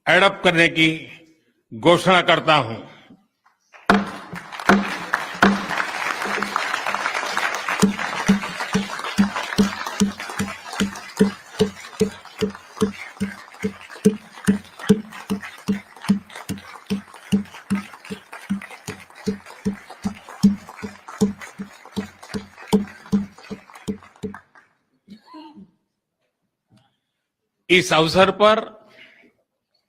Adapt करने की घोषणा करता हूं। इस अवसर पर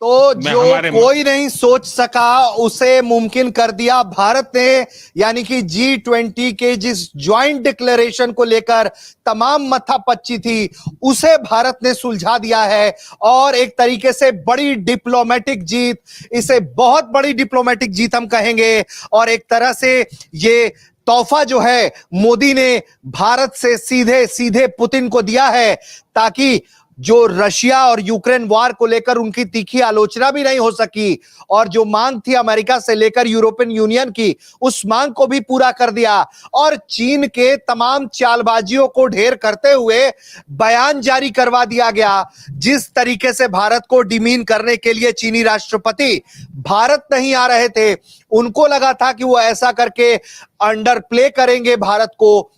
तो जो कोई नहीं सोच सका उसे मुमकिन कर दिया भारत ने, यानी कि G20 के जिस ज्वाइंट डिक्लेरेशन को लेकर तमाम माथापच्ची थी उसे भारत ने सुलझा दिया है। और एक तरीके से बड़ी डिप्लोमेटिक जीत, इसे बहुत बड़ी डिप्लोमेटिक जीत हम कहेंगे। और एक तरह से ये तोहफा जो है मोदी ने भारत से सीधे सीधे पुतिन को दिया है, ताकि जो रशिया और यूक्रेन वार को लेकर उनकी तीखी आलोचना भी नहीं हो सकी और जो मांग थी अमेरिका से लेकर यूरोपियन यूनियन की, उस मांग को भी पूरा कर दिया। और चीन के तमाम चालबाजियों को ढेर करते हुए बयान जारी करवा दिया गया। जिस तरीके से भारत को डिमीन करने के लिए चीनी राष्ट्रपति भारत नहीं आ रहे थे, उनको लगा था कि वो ऐसा करके अंडर प्ले करेंगे भारत को,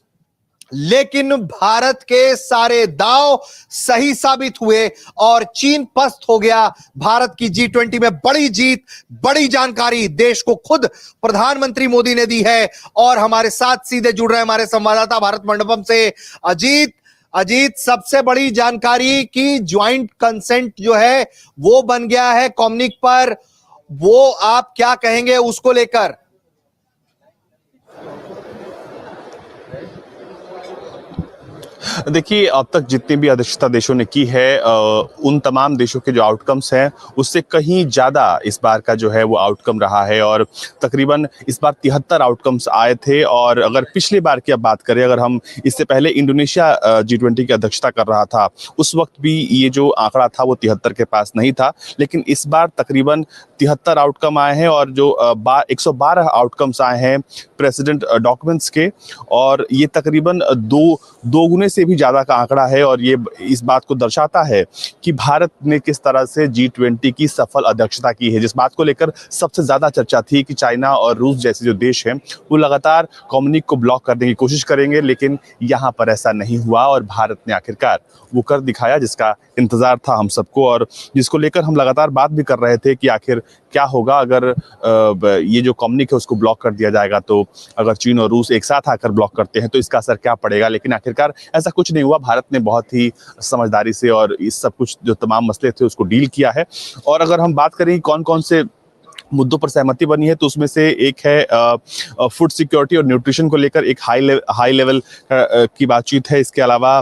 लेकिन भारत के सारे दांव सही साबित हुए और चीन पस्त हो गया। भारत की G20 में बड़ी जीत, बड़ी जानकारी देश को खुद प्रधानमंत्री मोदी ने दी है। और हमारे साथ सीधे जुड़ रहे हमारे संवाददाता भारत मंडपम से अजीत, सबसे बड़ी जानकारी की ज्वाइंट कंसेंट जो है वो बन गया है कॉम्निक पर, वो आप क्या कहेंगे उसको लेकर? देखिए, अब तक जितनी भी अध्यक्षता देशों ने की है, उन तमाम देशों के जो आउटकम्स हैं उससे कहीं ज़्यादा इस बार का जो है वो आउटकम रहा है। और तकरीबन इस बार 73 आउटकम्स आए थे। और अगर पिछली बार की अब बात करें, अगर हम इससे पहले इंडोनेशिया G20 की अध्यक्षता कर रहा था, उस वक्त भी ये जो आंकड़ा था वो 73 के पास नहीं था। लेकिन इस बार तकरीबन 73 आउटकम आए हैं और जो 112 आउटकम्स आए हैं प्रेसिडेंट डॉक्यूमेंट्स के, और ये तकरीबन दो गुने से भी ज्यादा का आंकड़ा है। और ये इस बात को दर्शाता है कि भारत ने किस तरह से G20 की सफल अध्यक्षता की है। जिस बात को लेकर सबसे ज्यादा चर्चा थी कि चाइना और रूस जैसे जो देश हैं वो लगातार कम्युनिक को ब्लॉक करने की कोशिश करेंगे, लेकिन यहाँ पर ऐसा नहीं हुआ और भारत ने आखिरकार वो कर दिखाया जिसका इंतजार था हम सबको, और जिसको लेकर हम लगातार बात भी कर रहे थे कि आखिर क्या होगा अगर ये जो कम्युनिक है उसको ब्लॉक कर दिया जाएगा। तो अगर चीन और रूस एक साथ आकर ब्लॉक करते हैं तो इसका असर क्या पड़ेगा। लेकिन आखिरकार ऐसा कुछ नहीं हुआ। भारत ने बहुत ही समझदारी से और इस सब कुछ जो तमाम मसले थे उसको डील किया है। और अगर हम बात करें कौन कौन से मुद्दों पर सहमति बनी है, तो उसमें से एक है फूड सिक्योरिटी और न्यूट्रिशन को लेकर एक हाई लेवल की बातचीत है। इसके अलावा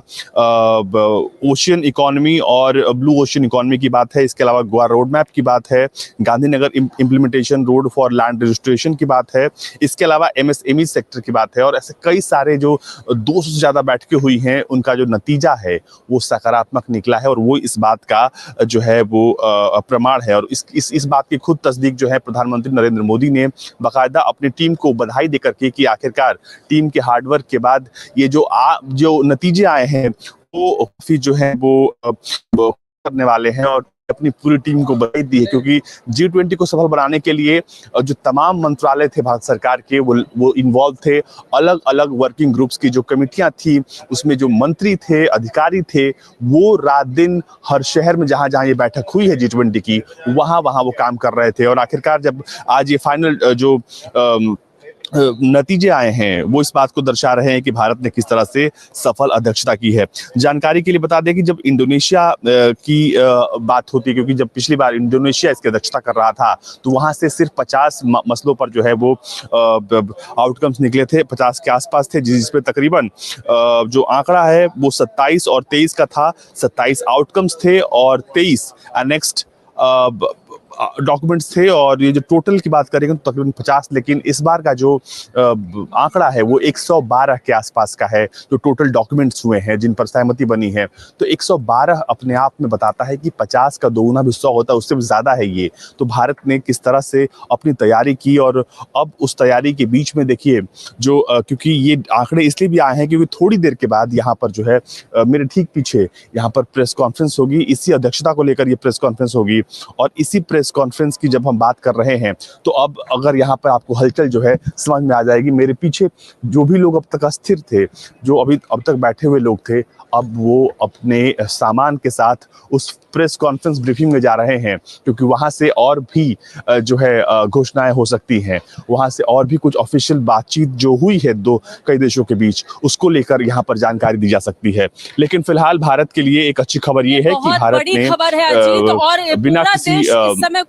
ओशियन इकोनॉमी और ब्लू ओशियन इकोनॉमी की बात है। इसके अलावा गोवा रोड मैप की बात है। Gandhinagar implementation road for land registration की बात है। इसके अलावा MSME सेक्टर की बात है। और ऐसे कई सारे जो 200 से ज़्यादा बैठकें हुई हैं उनका जो नतीजा है वो सकारात्मक निकला है। और वो इस बात का जो है वो प्रमाण है। और इस बात की खुद तस्दीक जो है प्रधानमंत्री नरेंद्र मोदी ने बाकायदा अपनी टीम को बधाई देकर के कि आखिरकार टीम के हार्डवर्क के बाद ये जो नतीजे आए हैं वो काफी जो है वो करने वाले हैं। और अपनी पूरी टीम को बधाई दी है, क्योंकि G20 को सफल बनाने के लिए जो तमाम मंत्रालय थे भारत सरकार के वो इन्वॉल्व थे। अलग अलग वर्किंग ग्रुप्स की जो कमेटियां थी उसमें जो मंत्री थे, अधिकारी थे, वो रात दिन हर शहर में जहां जहां ये बैठक हुई है G20 की वहां वो काम कर रहे थे। और आखिरकार जब आज ये फाइनल जो नतीजे आए हैं वो इस बात को दर्शा रहे हैं कि भारत ने किस तरह से सफल अध्यक्षता की है। जानकारी के लिए बता दें कि जब इंडोनेशिया की बात होती है, क्योंकि जब पिछली बार इंडोनेशिया इसकी अध्यक्षता कर रहा था तो वहां से सिर्फ 50 मसलों पर जो है वो आउटकम्स निकले थे, 50 के आसपास थे, जिसपे तकरीबन जो आंकड़ा है वो 27 और 23 का था। 27 आउटकम्स थे और 23 नेक्स्ट डॉक्यूमेंट्स थे और ये जो टोटल की बात करेंगे तो तकरीबन 50, लेकिन इस बार का जो आंकड़ा है वो 112 के आसपास का है जो टोटल डॉक्यूमेंट्स हुए हैं जिन पर सहमति बनी है। तो 112 अपने आप में बताता है कि 50 का दोगुना भी 100 होता है, उससे भी ज़्यादा है ये। तो भारत ने किस तरह से अपनी तैयारी की और अब उस तैयारी के बीच में देखिए जो क्योंकि ये आंकड़े इसलिए भी आए हैं क्योंकि थोड़ी देर के बाद यहाँ पर जो है मेरे ठीक पीछे यहाँ पर प्रेस कॉन्फ्रेंस होगी, इसी अध्यक्षता को लेकर ये प्रेस कॉन्फ्रेंस होगी और इसी प्रेस कॉन्फ्रेंस की जब हम बात कर रहे हैं तो अब अगर यहाँ पर आपको हलचल जो है समझ में आ जाएगी। मेरे पीछे जो भी लोग अब तक अस्थिर थे, जो अब तक बैठे हुए लोग थे, अब वो अपने सामान के साथ उस प्रेस कॉन्फ्रेंस ब्रीफिंग में जा रहे हैं क्योंकि वहां से और भी जो है घोषणाएं हो सकती हैं, वहां से और भी कुछ ऑफिशियल बातचीत जो हुई है कई देशों के बीच उसको लेकर यहाँ पर जानकारी दी जा सकती है। लेकिन फिलहाल भारत के लिए एक अच्छी खबर ये है कि भारत ने खबर है अजीत, और बिना पूरा किसी देश इस समय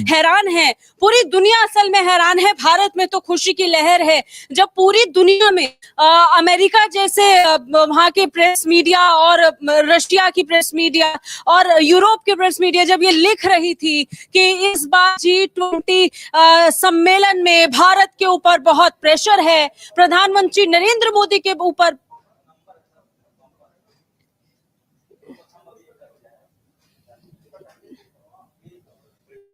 हैरान है, पूरी दुनिया असल में हैरान है। भारत में तो खुशी की लहर है जब पूरी दुनिया में अमेरिका जैसे वहां के प्रेस मीडिया और रशिया की प्रेस मीडिया और यूरोप की प्रेस मीडिया जब ये लिख रही थी कि इस बार G20 सम्मेलन में भारत के ऊपर बहुत प्रेशर है, प्रधानमंत्री नरेंद्र मोदी के ऊपर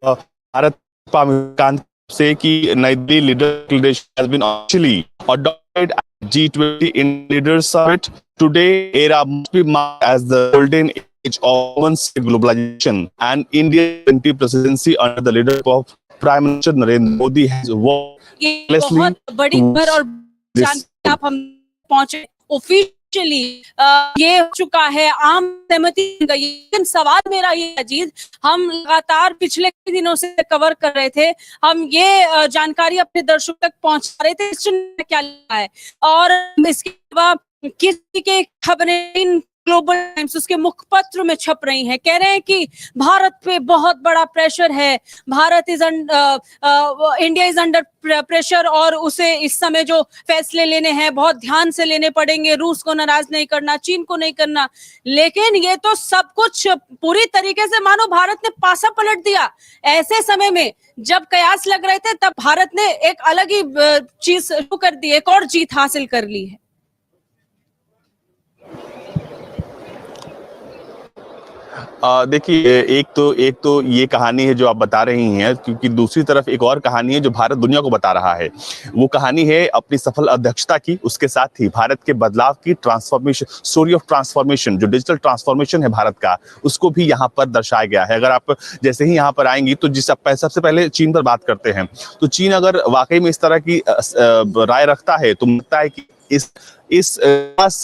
भारत पाकिस्तान से कि नई Delhi leader declaration has been officially adopted at G20 in Leaders Summit. Today era must be marked as the golden age of globalization and India's 20 presidency under the leadership of Prime Minister Narendra Modi has worked tirelessly बहुत बड़ी खबर और जानकारी आप हम पहुंचे officially ये हो चुका है, आम सहमति गई। लेकिन सवाल मेरा ये अजीत, हम लगातार पिछले कई दिनों से कवर कर रहे थे, हम ये जानकारी अपने दर्शकों तक पहुंचा रहे थे क्या लिखा है और इसके अलावा किसी के खबरें ग्लोबल टाइम्स उसके मुखपत्र में छप रही हैं, कह रहे हैं कि भारत पे बहुत बड़ा प्रेशर है, इंडिया इज अंडर प्रेशर और उसे इस समय जो फैसले लेने हैं बहुत ध्यान से लेने पड़ेंगे, रूस को नाराज नहीं करना, चीन को नहीं करना। लेकिन ये तो सब कुछ पूरी तरीके से मानो भारत ने पासा पलट दिया। ऐसे समय में जब कयास लग रहे थे तब भारत ने एक अलग ही चीज शुरू कर दी, एक और जीत हासिल कर ली है। देखिए एक तो ये कहानी है जो आप बता रही हैं, क्योंकि दूसरी तरफ एक और कहानी है जो भारत दुनिया को बता रहा है। वो कहानी है अपनी सफल अध्यक्षता की, उसके साथ ही भारत के बदलाव की ट्रांसफॉर्मेशन, स्टोरी ऑफ ट्रांसफॉर्मेशन, जो डिजिटल ट्रांसफॉर्मेशन है भारत का, उसको भी यहाँ पर दर्शाया गया है। अगर आप जैसे ही यहाँ पर आएंगी तो सबसे पहले चीन पर बात करते हैं, तो चीन अगर वाकई में इस तरह की राय रखता है तो लगता है कि इस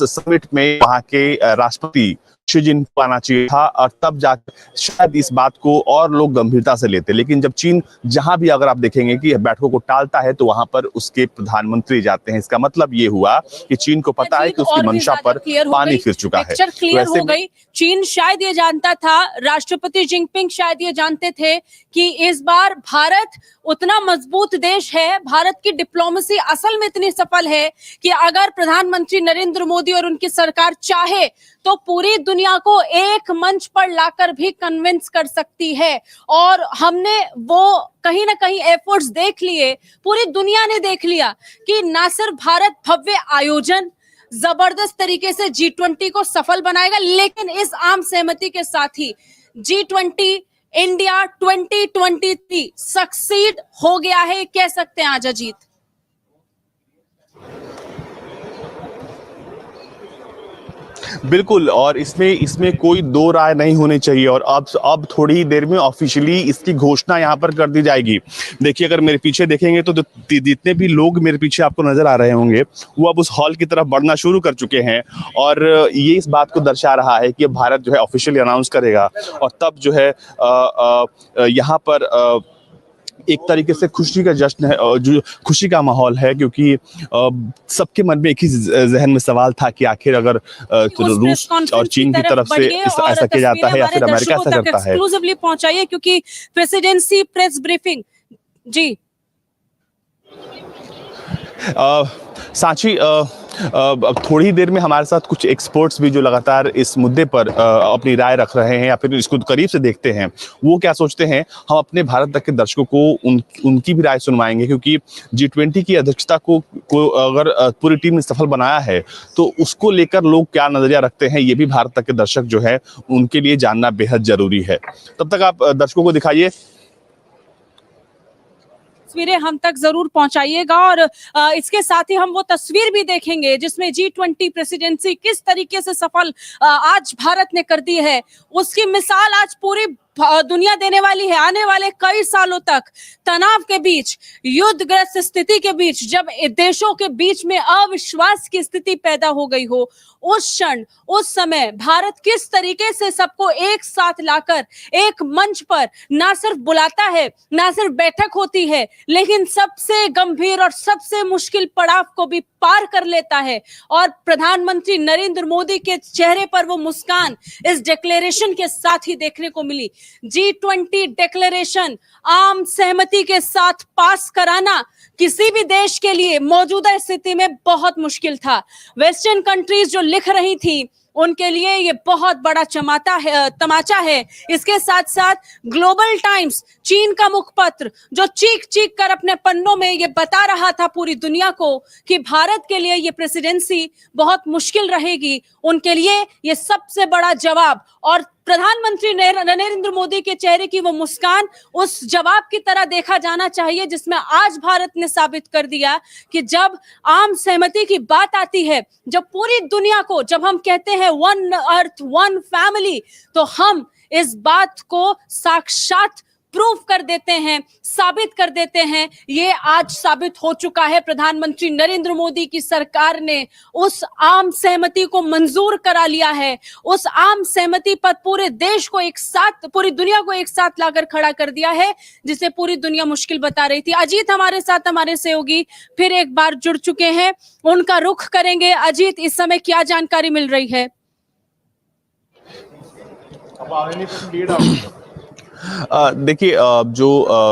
समिट में वहाँ के राष्ट्रपति शी जिनपिंग आना चाहिए था और तब जाकर शायद इस बात को और लोग गंभीरता से लेते। लेकिन जब चीन जहां भी अगर आप देखेंगे कि बैठकों को टालता है तो वहां पर उसके प्रधानमंत्री जाते हैं। इसका मतलब ये हुआ कि चीन को पता है कि उसकी मंशा पर पानी फिर चुका है। क्लियर हो गई। चीन शायद ये जानता था, राष्ट्रपति जिनपिंग शायद ये जानते थे कि इस बार भारत उतना मजबूत देश है, भारत की डिप्लोमेसी असल में इतनी सफल है कि अगर प्रधानमंत्री नरेंद्र मोदी और उनकी सरकार चाहे तो पूरी दुनिया को एक मंच पर लाकर भी कन्विंस कर सकती है। और हमने वो कहीं ना कहीं एफर्ट्स देख लिए, पूरी दुनिया ने देख लिया कि ना सिर्फ भारत भव्य आयोजन जबरदस्त तरीके से G20 को सफल बनाएगा, लेकिन इस आम सहमति के साथ ही G20 इंडिया 2023 सक्सीड हो गया है, कह सकते हैं आज अजीत। बिल्कुल, और इसमें कोई दो राय नहीं होनी चाहिए। और अब थोड़ी ही देर में ऑफिशियली इसकी घोषणा यहाँ पर कर दी जाएगी। देखिए अगर मेरे पीछे देखेंगे तो जितने भी लोग मेरे पीछे आपको नजर आ रहे होंगे वो अब उस हॉल की तरफ बढ़ना शुरू कर चुके हैं और ये इस बात को दर्शा रहा है कि भारत जो है ऑफिशियली अनाउंस करेगा और तब जो है यहाँ पर एक तरीके से खुशी का जश्न है, जो खुशी का माहौल है, क्योंकि सबके मन में एक ही जहन में सवाल था कि आखिर अगर रूस और चीन की तरफ से ऐसा किया जाता है या फिर अमेरिका ऐसा करता है। एक्सक्लूसिवली पहुंचाइए क्योंकि प्रेसिडेंसी प्रेस ब्रीफिंग जी सांची अब थोड़ी देर में हमारे साथ कुछ एक्सपर्ट्स भी जो लगातार इस मुद्दे पर अपनी राय रख रहे हैं या फिर इसको करीब से देखते हैं, वो क्या सोचते हैं, हम अपने भारत तक के दर्शकों को उनकी भी राय सुनवाएंगे। क्योंकि G20 की अध्यक्षता को अगर पूरी टीम ने सफल बनाया है तो उसको लेकर लोग क्या नजरिया रखते हैं, ये भी भारत तक के दर्शक जो है उनके लिए जानना बेहद जरूरी है। तब तक आप दर्शकों को दिखाइए, तस्वीरें हम तक जरूर पहुंचाइएगा और इसके साथ ही हम वो तस्वीर भी देखेंगे जिसमें G20 प्रेसिडेंसी किस तरीके से सफल आज भारत ने कर दी है, उसकी मिसाल आज पूरी दुनिया देने वाली है। आने वाले कई सालों तक तनाव के बीच, युद्धग्रस्त स्थिति के बीच, जब देशों के बीच में अविश्वास की स्थिति पैदा हो गई हो, उस क्षण, उस समय भारत किस तरीके से सबको एक साथ लाकर एक मंच पर ना सिर्फ बुलाता है, ना सिर्फ बैठक होती है, लेकिन सबसे गंभीर और सबसे मुश्किल पड़ाव को भी पार कर लेता है। और प्रधानमंत्री नरेंद्र मोदी के चेहरे पर वो मुस्कान इस डिक्लेरेशन के साथ ही देखने को मिली। G20 डिक्लेरेशन आम सहमति के साथ पास कराना किसी भी देश के लिए मौजूदा स्थिति में बहुत मुश्किल था। वेस्टर्न कंट्रीज जो लिख रही थी उनके लिए ये बहुत बड़ा तमाचा है। इसके साथ साथ ग्लोबल टाइम्स, चीन का मुखपत्र, जो चीख चीख कर अपने पन्नों में ये बता रहा था पूरी दुनिया को कि भारत के लिए ये प्रेसिडेंसी बहुत मुश्किल रहेगी, उनके लिए ये सबसे बड़ा जवाब। और प्रधानमंत्री नरेंद्र मोदी के चेहरे की वो मुस्कान उस जवाब की तरह देखा जाना चाहिए जिसमें आज भारत ने साबित कर दिया कि जब आम सहमति की बात आती है, जब पूरी दुनिया को, जब हम कहते हैं वन अर्थ वन फैमिली, तो हम इस बात को साक्षात प्रूव कर देते हैं, साबित कर देते हैं। ये आज साबित हो चुका है। प्रधानमंत्री नरेंद्र मोदी की सरकार ने उस आम सहमति को मंजूर करा लिया है। उस आम सहमति पर पूरे देश को एक साथ, पूरी दुनिया को एक साथ लाकर खड़ा कर दिया है, जिसे पूरी दुनिया मुश्किल बता रही थी। अजीत हमारे साथ, हमारे सहयोगी फिर एक बार जुड़ चुके हैं, उनका रुख करेंगे। अजीत, इस समय क्या जानकारी मिल रही है? देखिए, जो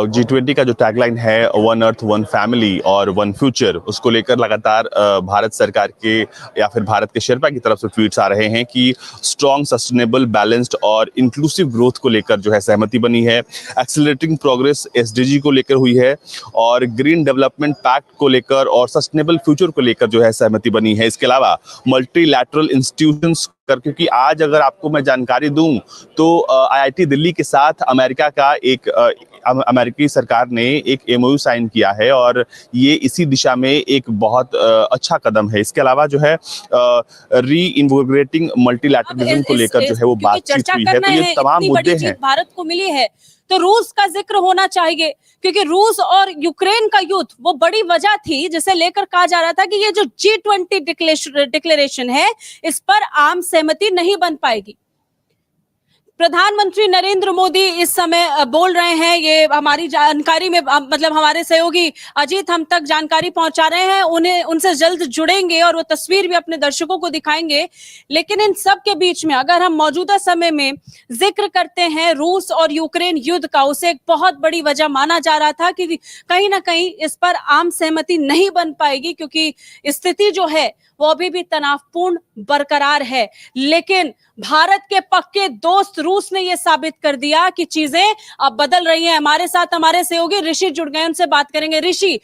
G20 का जो टैगलाइन है वन अर्थ वन फैमिली और वन फ्यूचर, उसको लेकर लगातार भारत सरकार के या फिर भारत के शेरपा की तरफ से ट्वीट्स आ रहे हैं कि स्ट्रॉन्ग, सस्टेनेबल, बैलेंस्ड और इंक्लूसिव ग्रोथ को लेकर जो है सहमति बनी है। एक्सेलरेटिंग प्रोग्रेस SDG को लेकर हुई है और ग्रीन डेवलपमेंट पैक्ट को लेकर और सस्टेनेबल फ्यूचर को लेकर जो है सहमति बनी है। इसके अलावा मल्टीलैटरल इंस्टीट्यूशंस, क्योंकि आज अगर आपको मैं जानकारी दूं तो IIT दिल्ली के साथ अमेरिका का एक अमेरिकी सरकार ने एक MOU साइन किया है और ये इसी दिशा में एक बहुत अच्छा कदम है। इसके अलावा जो है रीइन्विगोरेटिंग मल्टीलैटरलिज्म को लेकर जो है वो बातचीत हुई है। तो ये तमाम मुद्दे हैं। भारत को मिली है तो रूस का जिक्र होना चाहिए, क्योंकि रूस और यूक्रेन का युद्ध वो बड़ी वजह थी जिसे लेकर कहा जा रहा था कि ये जो G20 डिक्लेरेशन है इस पर आम सहमति नहीं बन पाएगी। प्रधानमंत्री नरेंद्र मोदी इस समय बोल रहे हैं, ये हमारी जानकारी में, मतलब हमारे सहयोगी अजीत हम तक जानकारी पहुंचा रहे हैं, उन्हें उनसे जल्द जुड़ेंगे और वो तस्वीर भी अपने दर्शकों को दिखाएंगे। लेकिन इन सब के बीच में अगर हम मौजूदा समय में जिक्र करते हैं रूस और यूक्रेन युद्ध का, उसे एक बहुत बड़ी वजह माना जा रहा था कि कहीं ना कहीं इस पर आम सहमति नहीं बन पाएगी, क्योंकि स्थिति जो है वो अभी भी तनावपूर्ण बरकरार है। लेकिन भारत के पक्के दोस्त रूस ने यह साबित कर दिया कि चीजें अब बदल रही हैं। हमारे साथ हमारे सहयोगी ऋषि जुड़ गए, उनसे बात करेंगे। ऋषि,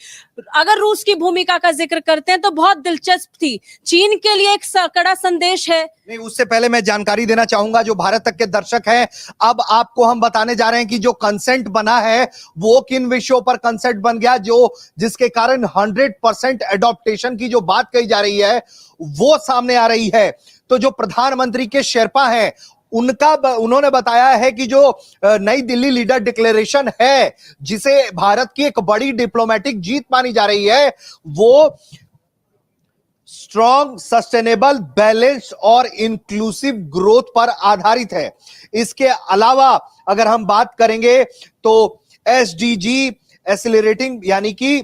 अगर रूस की भूमिका का जिक्र करते हैं तो बहुत दिलचस्प थी, चीन के लिए एक कड़ा संदेश है। नहीं, उससे पहले मैं जानकारी देना चाहूंगा जो भारत तक के दर्शक हैं, अब आपको हम बताने जा रहे हैं कि जो कंसेंट बना है वो किन विषयों पर कंसेंट बन गया, जो जिसके कारण 100% एडॉप्टेशन की जो बात कही जा रही है वो सामने आ रही है। तो जो प्रधानमंत्री के शेरपा हैं उन्होंने बताया है कि जो नई दिल्ली लीडर डिक्लेरेशन है, जिसे भारत की एक बड़ी डिप्लोमेटिक जीत मानी जा रही है, वो स्ट्रॉन्ग, सस्टेनेबल, बैलेंस्ड और इंक्लूसिव ग्रोथ पर आधारित है। इसके अलावा अगर हम बात करेंगे तो SDG एक्सेलरेटिंग यानी कि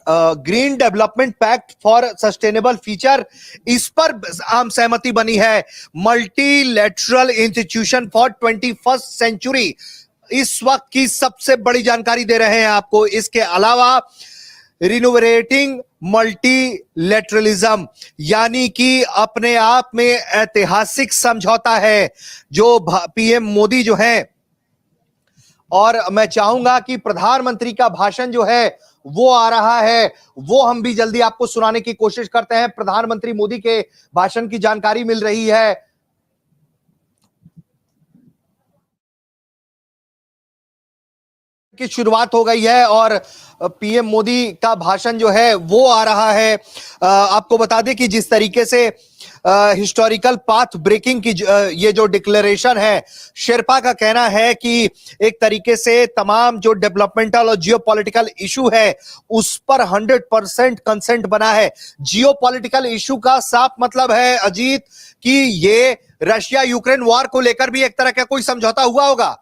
green development pact for sustainable future, इस पर आम सहमति बनी है। Multilateral institution for 21st century इस वक्त की सबसे बड़ी जानकारी दे रहे हैं आपको। इसके अलावा रिनोवेटिंग मल्टीलेटरलिज्म, यानी कि अपने आप में ऐतिहासिक समझौता है जो पीएम मोदी जो है। और मैं चाहूंगा कि प्रधानमंत्री का भाषण जो है वो आ रहा है, वो हम भी जल्दी आपको सुनाने की कोशिश करते हैं। प्रधानमंत्री मोदी के भाषण की जानकारी मिल रही है। की शुरुआत हो गई है और पीएम मोदी का भाषण जो है वो आ रहा है। आपको बता दें कि जिस तरीके से हिस्टोरिकल पाथ ब्रेकिंग की ये जो डिक्लेरेशन है, शेरपा का कहना है कि एक तरीके से तमाम जो डेवलपमेंटल और जियोपॉलिटिकल इशू है उस पर 100% कंसेंट बना है। जियोपॉलिटिकल इशू का साफ मतलब है अजीत कि ये रशिया यूक्रेन वॉर को लेकर भी एक तरह का कोई समझौता हुआ होगा।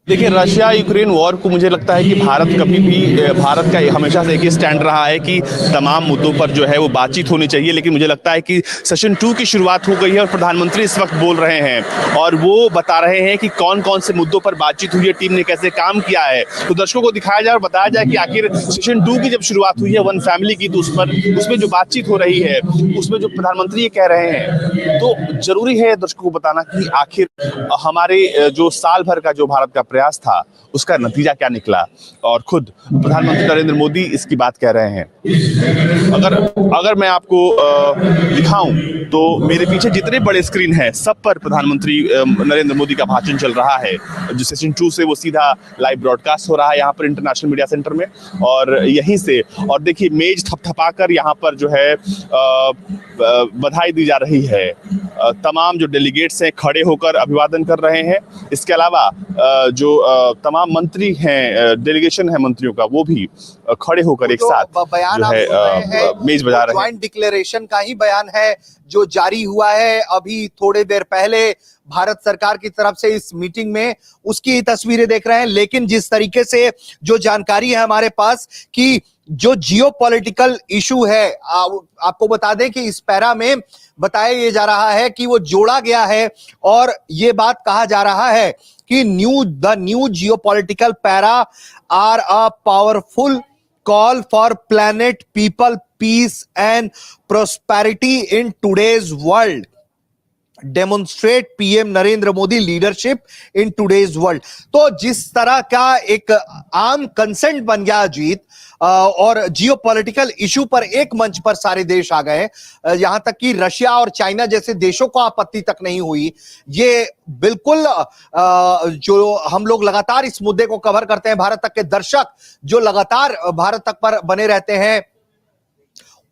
देखिए, रशिया यूक्रेन वॉर को मुझे लगता है कि भारत का हमेशा से एक ही स्टैंड रहा है कि तमाम मुद्दों पर जो है वो बातचीत होनी चाहिए। लेकिन मुझे लगता है कि सेशन 2 की शुरुआत हो गई है और प्रधानमंत्री इस वक्त बोल रहे हैं और वो बता रहे हैं कि कौन कौन से मुद्दों पर बातचीत हुई है, टीम ने कैसे काम किया है। तो दर्शकों को दिखाया जाए और बताया जाए कि आखिर सेशन 2 की जब शुरुआत हुई है वन फैमिली की, तो उसमें जो बातचीत हो रही है, उसमें जो प्रधानमंत्री ये कह रहे हैं, तो जरूरी है दर्शकों को बताना कि आखिर हमारे जो साल भर का जो भारत का प्रयास था उसका नतीजा क्या निकला। और खुद प्रधानमंत्री नरेंद्र मोदी इसकी बात कह रहे हैं। अगर मैं आपको दिखाऊं तो मेरे पीछे जितने बड़े स्क्रीन हैं सब पर प्रधानमंत्री नरेंद्र मोदी का भाषण चल रहा है। जो सेशन 2 से वो सीधा लाइव ब्रॉडकास्ट हो रहा है यहाँ पर इंटरनेशनल मीडिया सेंटर में, और यहीं से और देखिए मेज थपथपाकर यहाँ पर जो है बधाई दी जा रही है। तमाम जो डेलीगेट्स हैं खड़े होकर अभिवादन कर रहे हैं। इसके अलावा जो तमाम मंत्री हैं, डेलीगेशन है मंत्रियों का, वो भी खड़े होकर एक साथ बयान जो है मेज बजा रहे हैं। ज्वाइंट डिक्लेरेशन का ही बयान है जो जारी हुआ है अभी थोड़ी देर पहले भारत सरकार की तरफ से इस मीटिंग में, उसकी तस्वीरें देख रहे हैं। लेकिन जिस तरीके से जो जानकारी है हमारे पास कि जो जियोपॉलिटिकल इशू है, आपको बता दें कि इस पैरा में बताया ये जा रहा है कि वो जोड़ा गया है और ये बात कहा जा रहा है कि the new geopolitical para are a powerful call for planet people peace and prosperity in today's world, demonstrate PM Narendra Modi leadership in today's world. तो जिस तरह का एक आम कंसेंट बन गया अजीत, और जियोपॉलिटिकल इशू पर एक मंच पर सारे देश आ गए, यहां तक कि रशिया और चाइना जैसे देशों को आपत्ति तक नहीं हुई। ये बिल्कुल जो हम लोग लगातार इस मुद्दे को कवर करते हैं, भारत तक के दर्शक जो लगातार भारत तक पर बने रहते हैं,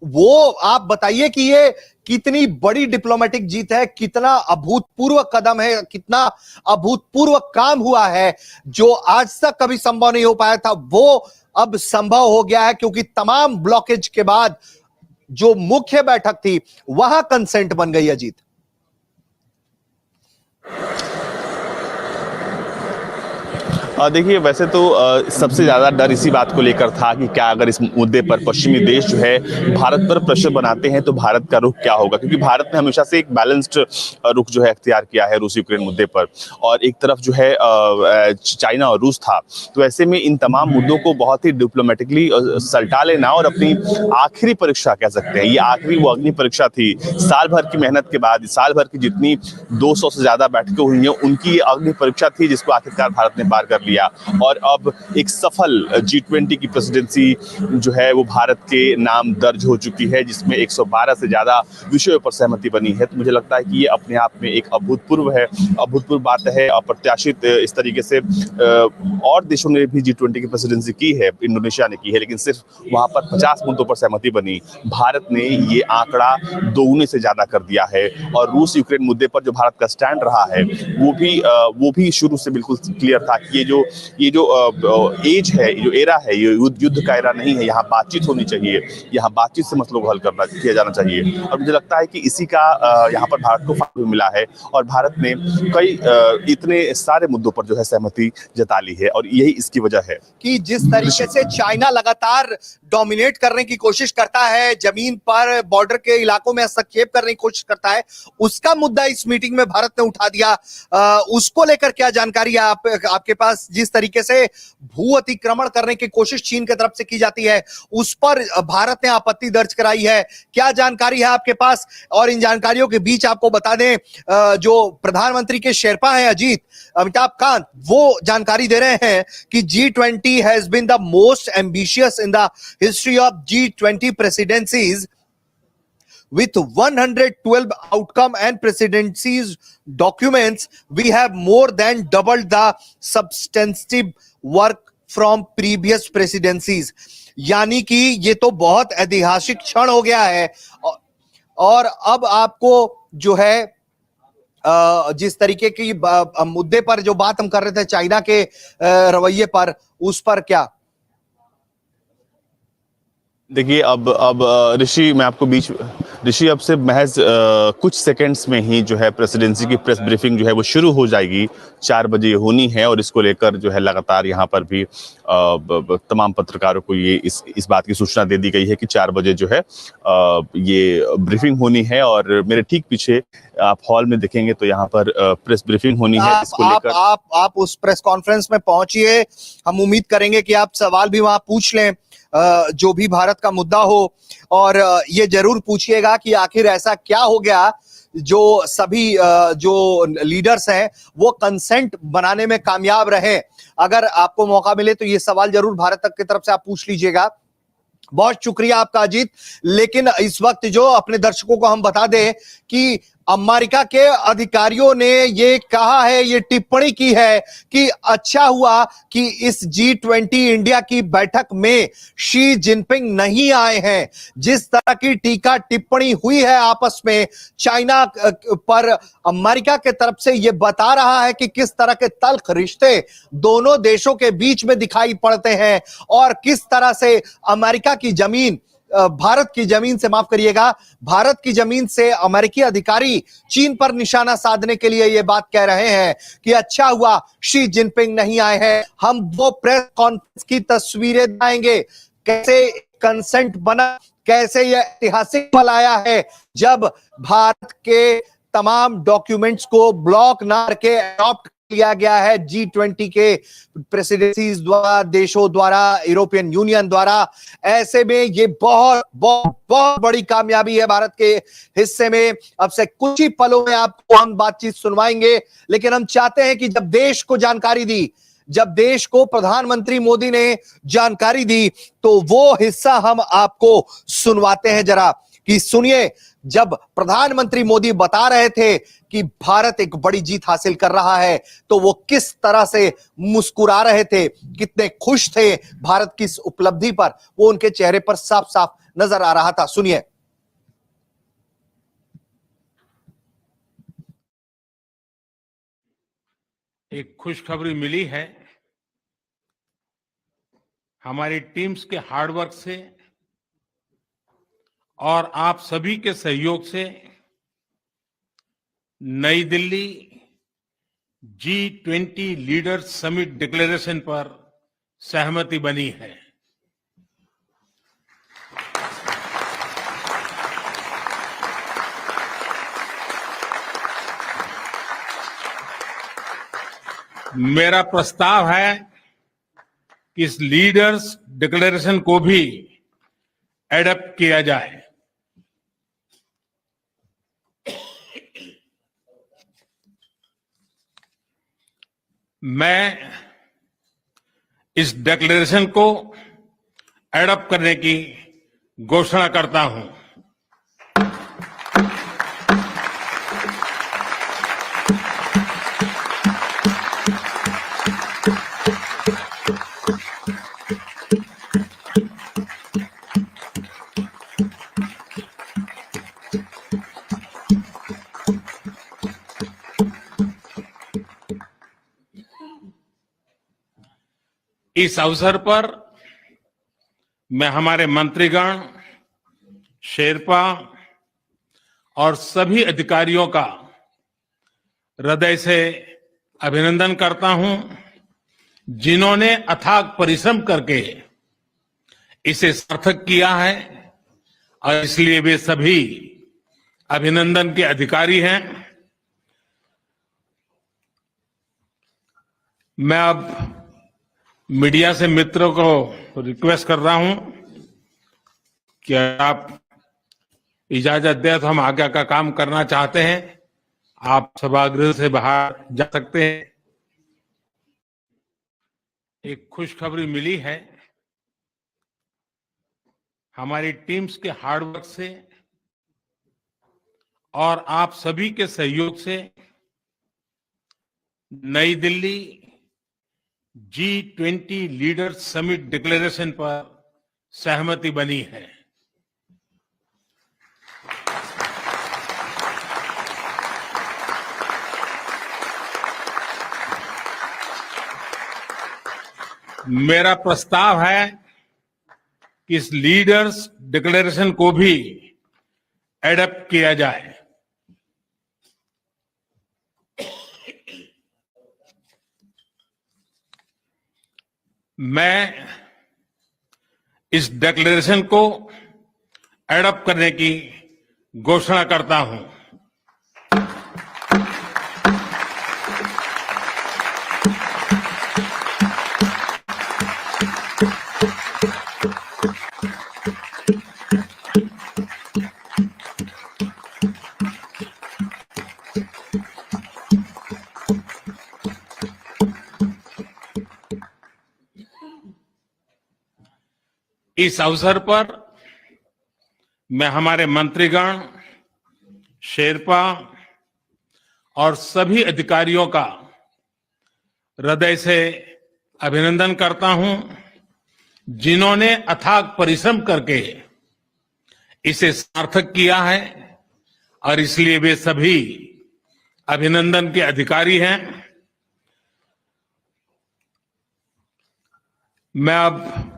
वो आप बताइए कि ये कितनी बड़ी डिप्लोमेटिक जीत है, कितना अभूतपूर्व कदम है, कितना अभूतपूर्व काम हुआ है जो आज तक कभी संभव नहीं हो पाया था, वो अब संभव हो गया है क्योंकि तमाम ब्लॉकेज के बाद जो मुख्य बैठक थी वहां कंसेंट बन गई। अजीत, देखिए वैसे तो सबसे ज़्यादा डर इसी बात को लेकर था कि क्या अगर इस मुद्दे पर पश्चिमी देश जो है भारत पर प्रेशर बनाते हैं तो भारत का रुख क्या होगा, क्योंकि भारत ने हमेशा से एक बैलेंस्ड रुख जो है अख्तियार किया है रूस यूक्रेन मुद्दे पर, और एक तरफ जो है चाइना और रूस था। तो ऐसे में इन तमाम मुद्दों को बहुत ही डिप्लोमेटिकली सलटा लेना और अपनी आखिरी परीक्षा कह सकते हैं, ये आखिरी वो अग्नि परीक्षा थी। साल भर की मेहनत के बाद, साल भर की जितनी 200 से ज़्यादा बैठकें हुई हैं उनकी ये अग्नि परीक्षा थी जिसको आखिरकार भारत ने पार कर लिया। और अब एक सफल G20 की प्रेसिडेंसी जो है वो भारत के नाम दर्ज हो चुकी है, जिसमें 112 से ज्यादा विषयों पर सहमति बनी है। तो मुझे लगता है कि ये अपने आप में एक अभूतपूर्व बात है। अप्रत्याशित इस तरीके से और देशों ने भी G20 की प्रेसिडेंसी की है, इंडोनेशिया ने की है, लेकिन सिर्फ वहां पर 50 मुद्दों पर सहमति बनी। भारत ने ये आंकड़ा दोगुने से ज्यादा कर दिया है और रूस यूक्रेन मुद्दे पर जो भारत का स्टैंड रहा है वो भी शुरू से बिल्कुल क्लियर था कि ये जो ये जो एज है, जो एरा है, ये युद्ध का एरा नहीं है। यहाँ बातचीत होनी चाहिए, यहाँ बातचीत से मसलों को हल किया जाना चाहिए। और मुझे लगता है कि इसी का यहाँ पर भारत को फायदा मिला है और भारत ने कई इतने सारे मुद्दों पर जो है सहमति जता ली है और यही इसकी वजह है कि जिस तरीके से चाइना लगातार डोमिनेट करने की कोशिश करता है, जमीन पर बॉर्डर के इलाकों में हस्तक्षेप करने की कोशिश करता है, उसका मुद्दा इस मीटिंग में भारत ने उठा दिया। उसको लेकर क्या जानकारी है आपके पास? जिस तरीके से भू अतिक्रमण करने की कोशिश चीन की तरफ से की जाती है, उस पर भारत ने आपत्ति दर्ज कराई है। क्या जानकारी है आपके पास? और इन जानकारियों के बीच आपको बता दें, जो प्रधानमंत्री के शेरपा हैं अमिताभ कांत, वो जानकारी दे रहे हैं कि G20 has been the most ambitious in the history of G20 presidencies with 112 outcome and presidencies documents. We have more than doubled the substantive work from previous presidencies. यानी कि ये तो बहुत ऐतिहासिक क्षण हो गया है और अब आपको जो है जिस तरीके की मुद्दे पर जो बात हम कर रहे थे चाइना के रवैये पर, उस पर क्या? देखिए अब ऋषि, मैं आपको ऋषि अब से महज कुछ सेकंड्स में ही जो है प्रेसिडेंसी की प्रेस ब्रीफिंग जो है वो शुरू हो जाएगी। 4 बजे होनी है और इसको लेकर जो है लगातार यहाँ पर भी तमाम पत्रकारों को ये इस बात की सूचना दे दी गई है कि 4 बजे जो है ये ब्रीफिंग होनी है। और मेरे ठीक पीछे आप हॉल में देखेंगे तो यहाँ पर प्रेस ब्रीफिंग होनी है। इसको लेकर आप उस प्रेस कॉन्फ्रेंस में पहुंचिए। हम उम्मीद करेंगे कि आप सवाल भी वहां पूछ लें, जो भी भारत का मुद्दा हो, और ये जरूर पूछिएगा कि आखिर ऐसा क्या हो गया जो सभी जो लीडर्स हैं वो कंसेंट बनाने में कामयाब रहे। अगर आपको मौका मिले तो ये सवाल जरूर भारत तक की तरफ से आप पूछ लीजिएगा। बहुत शुक्रिया आपका अजीत। लेकिन इस वक्त जो अपने दर्शकों को हम बता दें कि अमेरिका के अधिकारियों ने ये कहा है, ये टिप्पणी की है कि अच्छा हुआ कि इस G20 इंडिया की बैठक में शी जिनपिंग नहीं आए हैं। जिस तरह की टीका टिप्पणी हुई है आपस में चाइना पर, अमेरिका के तरफ से ये बता रहा है कि किस तरह के तल्ख रिश्ते दोनों देशों के बीच में दिखाई पड़ते हैं और किस तरह से अमेरिका की जमीन, भारत की जमीन से, माफ करिएगा, भारत की जमीन से अमेरिकी अधिकारी चीन पर निशाना साधने के लिए यह बात कह रहे हैं कि अच्छा हुआ शी जिनपिंग नहीं आए हैं। हम वो प्रेस कॉन्फ्रेंस की तस्वीरें दिखाएंगे, कैसे कंसेंट बना, कैसे यह ऐतिहासिक पल आया है जब भारत के तमाम डॉक्यूमेंट्स को ब्लॉक ना करके अडॉप्ट लिया गया है G20 के प्रेसिडेंसीज द्वारा, देशों द्वारा, यूरोपियन यूनियन द्वारा। ऐसे में ये बहुत बहुत बहुत बड़ी कामयाबी है भारत के हिस्से में। अब से कुछ ही पलों में आपको हम बातचीत सुनवाएंगे, लेकिन हम चाहते हैं कि जब देश को जानकारी दी, जब देश को प्रधानमंत्री मोदी ने जानकारी दी, तो वो हिस्सा हम आपको सुनवाते हैं जरा, कि सुनिए जब प्रधानमंत्री मोदी बता रहे थे कि भारत एक बड़ी जीत हासिल कर रहा है तो वो किस तरह से मुस्कुरा रहे थे, कितने खुश थे भारत की इस उपलब्धि पर, वो उनके चेहरे पर साफ साफ नजर आ रहा था। सुनिए। एक खुशखबरी मिली है। हमारी टीम्स के हार्डवर्क से और आप सभी के सहयोग से नई Delhi G20 leaders summit declaration पर सहमति बनी है। मेरा प्रस्ताव है कि इस लीडर्स डिक्लेरेशन को भी एडॉप्ट किया जाए। मैं इस डिक्लेरेशन को एडॉप्ट करने की घोषणा करता हूं। इस अवसर पर मैं हमारे मंत्रीगण, शेरपा और सभी अधिकारियों का हृदय से अभिनंदन करता हूं, जिन्होंने अथाक परिश्रम करके इसे सार्थक किया है और इसलिए वे सभी अभिनंदन के अधिकारी हैं। मैं अब मीडिया से मित्रों को रिक्वेस्ट कर रहा हूं कि आप इजाजत दें तो हम आगे का काम करना चाहते हैं। आप सभागृह से बाहर जा सकते हैं। एक खुशखबरी मिली है, हमारी टीम्स के हार्डवर्क से और आप सभी के सहयोग से नई Delhi G20 leaders summit declaration पर सहमति बनी है। मेरा प्रस्ताव है कि इस लीडर्स डिक्लेरेशन को भी एडॉप्ट किया जाए। मैं इस डिक्लेरेशन को एडॉप्ट करने की घोषणा करता हूं। इस अवसर पर मैं हमारे मंत्रीगण, शेरपा और सभी अधिकारियों का हृदय से अभिनंदन करता हूं, जिन्होंने अथाक परिश्रम करके इसे सार्थक किया है और इसलिए वे सभी अभिनंदन के अधिकारी हैं। मैं अब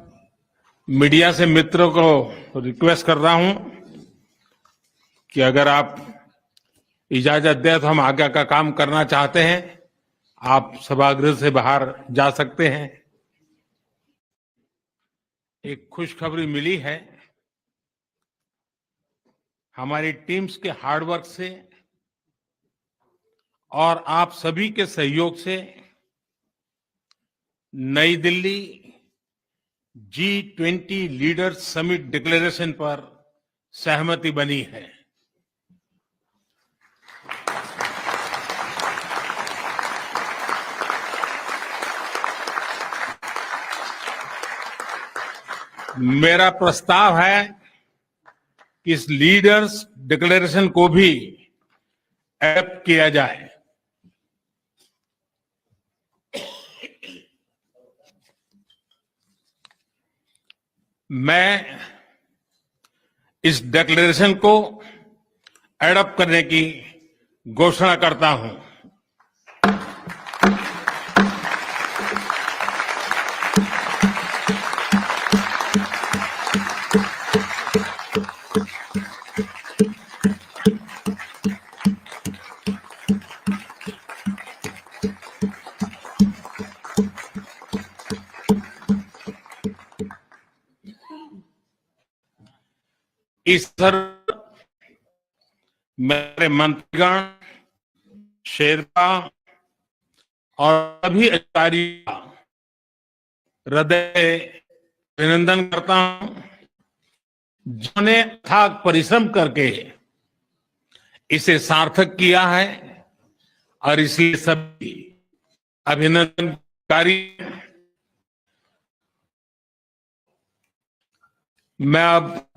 मीडिया से मित्रों को रिक्वेस्ट कर रहा हूं कि अगर आप इजाजत दें तो हम आगे का काम करना चाहते हैं। आप सभागृह से बाहर जा सकते हैं। एक खुशखबरी मिली है, हमारी टीम्स के हार्डवर्क से और आप सभी के सहयोग से नई Delhi G20 leaders summit declaration पर सहमति बनी है। मेरा प्रस्ताव है कि इस लीडर्स डिक्लेरेशन को भी एडॉप्ट किया जाए। मैं इस डिक्लेरेशन को एडॉप्ट करने की घोषणा करता हूं। इस अवसर मेरे मंत्रीगण, शेरपा और सभी अधिकारियों का हृदय से अभिनंदन करता हूं, जिन्होंने अथाक परिश्रम करके इसे सार्थक किया है और इसलिए सभी अभिनंदनकारी। मैं अब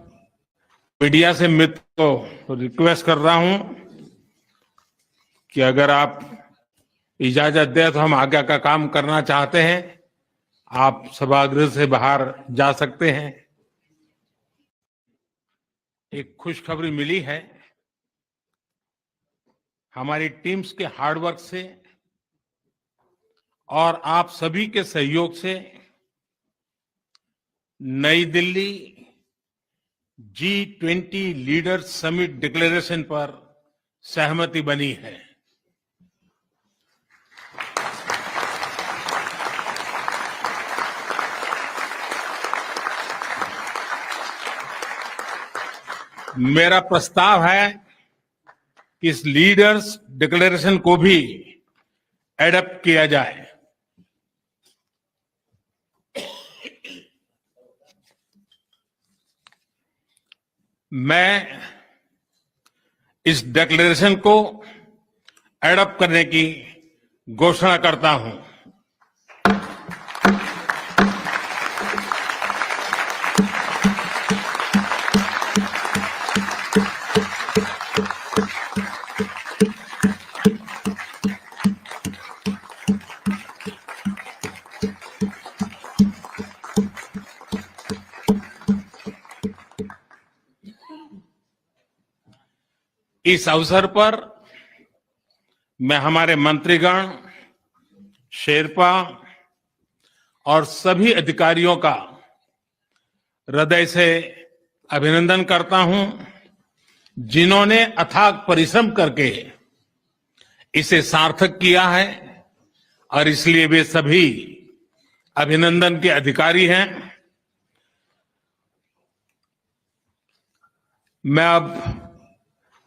मीडिया से मित्रों को रिक्वेस्ट कर रहा हूं कि अगर आप इजाजत दें तो हम आगे का काम करना चाहते हैं। आप सभागृह से बाहर जा सकते हैं। एक खुशखबरी मिली है, हमारी टीम्स के हार्डवर्क से और आप सभी के सहयोग से नई Delhi G20 leaders summit declaration पर सहमति बनी है। मेरा प्रस्ताव है कि इस लीडर्स डिक्लेरेशन को भी एडॉप्ट किया जाए। मैं इस डिक्लेरेशन को एडॉप्ट करने की घोषणा करता हूं। इस अवसर पर मैं हमारे मंत्रीगण, शेरपा और सभी अधिकारियों का हृदय से अभिनंदन करता हूं, जिन्होंने अथाक परिश्रम करके इसे सार्थक किया है और इसलिए वे सभी अभिनंदन के अधिकारी हैं। मैं अब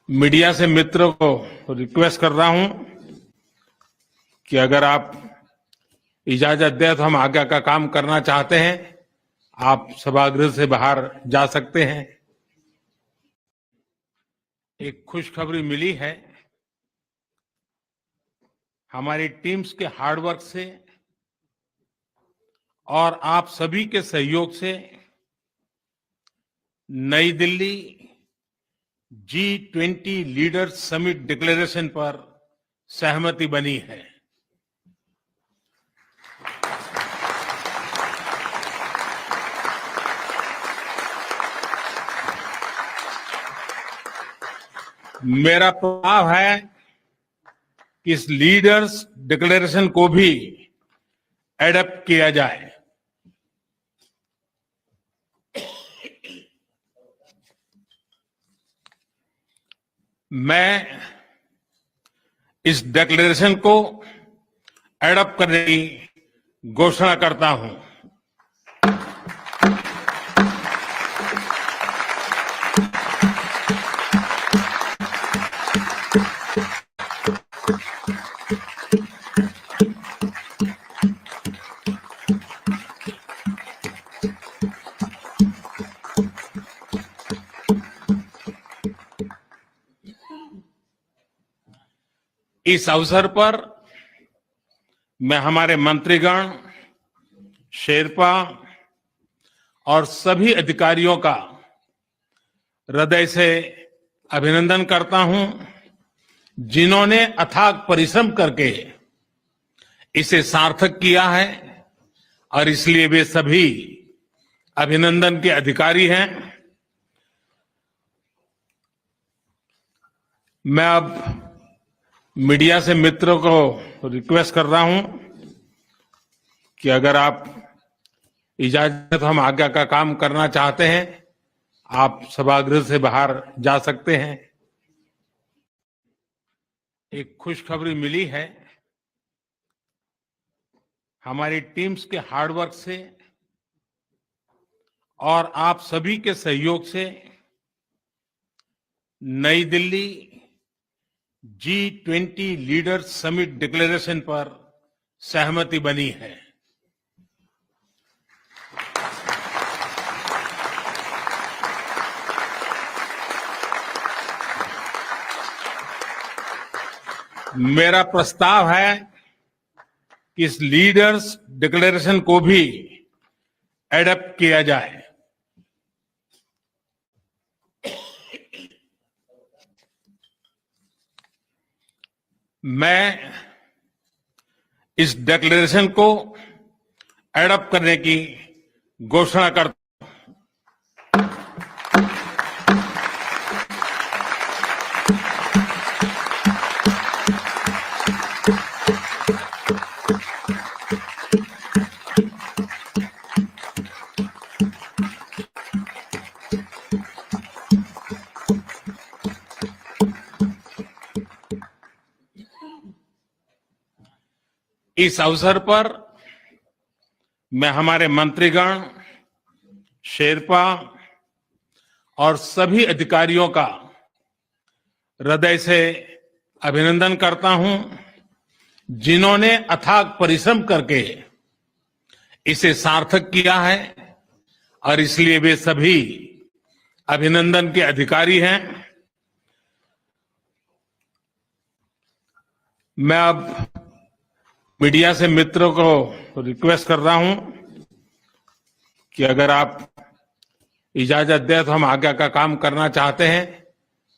मीडिया से मित्रों को रिक्वेस्ट कर रहा हूं कि अगर आप इजाजत दें तो हम आगे का काम करना चाहते हैं। आप सभागृह से बाहर जा सकते हैं। एक खुशखबरी मिली है। हमारी टीम्स के हार्डवर्क से और आप सभी के सहयोग से नई Delhi G20 leaders summit declaration पर सहमति बनी है। मेरा प्रस्ताव है कि इस लीडर्स डिक्लेरेशन को भी एडॉप्ट किया जाए। मैं इस डिक्लेरेशन को एडॉप्ट करने की घोषणा करता हूं। इस अवसर पर मैं हमारे मंत्रीगण, शेरपा और सभी अधिकारियों का हृदय से अभिनंदन करता हूं, जिन्होंने अथाक परिश्रम करके इसे सार्थक किया है और इसलिए वे सभी अभिनंदन के अधिकारी हैं। मैं अब मीडिया से मित्रों को रिक्वेस्ट कर रहा हूं कि अगर आप इजाजत तो हम आगे का काम करना चाहते हैं। आप सभागृह से बाहर जा सकते हैं। एक खुशखबरी मिली है। हमारी टीम्स के हार्डवर्क से और आप सभी के सहयोग से नई Delhi G20 leaders summit declaration पर सहमति बनी है। मेरा प्रस्ताव है कि इस लीडर्स डिक्लेरेशन को भी एडॉप्ट किया जाए। मैं इस डिक्लेरेशन को एडॉप्ट करने की घोषणा करता हूं। इस अवसर पर मैं हमारे मंत्रीगण, शेरपा और सभी अधिकारियों का हृदय से अभिनंदन करता हूं, जिन्होंने अथाक परिश्रम करके इसे सार्थक किया है और इसलिए वे सभी अभिनंदन के अधिकारी हैं। मैं अब मीडिया से मित्रों को रिक्वेस्ट कर रहा हूं कि अगर आप इजाजत दें तो हम आगे का काम करना चाहते हैं।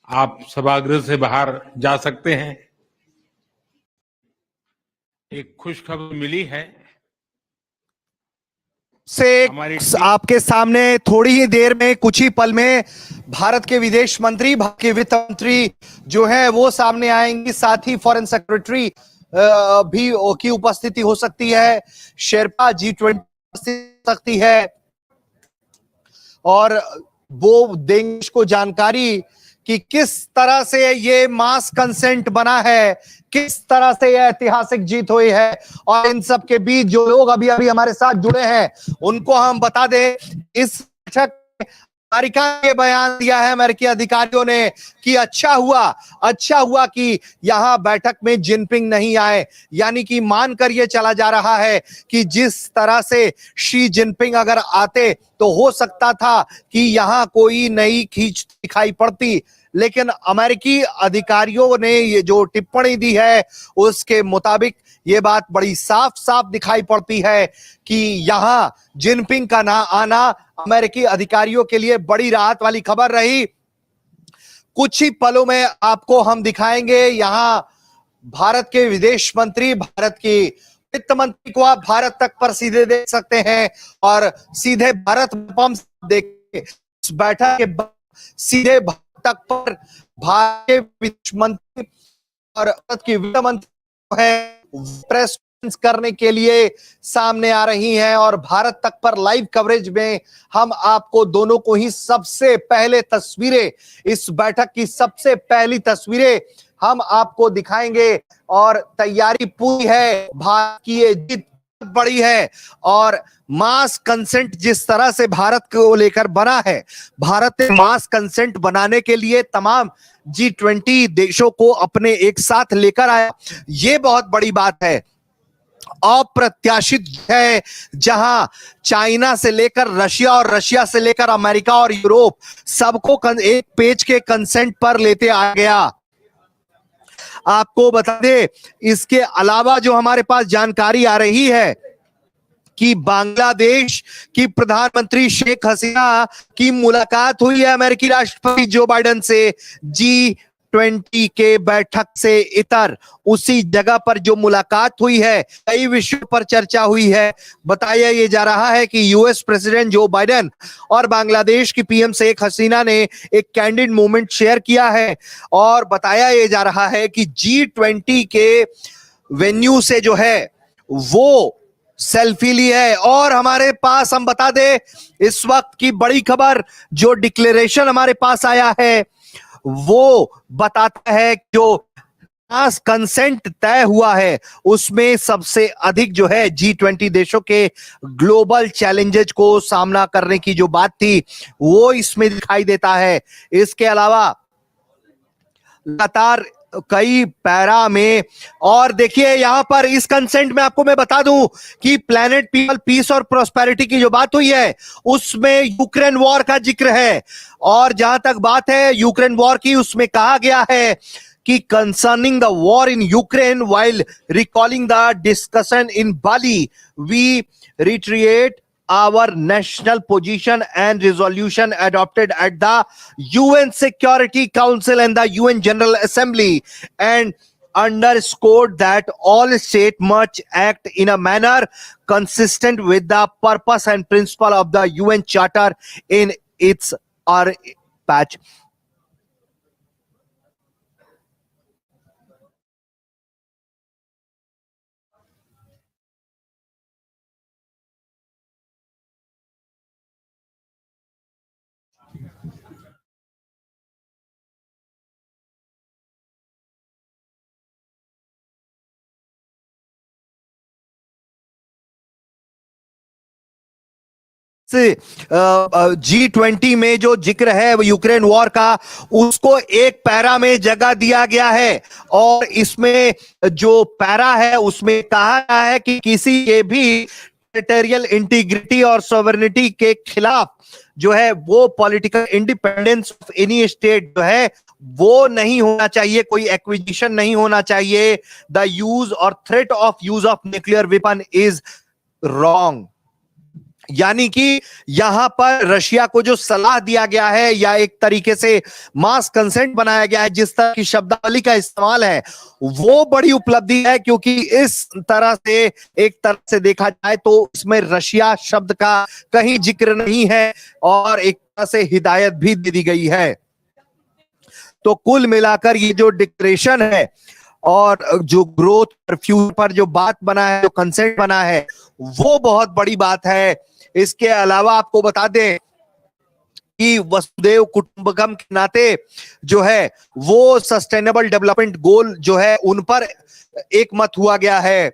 आप सभागृह से बाहर जा सकते हैं। एक खुशखबरी मिली है से आपके सामने थोड़ी ही देर में, कुछ ही पल में भारत के विदेश मंत्री, भारत के वित्त मंत्री जो है वो सामने आएंगी। साथ ही फॉरेन सेक्रेटरी भी की उपस्थिति हो सकती है। शेरपा G20 हो सकती है और वो देंगे को जानकारी कि किस तरह से ये मास कंसेंट बना है, किस तरह से यह ऐतिहासिक जीत हुई है। और इन सब के बीच जो लोग अभी अभी हमारे साथ जुड़े हैं उनको हम बता दें, इस बैठक अमेरिका ने बयान दिया है, अमेरिकी अधिकारियों ने, कि अच्छा हुआ कि यहां बैठक में जिनपिंग नहीं आए। यानी कि मानकर यह चला जा रहा है कि जिस तरह से शी जिनपिंग अगर आते तो हो सकता था कि यहां कोई नई खींच दिखाई पड़ती, लेकिन अमेरिकी अधिकारियों ने ये जो टिप्पणी दी है उसके मुताबिक ये बात बड़ी साफ साफ दिखाई पड़ती है कि यहां जिनपिंग का ना आना अमेरिकी अधिकारियों के लिए बड़ी राहत वाली खबर रही। कुछ ही पलों में आपको हम दिखाएंगे यहां भारत के विदेश मंत्री, भारत की वित्त मंत्री को आप भारत तक पर सीधे देख सकते हैं और सीधे भारत पंप देखें। इस बैठक के बाद सीधे भारत तक पर भारत के विदेश मंत्री और भारत की वित्त मंत्री है प्रेस करने के लिए सामने आ रही हैं और भारत तक पर लाइव कवरेज में हम आपको दोनों को ही सबसे पहले तस्वीरें, इस बैठक की सबसे पहली तस्वीरें हम आपको दिखाएंगे। और तैयारी पूरी है, भारत की ये जीत बड़ी है और मास कंसेंट जिस तरह से भारत को लेकर बना है, भारत ने मास कंसेंट बनाने के लिए तमाम G20 देशों को अपने एक साथ लेकर आया। ये बहुत बड़ी बात है, अप्रत्याशित है, जहां चाइना से लेकर रशिया और रशिया से लेकर अमेरिका और यूरोप सबको एक पेज के कंसेंट पर लेते आ गया। आपको बता दें, इसके अलावा जो हमारे पास जानकारी आ रही है कि बांग्लादेश की प्रधानमंत्री शेख हसीना की मुलाकात हुई है अमेरिकी राष्ट्रपति जो बाइडेन से G20 के बैठक से इतर उसी जगह पर जो मुलाकात हुई है, कई विषयों पर चर्चा हुई है। बताया ये जा रहा है कि यूएस प्रेसिडेंट जो बाइडेन और बांग्लादेश की पीएम शेख हसीना ने एक कैंडिड मोमेंट शेयर किया है और बताया ये जा रहा है कि G20 के वेन्यू से जो है वो सेल्फी ली है। और हमारे पास हम बता दें, इस वक्त की बड़ी खबर जो डिक्लेरेशन हमारे पास आया है वो बताता है जो मास कंसेंट तय हुआ है उसमें सबसे अधिक जो है G20 देशों के ग्लोबल चैलेंजेस को सामना करने की जो बात थी वो इसमें दिखाई देता है। इसके अलावा लगातार कई पैरा में, और देखिए यहां पर इस कंसेंट में आपको मैं बता दूं कि प्लेनेट पीपल पीस और प्रोस्पेरिटी की जो बात हुई है उसमें यूक्रेन वॉर का जिक्र है। और जहां तक बात है यूक्रेन वॉर की, उसमें कहा गया है कि concerning the war in Ukraine while recalling the discussion in Bali we reiterate our national position and resolution adopted at the UN Security Council and the UN General Assembly, and underscored that all states must act in a manner consistent with the purpose and principle of the UN Charter in its patch. G20 में जो जिक्र है Ukraine war का, उसको एक para में जगह दिया गया है। और इसमें जो पैरा है उसमें कहा गया है कि किसी के भी टेरिटोरियल इंटीग्रिटी और सॉवरेनिटी के खिलाफ जो है वो political independence of any state जो है वो नहीं होना चाहिए, कोई एक्विजिशन नहीं होना चाहिए। द यूज और threat of use of nuclear weapon is wrong. यानी कि यहां पर रशिया को जो सलाह दिया गया है या एक तरीके से मास कंसेंट बनाया गया है, जिस तरह की शब्दावली का इस्तेमाल है, वो बड़ी उपलब्धि है। क्योंकि इस तरह से एक तरह से देखा जाए तो इसमें रशिया शब्द का कहीं जिक्र नहीं है और एक तरह से हिदायत भी दे दी गई है। तो कुल मिलाकर ये जो डिक्लेरेशन है और जो ग्रोथ और फ्यूचर पर जो बात बना है, जो कंसेंट बना है, वो बहुत बड़ी बात है। इसके अलावा आपको बता दें कि वसुदेव कुटुंबकम के नाते जो है वो सस्टेनेबल डेवलपमेंट गोल जो है उन पर एक मत हुआ गया है।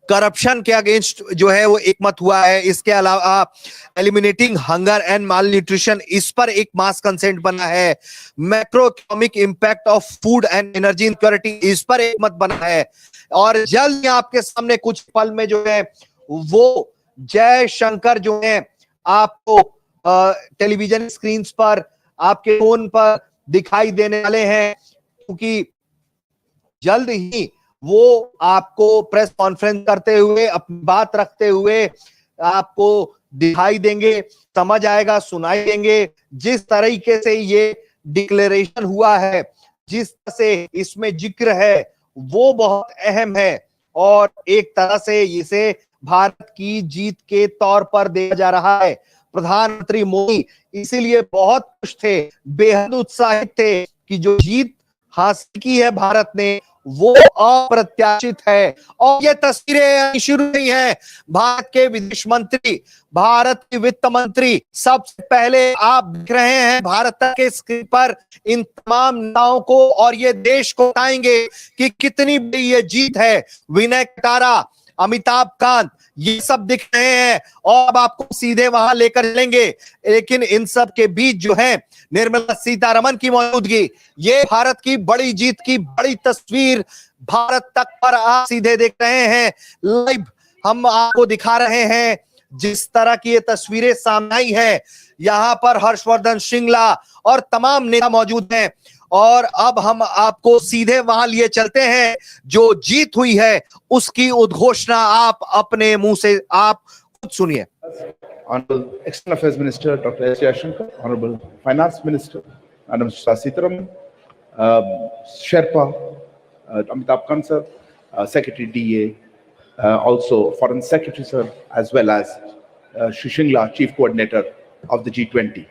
करप्शन के अगेंस्ट जो है वो एक मत हुआ है। इसके अलावा eliminating hunger and mall nutrition, इस पर एक मास कंसेंट बना है। Macro economic impact of food and energy security, इस पर एक मत बना है। और जल्द ही आपके सामने कुछ पल में जो है वो जय शंकर जो है आपको टेलीविजन स्क्रीन पर, आपके फोन पर दिखाई देने वाले हैं। क्योंकि जल्द ही वो आपको प्रेस कॉन्फ्रेंस करते हुए, अपनी बात रखते हुए आपको दिखाई देंगे, समझ आएगा, सुनाई देंगे। जिस तरीके से ये डिक्लेरेशन हुआ है, जिस तरह से इसमें जिक्र है, वो बहुत अहम है और एक तरह से इसे भारत की जीत के तौर पर देखा जा रहा है। प्रधानमंत्री मोदी इसीलिए बहुत खुश थे, बेहद उत्साहित थे कि जो जीत हासिल की है भारत ने वो अप्रत्याशित है। और ये तस्वीरें शुरू हुई हैं। भारत के विदेश मंत्री, भारत के वित्त मंत्री, सबसे पहले आप देख रहे हैं भारत के स्क्रीन पर इन तमाम नेताओं को, और ये देश को बताएंगे कि कितनी बड़ी ये जीत है। विनय कटारा, अमिताभ कांत, ये सब दिख रहे हैं और अब आपको सीधे वहां लेकर चलेंगे। लेकिन इन सब के बीच जो है निर्मला सीतारमण की मौजूदगी, ये भारत की बड़ी जीत की बड़ी तस्वीर भारत तक पर आप सीधे देख रहे हैं। लाइव हम आपको दिखा रहे हैं जिस तरह की ये तस्वीरें सामने आई है। यहां पर हर्षवर्धन श्रृंगला और तमाम नेता मौजूद हैं। और अब हम आपको सीधे वहां लिए चलते हैं। जो जीत हुई है उसकी उद्घोषणा आप अपने मुंह से आप खुद सुनिए। Honorable External Affairs Minister Dr. S. Jaishankar, Honorable Finance Minister Madam Sitaraman, Sherpa Amitabh Kant sir, Secretary DA, also Foreign Secretary sir, as well as Shri Shingla, Chief Coordinator of the G20.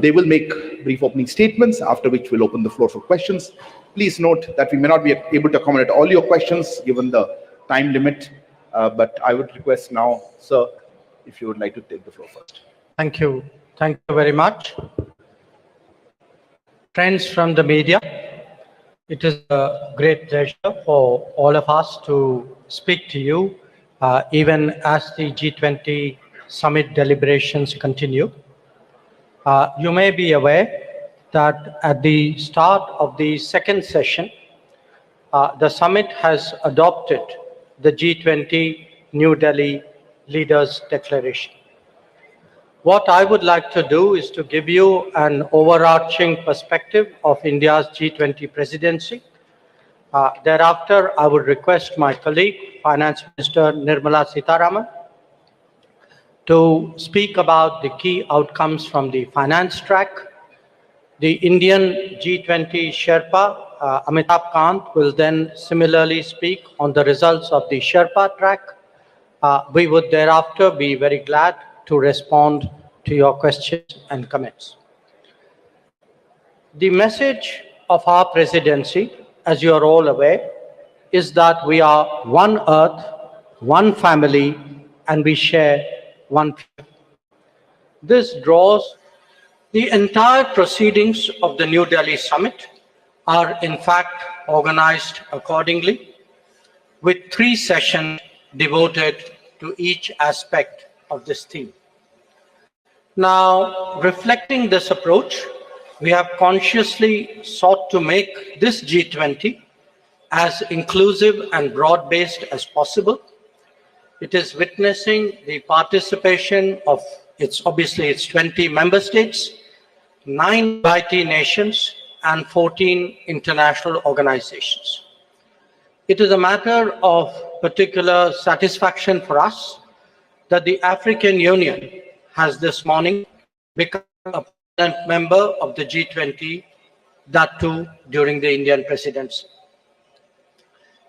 They will make brief opening statements, after which we'll open the floor for questions. Please note that we may not be able to accommodate all your questions given the time limit, but I would request now, sir, if you would like to take the floor first. Thank you. Thank you very much. Friends from the media, it is a great pleasure for all of us to speak to you, even as the G20 summit deliberations continue. You may be aware that at the start of the second session, the summit has adopted the G20 New Delhi Leaders Declaration. What I would like to do is to give you an overarching perspective of India's G20 presidency. Thereafter, I would request my colleague, Finance Minister Nirmala Sitharaman, to speak about the key outcomes from the finance track. The Indian G20 Sherpa, Amitabh Kant, will then similarly speak on the results of the Sherpa track. We would thereafter be very glad to respond to your questions and comments. The message of our presidency, as you are all aware, is that we are one earth, one family, and we share one future. This draws the entire proceedings of the New Delhi summit are in fact organized accordingly, with 3 sessions devoted to each aspect of this theme. Now, reflecting this approach, we have consciously sought to make this G20 as inclusive and broad-based as possible. It is witnessing the participation of its 20 member states, 9 invitee nations, and 14 international organizations. It is a matter of particular satisfaction for us that the African Union has this morning become a permanent member of the G20, that too during the Indian presidency.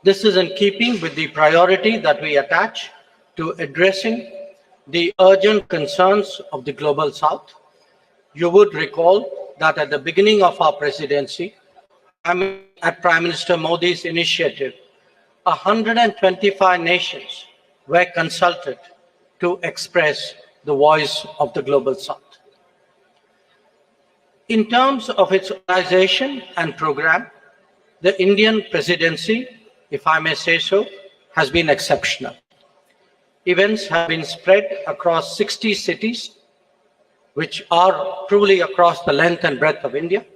This is in keeping with the priority that we attach to addressing the urgent concerns of the Global South. You would recall that at the beginning of our presidency, at Prime Minister Modi's initiative, 125 nations were consulted to express the voice of the Global South. In terms of its organization and program, the Indian presidency, if I may say so, has been exceptional. Events have been spread across 60 cities, which are truly across the length and breadth of India.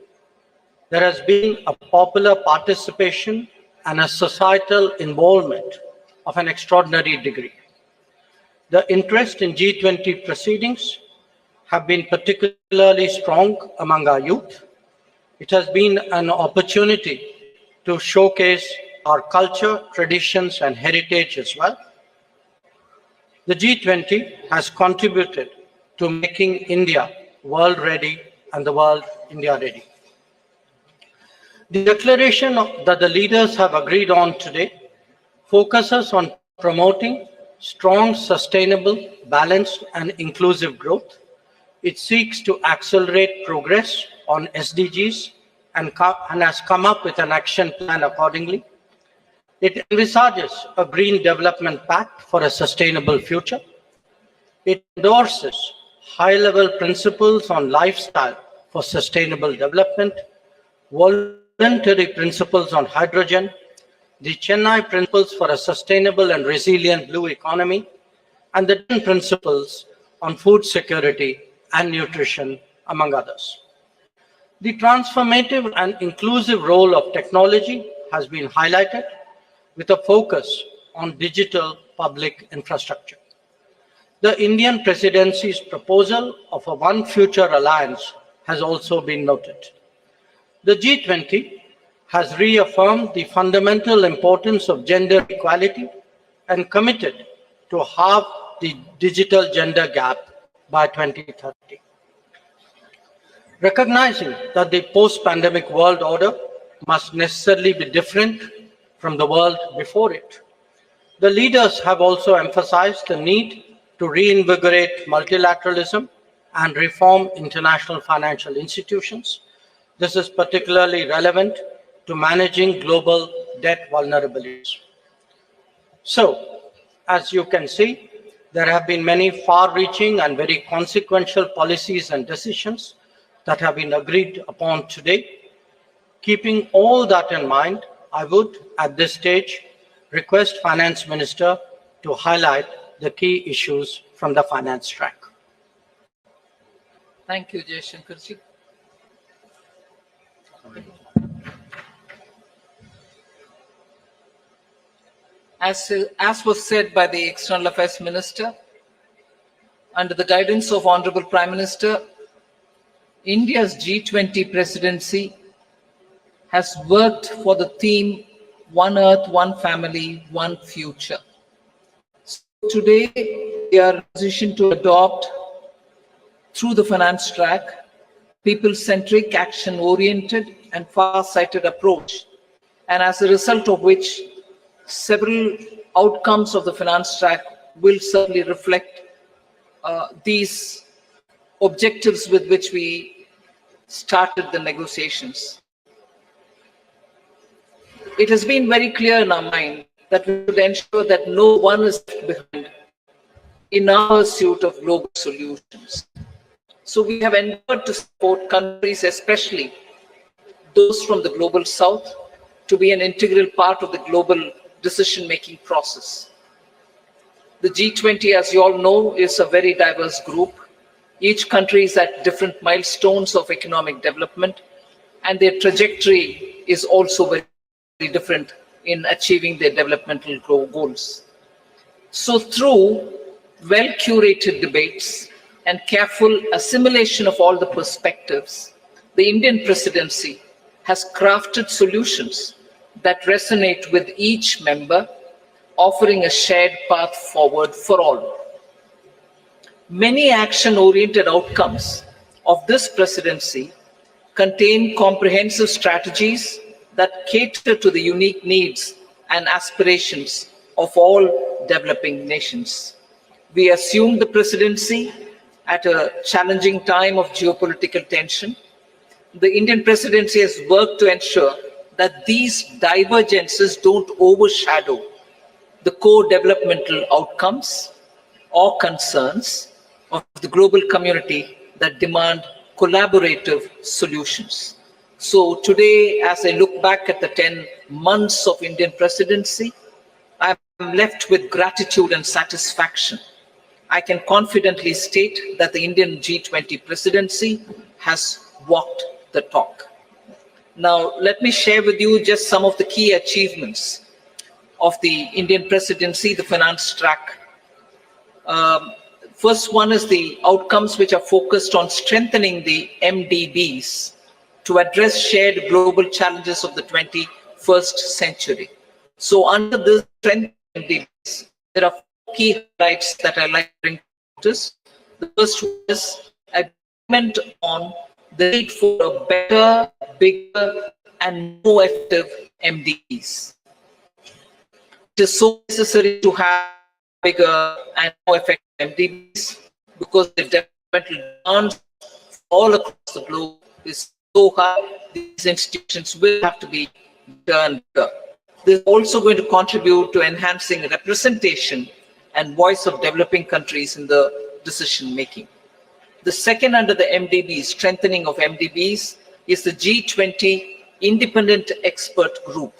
There has been a popular participation and a societal involvement of an extraordinary degree. The interest in G20 proceedings have been particularly strong among our youth. It has been an opportunity to showcase our culture, traditions, and heritage as well. The G20 has contributed to making India world ready and the world India ready. The declaration that the leaders have agreed on today focuses on promoting strong, sustainable, balanced, and inclusive growth. It seeks to accelerate progress on SDGs and has come up with an action plan accordingly. It envisages a green development pact for a sustainable future. It endorses high-level principles on lifestyle for sustainable development, voluntary principles on hydrogen, the Chennai principles for a sustainable and resilient blue economy, and the 10 principles on food security and nutrition, among others. The transformative and inclusive role of technology has been highlighted with a focus on digital public infrastructure. The Indian presidency's proposal of a One Future Alliance has also been noted. The G20 has reaffirmed the fundamental importance of gender equality and committed to halve the digital gender gap by 2030. Recognizing that the post-pandemic world order must necessarily be different from the world before it, the leaders have also emphasized the need to reinvigorate multilateralism and reform international financial institutions. This is particularly relevant to managing global debt vulnerabilities. So, as you can see, there have been many far-reaching and very consequential policies and decisions that have been agreed upon today. Keeping all that in mind, I would, at this stage, request Finance Minister to highlight the key issues from the finance track. Thank you, Jaishankarji. As was said by the External Affairs Minister, under the guidance of Honorable Prime Minister, India's G20 presidency has worked for the theme One Earth, One Family, One Future. So today, we are in a position to adopt, through the finance track, people-centric, action-oriented, and far-sighted approach, and as a result of which, several outcomes of the finance track will certainly reflect these objectives with which we started the negotiations. It has been very clear in our mind that we should ensure that no one is left behind in our pursuit of global solutions. So we have endeavored to support countries, especially those from the Global South, to be an integral part of the global decision-making process. The G20, as you all know, is a very diverse group. Each country is at different milestones of economic development, and their trajectory is also very different in achieving their developmental goals. So through well-curated debates and careful assimilation of all the perspectives, the Indian presidency has crafted solutions that resonate with each member, offering a shared path forward for all. Many action-oriented outcomes of this presidency contain comprehensive strategies that cater to the unique needs and aspirations of all developing nations. We assumed the presidency at a challenging time of geopolitical tension. The Indian presidency has worked to ensure that these divergences don't overshadow the core developmental outcomes or concerns of the global community that demand collaborative solutions. So today, as I look back at the 10 months of Indian presidency, I'm left with gratitude and satisfaction. I can confidently state that the Indian G20 presidency has walked the talk. Now, let me share with you just some of the key achievements of the Indian presidency, the finance track. First one is the outcomes which are focused on strengthening the MDBs to address shared global challenges of the 21st century. So under the strength MDBs, there are 4 key highlights that I like to bring to notice. The first one is agreement on the need for a better, bigger, and more effective MDBs. It is so necessary to have bigger and more effective MDBs because the developmental demands all across the globe is so high. These institutions will have to be done bigger. This is also going to contribute to enhancing representation and voice of developing countries in the decision making. The second under the MDBs, strengthening of MDBs, is the G20 Independent Expert Group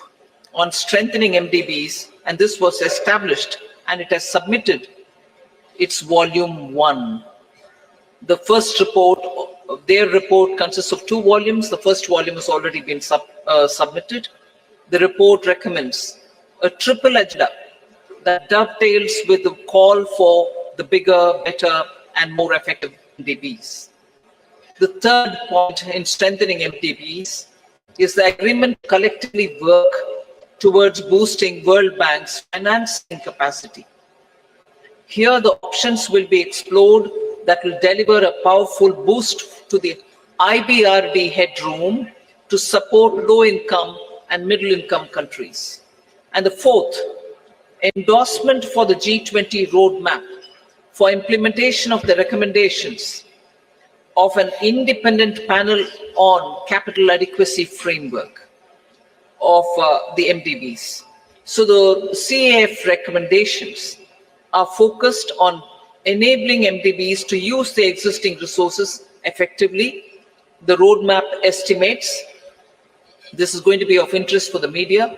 on strengthening MDBs, and this was established and it has submitted its volume 1. The first report, their report consists of 2 volumes. The first volume has already been submitted. The report recommends a triple agenda that dovetails with the call for the bigger, better, and more effective MDBs. The third point in strengthening MDBs is the agreement to collectively work towards boosting World Bank's financing capacity. Here, the options will be explored that will deliver a powerful boost to the IBRD headroom to support low-income and middle-income countries. And the fourth, endorsement for the G20 roadmap for implementation of the recommendations of an independent panel on capital adequacy framework of the MDBs. So the CAF recommendations are focused on enabling MDBs to use their existing resources effectively. The roadmap estimates, this is going to be of interest for the media,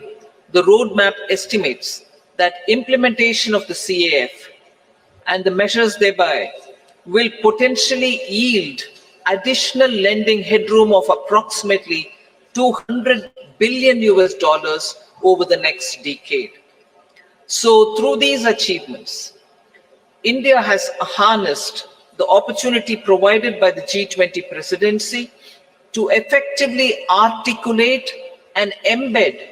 the roadmap estimates that implementation of the CAF and the measures thereby will potentially yield additional lending headroom of approximately $200 billion over the next decade. So through these achievements, India has harnessed the opportunity provided by the G20 presidency to effectively articulate and embed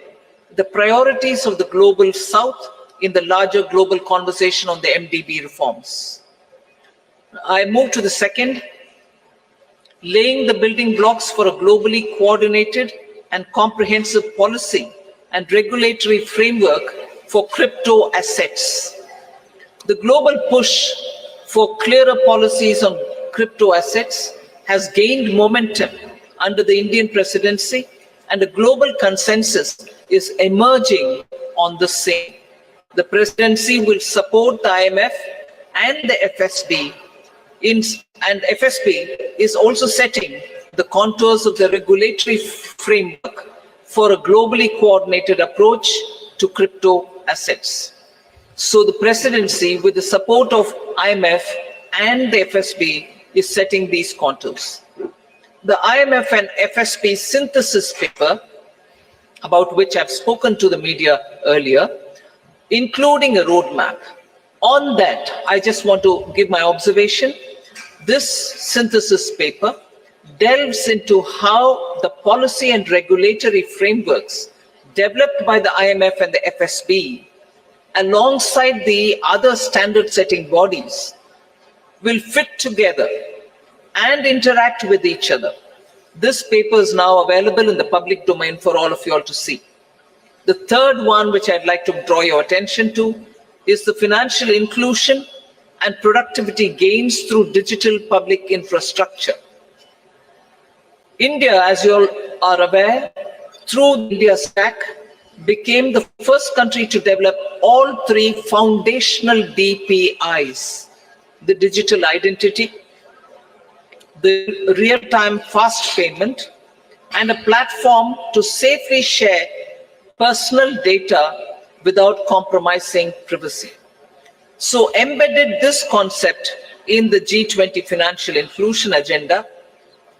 the priorities of the global South in the larger global conversation on the MDB reforms. I move to the second, laying the building blocks for a globally coordinated and comprehensive policy and regulatory framework for crypto assets. The global push for clearer policies on crypto assets has gained momentum under the Indian presidency, and a global consensus is emerging on the same. The presidency will support the IMF and the FSB, and FSB is also setting the contours of the regulatory framework for a globally coordinated approach to crypto assets. So the presidency, with the support of IMF and the FSB, is setting these contours. The IMF and FSB synthesis paper, about which I've spoken to the media earlier, including a roadmap. On that, I just want to give my observation. This synthesis paper delves into how the policy and regulatory frameworks developed by the IMF and the FSB, alongside the other standard-setting bodies, will fit together and interact with each other. This paper is now available in the public domain for all of you all to see. The third one, which I'd like to draw your attention to, is the financial inclusion and productivity gains through digital public infrastructure. India, as you all are aware, through the India Stack, became the first country to develop all three foundational DPIs: the digital identity, the real-time fast payment, and a platform to safely share personal data without compromising privacy. So embedded this concept in the G20 financial inclusion agenda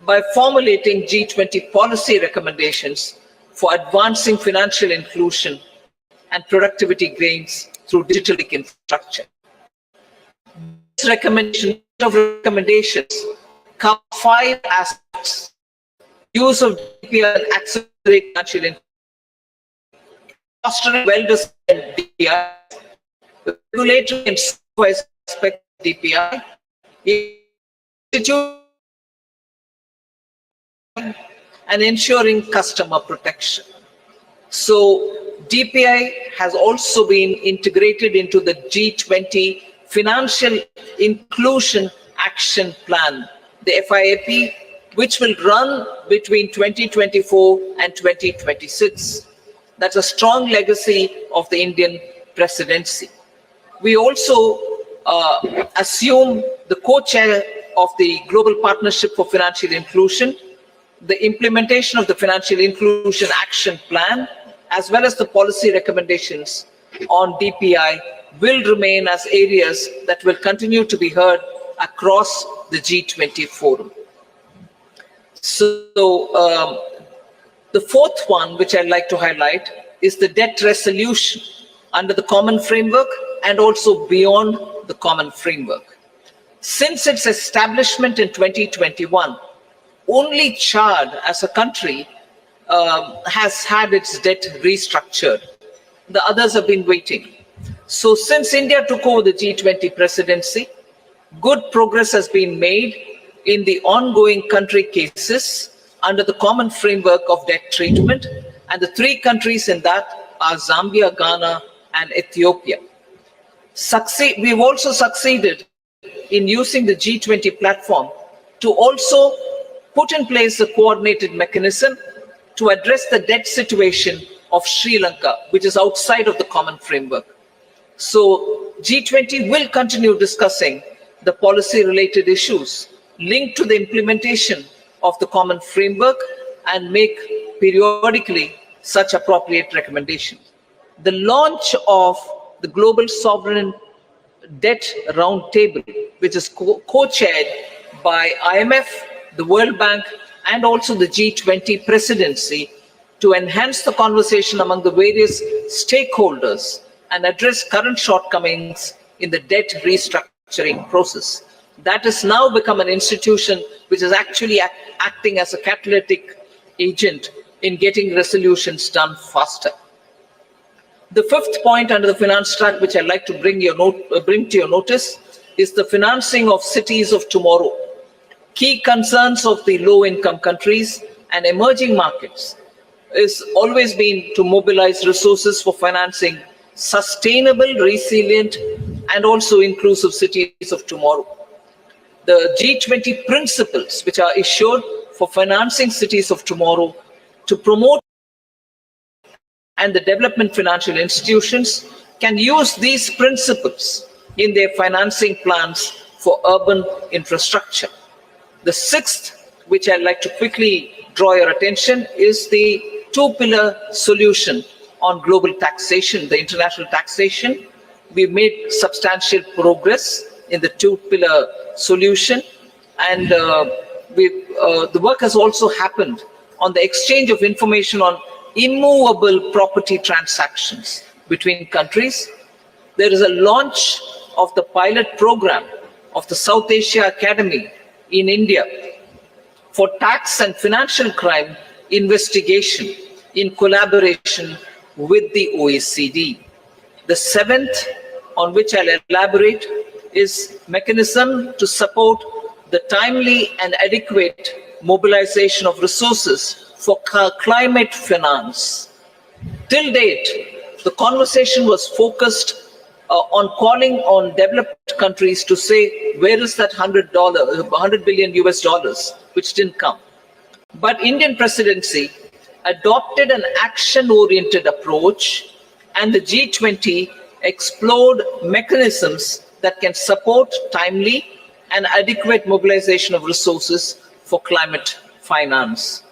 by formulating G20 policy recommendations for advancing financial inclusion and productivity gains through digital infrastructure. This recommendations cover 5 aspects: use of DPI and accelerate financial inclusion, fostering well-designed DPI, regulatory and supervisory aspect of DPI, institute and ensuring customer protection. So DPI has also been integrated into the G20 Financial Inclusion Action Plan, the FIAP, which will run between 2024 and 2026. That's a strong legacy of the Indian presidency. We also assume the co-chair of the Global Partnership for Financial Inclusion. The implementation of the Financial Inclusion Action Plan, as well as the policy recommendations on DPI, will remain as areas that will continue to be heard across the G20 forum. So the fourth one, which I'd like to highlight, is the debt resolution under the common framework and also beyond the common framework. Since its establishment in 2021, only Chad as a country has had its debt restructured. The others have been waiting. So since India took over the G20 presidency, good progress has been made in the ongoing country cases under the common framework of debt treatment, and the 3 countries in that are Zambia, Ghana, and Ethiopia. We've also succeeded in using the G20 platform to also put in place a coordinated mechanism to address the debt situation of Sri Lanka, which is outside of the common framework. So G20 will continue discussing the policy-related issues linked to the implementation of the common framework and make periodically such appropriate recommendations. The launch of the Global Sovereign Debt Roundtable, which is co-chaired by IMF, the World Bank, and also the G20 presidency, to enhance the conversation among the various stakeholders and address current shortcomings in the debt restructuring process. That has now become an institution which is actually acting as a catalytic agent in getting resolutions done faster. The fifth point under the finance track, which I'd like to bring to your notice, is the financing of cities of tomorrow. Key concerns of the low-income countries and emerging markets is always been to mobilize resources for financing sustainable, resilient, and also inclusive cities of tomorrow. The G20 principles, which are issued for financing cities of tomorrow to promote and the development financial institutions, can use these principles in their financing plans for urban infrastructure. The sixth, which I'd like to quickly draw your attention, is the 2-pillar solution on global taxation, the international taxation, we made substantial progress in the two-pillar solution, and the work has also happened on the exchange of information on immovable property transactions between countries. There is a launch of the pilot program of the South Asia Academy in India for tax and financial crime investigation in collaboration with the OECD. The seventh, on which I'll elaborate, is mechanism to support the timely and adequate mobilization of resources for climate finance. Till date, the conversation was focused on calling on developed countries to say, where is that $100 billion US dollars, which didn't come. But Indian presidency adopted an action-oriented approach, and the G20 explored mechanisms that can support timely and adequate mobilization of resources for climate finance,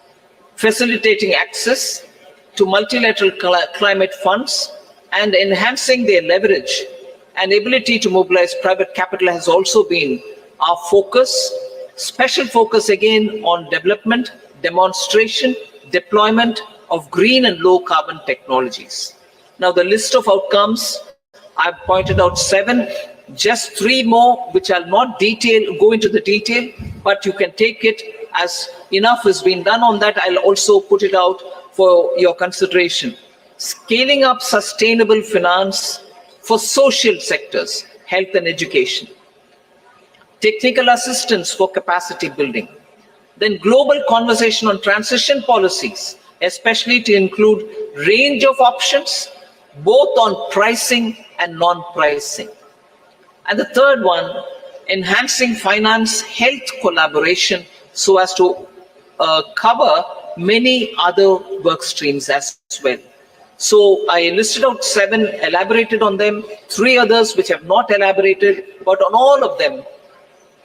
facilitating access to multilateral climate funds and enhancing their leverage and ability to mobilize private capital has also been our focus. Special focus again on development, demonstration, deployment of green and low carbon technologies. Now the list of outcomes, I've pointed out 7, just 3 more, which I'll not go into the detail, but you can take it as enough has been done on that. I'll also put it out for your consideration. Scaling up sustainable finance for social sectors, health and education. Technical assistance for capacity building. Then global conversation on transition policies, especially to include range of options, both on pricing and non-pricing. And the third one, enhancing finance health collaboration so as to cover many other work streams as well. So I listed out 7, elaborated on them, 3 others which have not elaborated, but on all of them,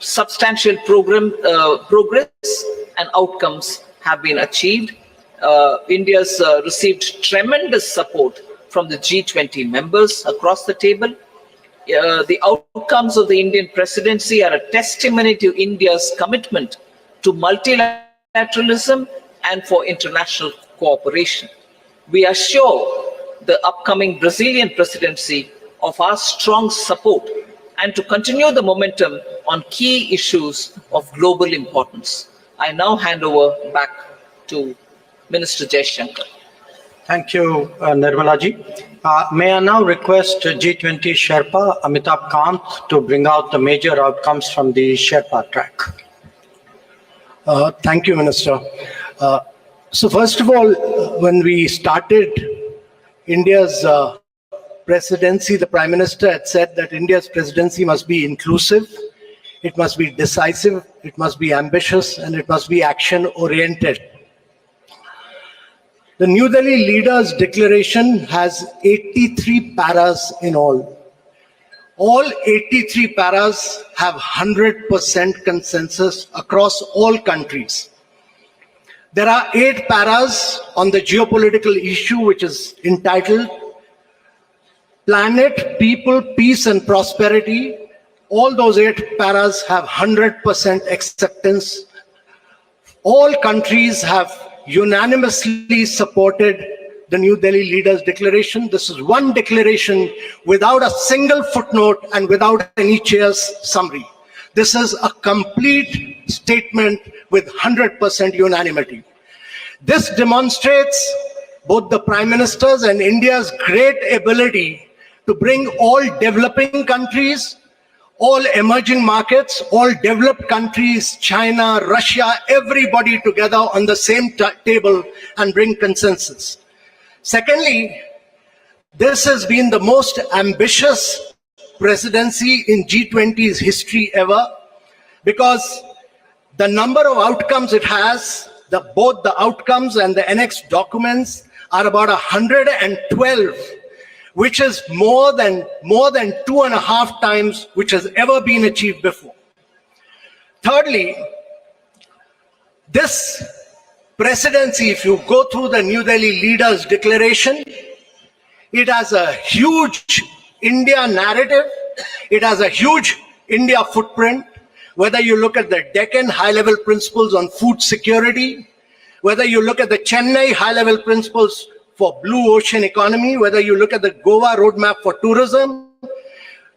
substantial progress and outcomes have been achieved. India's received tremendous support from the G20 members across the table. The outcomes of the Indian presidency are a testimony to India's commitment to multilateralism and for international cooperation. We assure the upcoming Brazilian presidency of our strong support and to continue the momentum on key issues of global importance. I now hand over back to Minister Jaishankar. Thank you, Nirmala-ji. May I now request G20 Sherpa Amitabh Kant to bring out the major outcomes from the Sherpa track. Thank you, Minister. So first of all, when we started India's presidency, the Prime Minister had said that India's presidency must be inclusive, it must be decisive, it must be ambitious, and it must be action-oriented. The New Delhi Leaders' Declaration has 83 paras in all. All 83 paras have 100% consensus across all countries. There are 8 paras on the geopolitical issue, which is entitled Planet, People, Peace and Prosperity. All those 8 paras have 100% acceptance. All countries have unanimously supported the New Delhi Leaders' Declaration. This is one declaration without a single footnote and without any chair's summary. This is a complete statement with 100% unanimity. This demonstrates both the Prime Minister's and India's great ability to bring all developing countries, all emerging markets, all developed countries, China, Russia, everybody together on the same table and bring consensus. Secondly, this has been the most ambitious presidency in G20's history ever, because the number of outcomes it has, both the outcomes and the annexed documents are about 112, which is more than 2.5 times which has ever been achieved before. Thirdly, this presidency, if you go through the New Delhi Leaders' Declaration, it has a huge India narrative. It has a huge India footprint. Whether you look at the Deccan high-level principles on food security, whether you look at the Chennai high-level principles for blue ocean economy, whether you look at the Goa roadmap for tourism,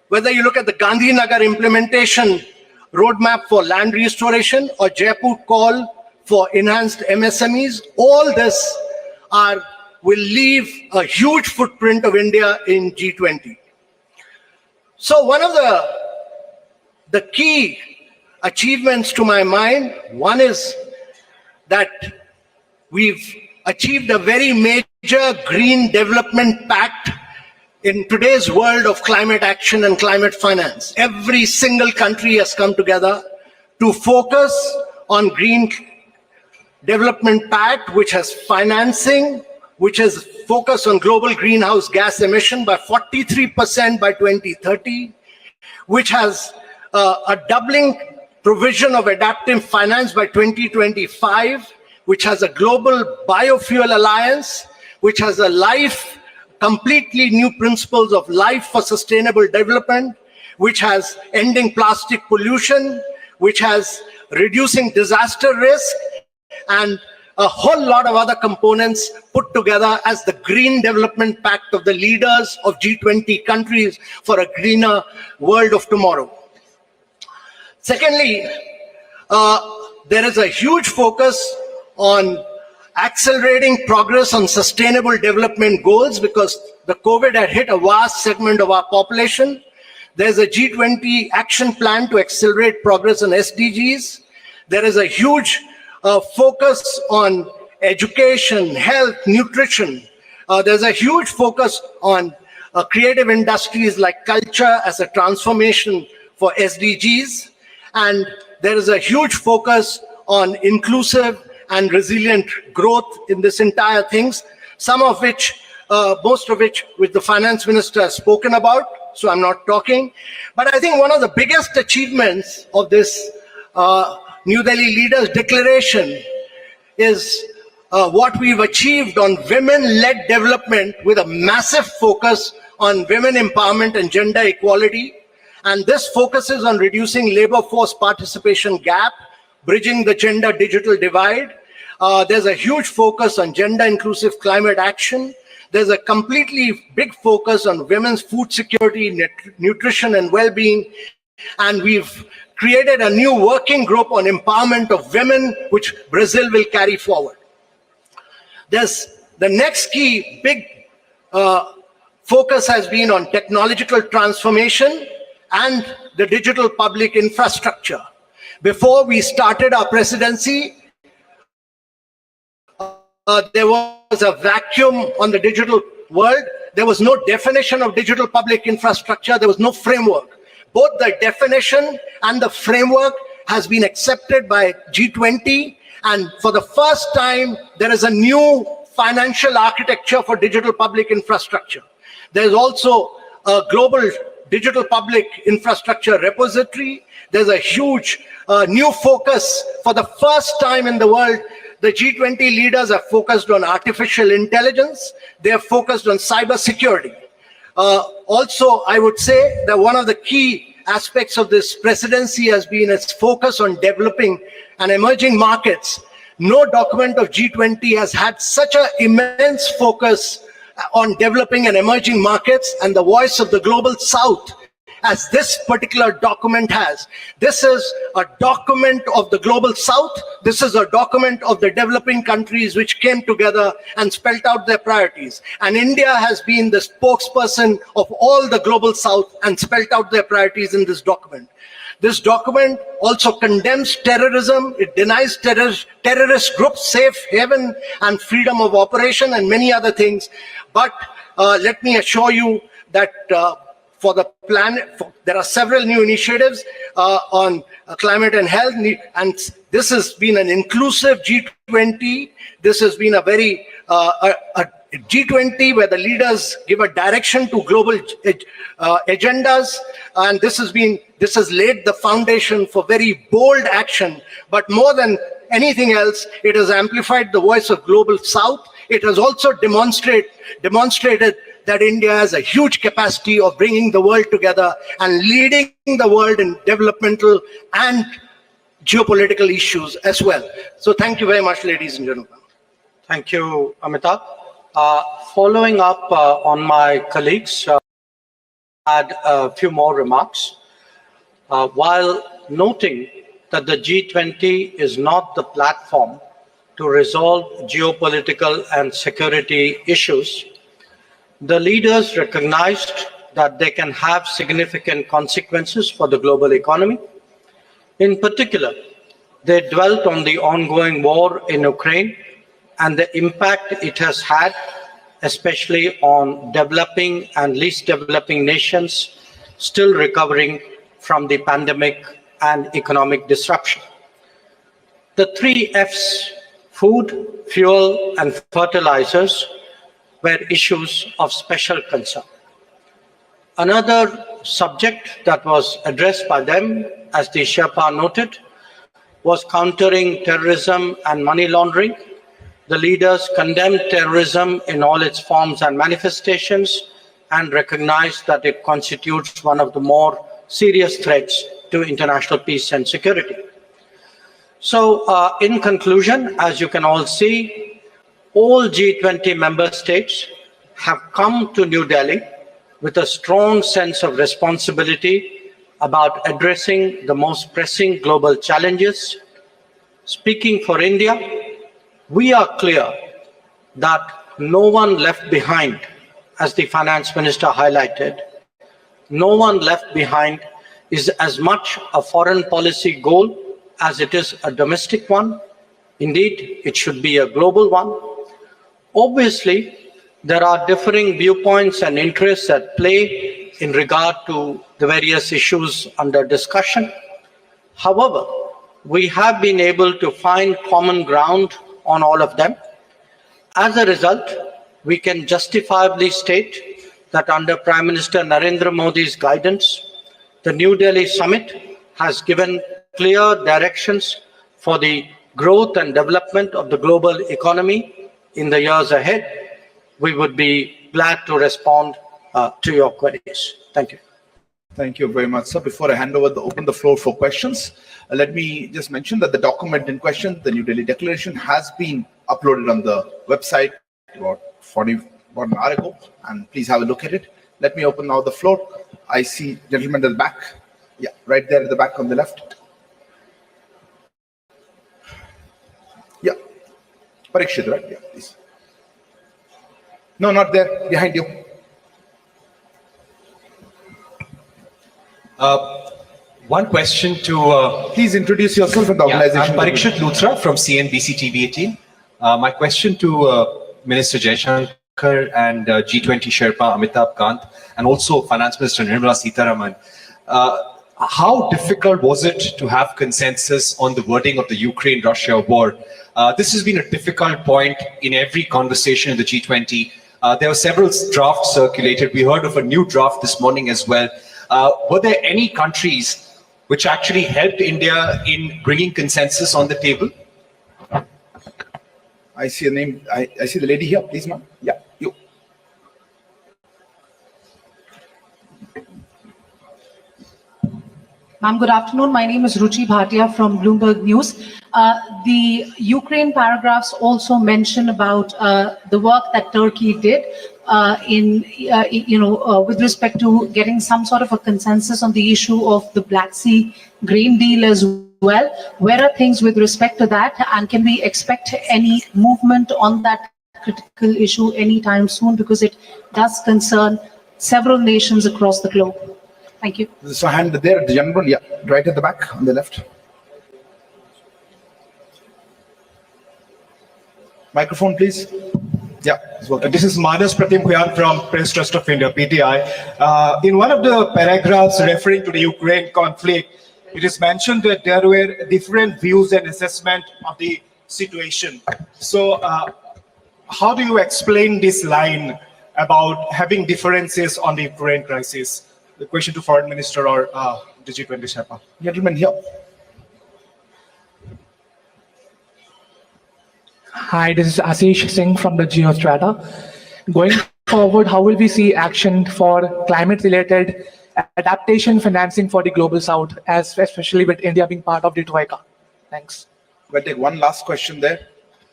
whether you look at the Gandhinagar implementation roadmap for land restoration or Jaipur call for enhanced MSMEs, all this will leave a huge footprint of India in G20. So one of the key achievements to my mind, one is that we've achieved a very major green development pact in today's world of climate action and climate finance. Every single country has come together to focus on green development pact, which has financing, which has focused on global greenhouse gas emission by 43% by 2030, which has a doubling provision of adaptive finance by 2025, which has a global biofuel alliance, which has completely new principles of life for sustainable development, which has ending plastic pollution, which has reducing disaster risk, and a whole lot of other components put together as the Green Development Pact of the leaders of G20 countries for a greener world of tomorrow. Secondly, there is a huge focus on accelerating progress on sustainable development goals because the COVID had hit a vast segment of our population. There's a G20 action plan to accelerate progress on SDGs. There is a huge focus on education, health, nutrition. There's a huge focus on creative industries like culture as a transformation for SDGs. And there is a huge focus on inclusive and resilient growth in this entire things, some of which, most of which the finance minister has spoken about, so I'm not talking. But I think one of the biggest achievements of this New Delhi Leaders Declaration is what we've achieved on women-led development with a massive focus on women empowerment and gender equality. And this focuses on reducing labor force participation gap, bridging the gender digital divide. There's a huge focus on gender inclusive climate action. There's a completely big focus on women's food security, nutrition and well-being. And we've created a new working group on empowerment of women, which Brazil will carry forward. There's the next key big focus has been on technological transformation and the digital public infrastructure. Before we started our presidency, there was a vacuum on the digital world. There was no definition of digital public infrastructure. There was no framework. Both the definition and the framework has been accepted by G20. And for the first time, there is a new financial architecture for digital public infrastructure. There's also a global digital public infrastructure repository. There's a huge new focus. For the first time in the world, the G20 leaders are focused on artificial intelligence. They're focused on cyber security. Also, I would say that one of the key aspects of this presidency has been its focus on developing and emerging markets. No document of G20 has had such an immense focus on developing and emerging markets and the voice of the global South as this particular document has. This is a document of the global South. This is a document of the developing countries which came together and spelled out their priorities. And India has been the spokesperson of all the global South and spelled out their priorities in this document. This document also condemns terrorism. It denies terrorist groups safe haven and freedom of operation and many other things. But let me assure you that for the planet, there are several new initiatives on climate and health, and this has been an inclusive G20. This has been a very a G20 where the leaders give a direction to global agendas, and this has laid the foundation for very bold action. But more than anything else, it has amplified the voice of global South. It has also demonstrated that India has a huge capacity of bringing the world together and leading the world in developmental and geopolitical issues as well. So thank you very much, ladies and gentlemen. Thank you, Amitabh. Following up on my colleagues, add a few more remarks. While noting that the G20 is not the platform to resolve geopolitical and security issues, the leaders recognized that they can have significant consequences for the global economy. In particular, they dwelt on the ongoing war in Ukraine and the impact it has had, especially on developing and least developing nations still recovering from the pandemic and economic disruption. The 3 F's, food, fuel, and fertilizers, were issues of special concern. Another subject that was addressed by them, as the Sherpa noted, was countering terrorism and money laundering. The leaders condemned terrorism in all its forms and manifestations and recognized that it constitutes one of the more serious threats to international peace and security. So in conclusion, as you can all see, all G20 member states have come to New Delhi with a strong sense of responsibility about addressing the most pressing global challenges. Speaking for India, we are clear that no one left behind, as the finance minister highlighted. No one left behind is as much a foreign policy goal as it is a domestic one. Indeed, it should be a global one. Obviously, there are differing viewpoints and interests at play in regard to the various issues under discussion. However, we have been able to find common ground on all of them. As a result, we can justifiably state that under Prime Minister Narendra Modi's guidance, the New Delhi summit has given clear directions for the growth and development of the global economy in the years ahead. We would be glad to respond to your queries. Thank you. Thank you very much, sir. Before I open the floor for questions, let me just mention that the document in question, the New Delhi Declaration, has been uploaded on the website about an hour ago, and please have a look at it. Let me open now the floor. I see gentlemen at the back. Yeah, right there at the back on the left. Yeah, Parikshit, right? Yeah, please. No, not there. Behind you. One question to... Please introduce yourself and the organization. I'm Parikshit Luthra from CNBC TV 18. My question to Minister Jaishankar and G20 Sherpa Amitabh Kant and also Finance Minister Nirmala Sitharaman. How difficult was it to have consensus on the wording of the Ukraine-Russia war? This has been a difficult point in every conversation in the G20. There were several drafts circulated. We heard of a new draft this morning as well. Were there any countries which actually helped India in bringing consensus on the table? I see a name. I see the lady here. Please, ma'am. Yeah, you. Ma'am, good afternoon. My name is Ruchi Bhatia from Bloomberg News. The Ukraine paragraphs also mention about the work that Turkey did with respect to getting some sort of a consensus on the issue of the Black Sea grain deal as well. Where are things with respect to that, and can we expect any movement on that critical issue anytime soon, because it does concern several nations across the globe? Thank you. There's a hand there, the gentleman, yeah, right at the back on the left. Microphone, please. Yeah, this is Manas Pratim Huyan from Press Trust of India, PTI. In one of the paragraphs referring to the Ukraine conflict, it is mentioned that there were different views and assessment of the situation. So how do you explain this line about having differences on the Ukraine crisis? The question to Foreign Minister or the G20 Sherpa. Gentleman here. Hi, this is Ashish Singh from the Geostrata. Going forward, how will we see action for climate-related adaptation financing for the global south, as especially with India being part of the Troika? Thanks. We'll take one last question there.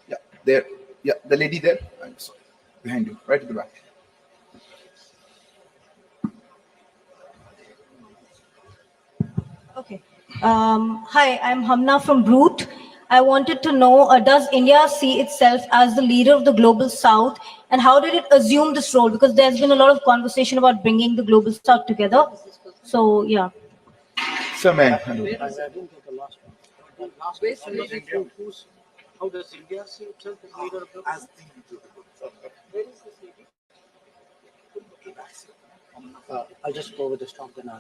Yeah, there. Yeah, the lady there. I'm sorry. Behind you, right at the back. Okay. Hi, I'm Hamna from Brute. I wanted to know, does India see itself as the leader of the global south, and how did it assume this role? Because there's been a lot of conversation about bringing the global south together. So, yeah. Sir, man. I didn't get the last one. How does India see itself as leader of the world? Where is this lady? I'll just go with the stop then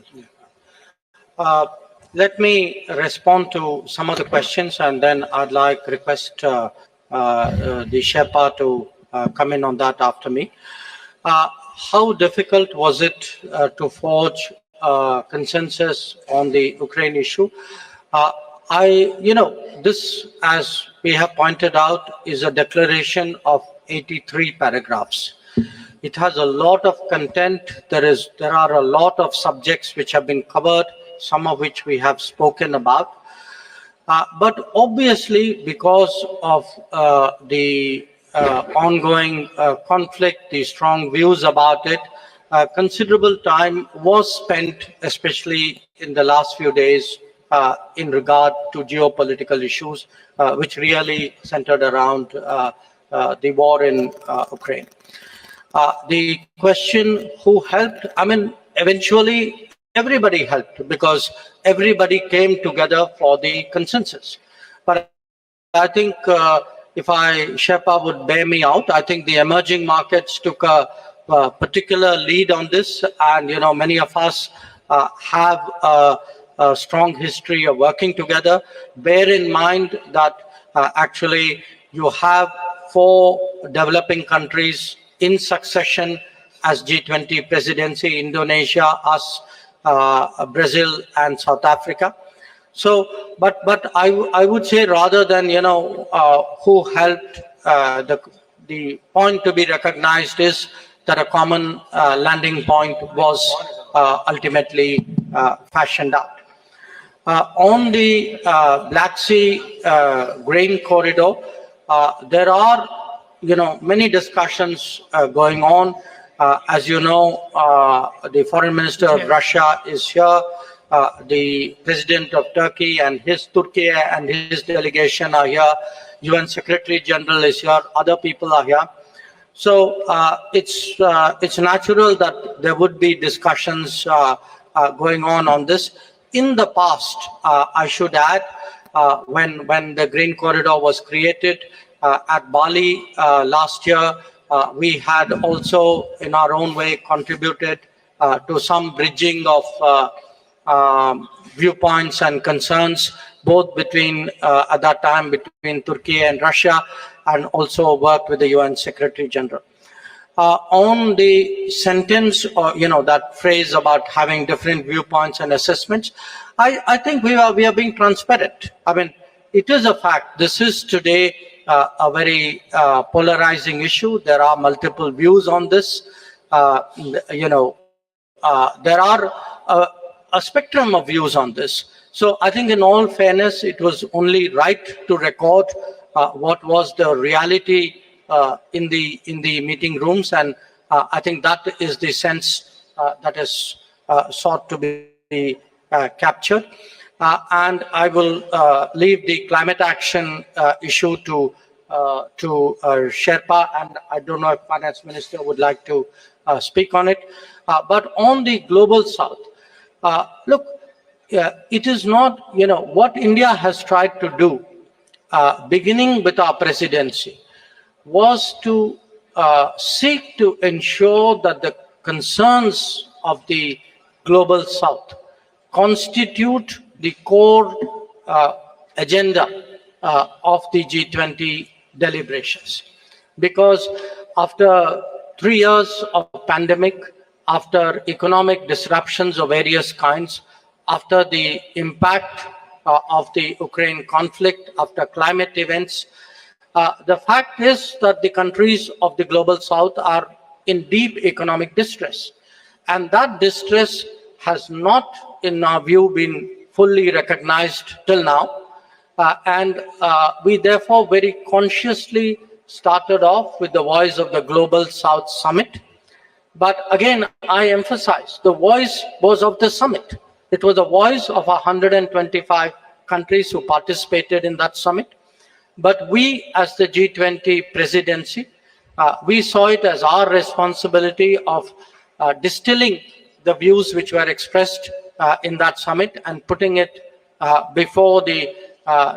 let me respond to some of the questions, and then I'd like request the Sherpa to come in on that after me. How difficult was it to forge consensus on the Ukraine issue? This, as we have pointed out, is a declaration of 83 paragraphs. It has a lot of content. There are a lot of subjects which have been covered, some of which we have spoken about. But obviously, because of the ongoing conflict, the strong views about it, considerable time was spent, especially in the last few days, in regard to geopolitical issues, which really centered around the war in Ukraine. The question who helped, I mean, eventually everybody helped because everybody came together for the consensus. But I think if Sherpa would bear me out, I think the emerging markets took a particular lead on this, and many of us have a strong history of working together. Bear in mind that actually you have 4 developing countries in succession as G20 presidency: Indonesia, us, Brazil, and South Africa. So, but I would say, rather than who helped, the point to be recognized is that a common landing point was ultimately fashioned out. On the Black Sea grain corridor, there are many discussions going on. As you know, the foreign minister of Russia is here. The president of Turkey and his delegation are here. UN Secretary General is here. Other people are here. So it's natural that there would be discussions going on this. In the past, I should add, when the Green Corridor was created at Bali last year, we had also, in our own way, contributed to some bridging of viewpoints and concerns, both between, at that time, between Turkey and Russia, and also worked with the UN Secretary General. On the sentence, or that phrase about having different viewpoints and assessments, I think we are being transparent. I mean, it is a fact. This is today a very polarizing issue. There are multiple views on this. There are a spectrum of views on this. So I think, in all fairness, it was only right to record what was the reality in the meeting rooms, and I think that is the sense that is sought to be captured. And I will leave the climate action issue to Sherpa, and I don't know if Finance Minister would like to speak on it. But on the global south, look, it is not, what India has tried to do, beginning with our presidency, was to seek to ensure that the concerns of the global south constitute the core agenda of the G20 deliberations. Because after 3 years of pandemic, after economic disruptions of various kinds, after the impact of the Ukraine conflict, after climate events, the fact is that the countries of the global south are in deep economic distress. And that distress has not, in our view, been fully recognized till now. We therefore very consciously started off with the voice of the Global South Summit. But again, I emphasize, the voice was of the summit. It was a voice of 125 countries who participated in that summit. But we, as the G20 presidency, we saw it as our responsibility of distilling the views which were expressed in that summit and putting it before the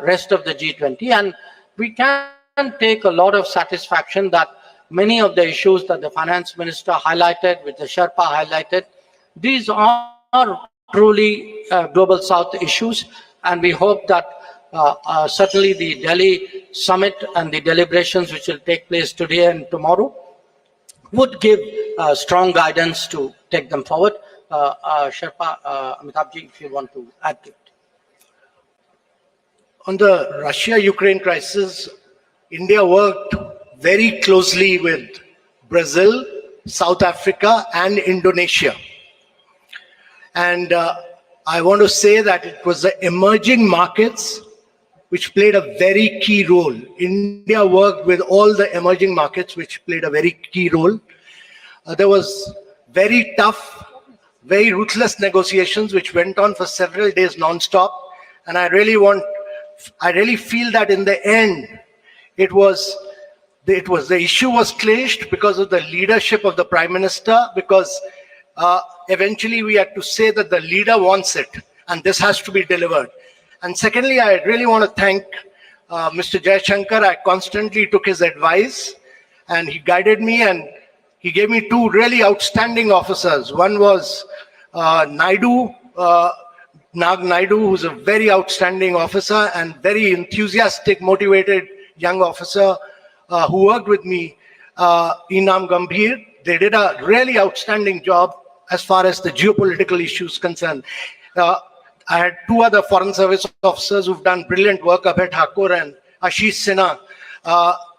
rest of the G20. And we can take a lot of satisfaction that many of the issues that the finance minister highlighted, which the Sherpa highlighted, these are truly global South issues. And we hope that certainly the Delhi summit and the deliberations which will take place today and tomorrow would give strong guidance to take them forward. Sherpa, Amitabhji, if you want to add to it. On the Russia-Ukraine crisis, India worked very closely with Brazil, South Africa, and Indonesia. And I want to say that it was the emerging markets which played a very key role. India worked with all the emerging markets which played a very key role. There was very tough, very ruthless negotiations which went on for several days non-stop. And I really feel that in the end, the issue was clinched because of the leadership of the Prime Minister, because eventually we had to say that the leader wants it and this has to be delivered. And secondly, I really want to thank Mr. Jaishankar. I constantly took his advice and he guided me, and he gave me two really outstanding officers. One was Naidu, Nag Naidu, who's a very outstanding officer and very enthusiastic, motivated young officer who worked with me, Inam Gambhir. They did a really outstanding job as far as the geopolitical issues concerned. I had two other foreign service officers who've done brilliant work, Abhay Thakur and Ashish Sinha,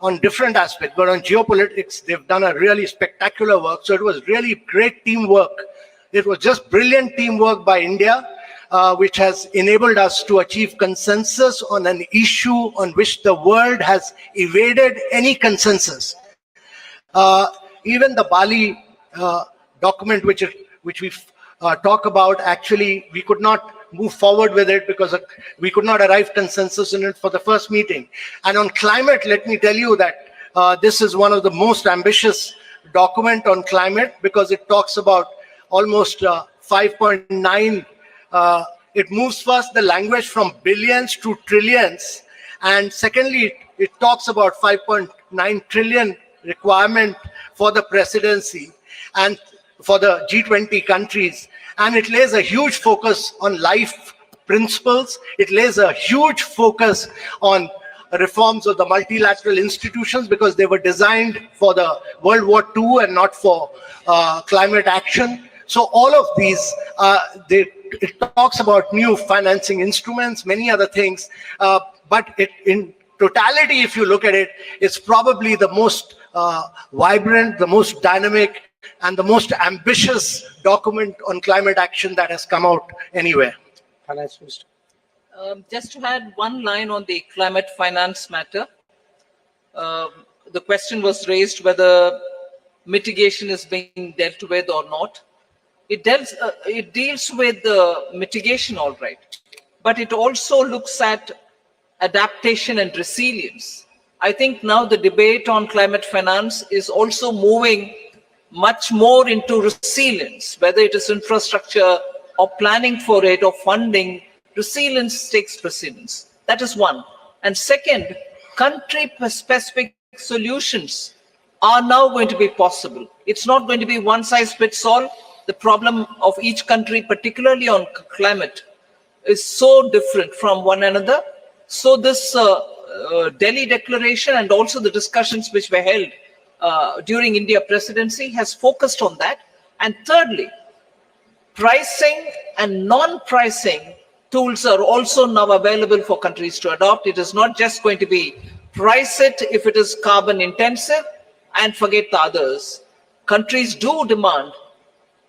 on different aspects, but on geopolitics, they've done a really spectacular work. So it was really great teamwork. It was just brilliant teamwork by India, which has enabled us to achieve consensus on an issue on which the world has evaded any consensus. Even the Bali document, which we talk about, actually, we could not move forward with it because we could not arrive consensus in it for the first meeting. And on climate, let me tell you that this is one of the most ambitious document on climate, because it talks about almost 5.9. It moves first the language from billions to trillions, and secondly, it talks about 5.9 trillion requirement for the presidency and for the G20 countries. And it lays a huge focus on life principles. It lays a huge focus on reforms of the multilateral institutions, because they were designed for the World War II and not for climate action. So all of these, it talks about new financing instruments, many other things, but in totality, if you look at it, it's probably the most vibrant, the most dynamic, and the most ambitious document on climate action that has come out anywhere. Finance Minister. Just to add one line on the climate finance matter, the question was raised whether mitigation is being dealt with or not. It deals with the mitigation, all right, but it also looks at adaptation and resilience. I think now the debate on climate finance is also moving much more into resilience, whether it is infrastructure or planning for it or funding. Resilience takes precedence. That is one. And second, country-specific solutions are now going to be possible. It's not going to be one size fits all. The problem of each country, particularly on climate, is so different from one another. So this Delhi declaration and also the discussions which were held during India presidency has focused on that. And thirdly, pricing and non-pricing tools are also now available for countries to adopt. It is not just going to be price it if it is carbon intensive and forget the others. countries do demand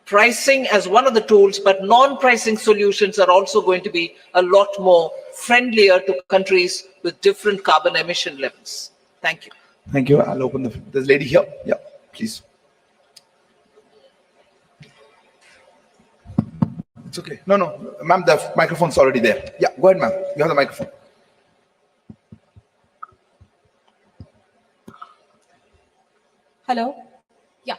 pricing as one of the tools, but non-pricing solutions are also going to be a lot more friendlier to countries with different carbon emission levels. Thank you. Thank you. I'll open there's a lady here. Yeah, please. It's okay. No, ma'am, the microphone's already there. Yeah, go ahead, ma'am. You have the microphone. Hello. Yeah.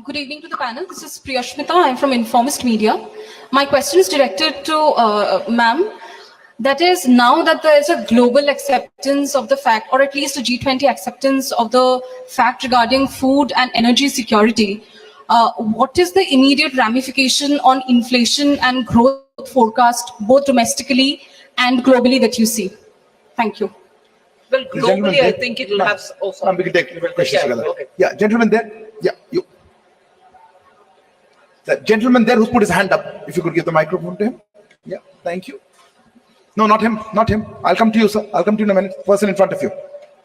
Good evening to the panel. This is Priyashmita. I'm from Informist Media. My question is directed to ma'am. That is, now that there is a global acceptance of the fact, or at least a G20 acceptance of the fact regarding food and energy security, what is the immediate ramification on inflation and growth forecast, both domestically and globally, that you see? Thank you. Well, globally, I think it will have also. Ma'am, we can take questions together. Okay. Yeah, gentleman there. Yeah, you. The gentleman there who's put his hand up, if you could give the microphone to him. Yeah, thank you. No, not him, not him. I'll come to you, sir. I'll come to you in a minute. Person in front of you.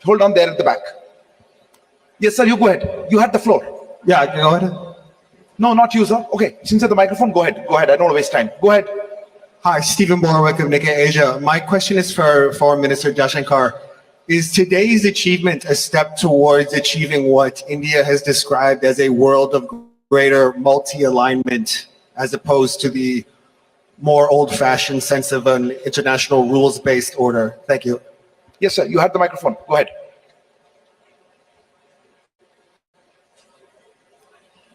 Hold on there at the back. Yes, sir, you go ahead. You had the floor. Yeah, go ahead. No, not you, sir. Okay, since you have the microphone, go ahead. Go ahead. I don't want to waste time. Go ahead. Hi, Stephen Borwick of Nikkei Asia. My question is for Foreign Minister Jaishankar. Is today's achievement a step towards achieving what India has described as a world of greater multi-alignment, as opposed to the more old-fashioned sense of an international rules-based order? Thank you. Yes, sir. You have the microphone. Go ahead.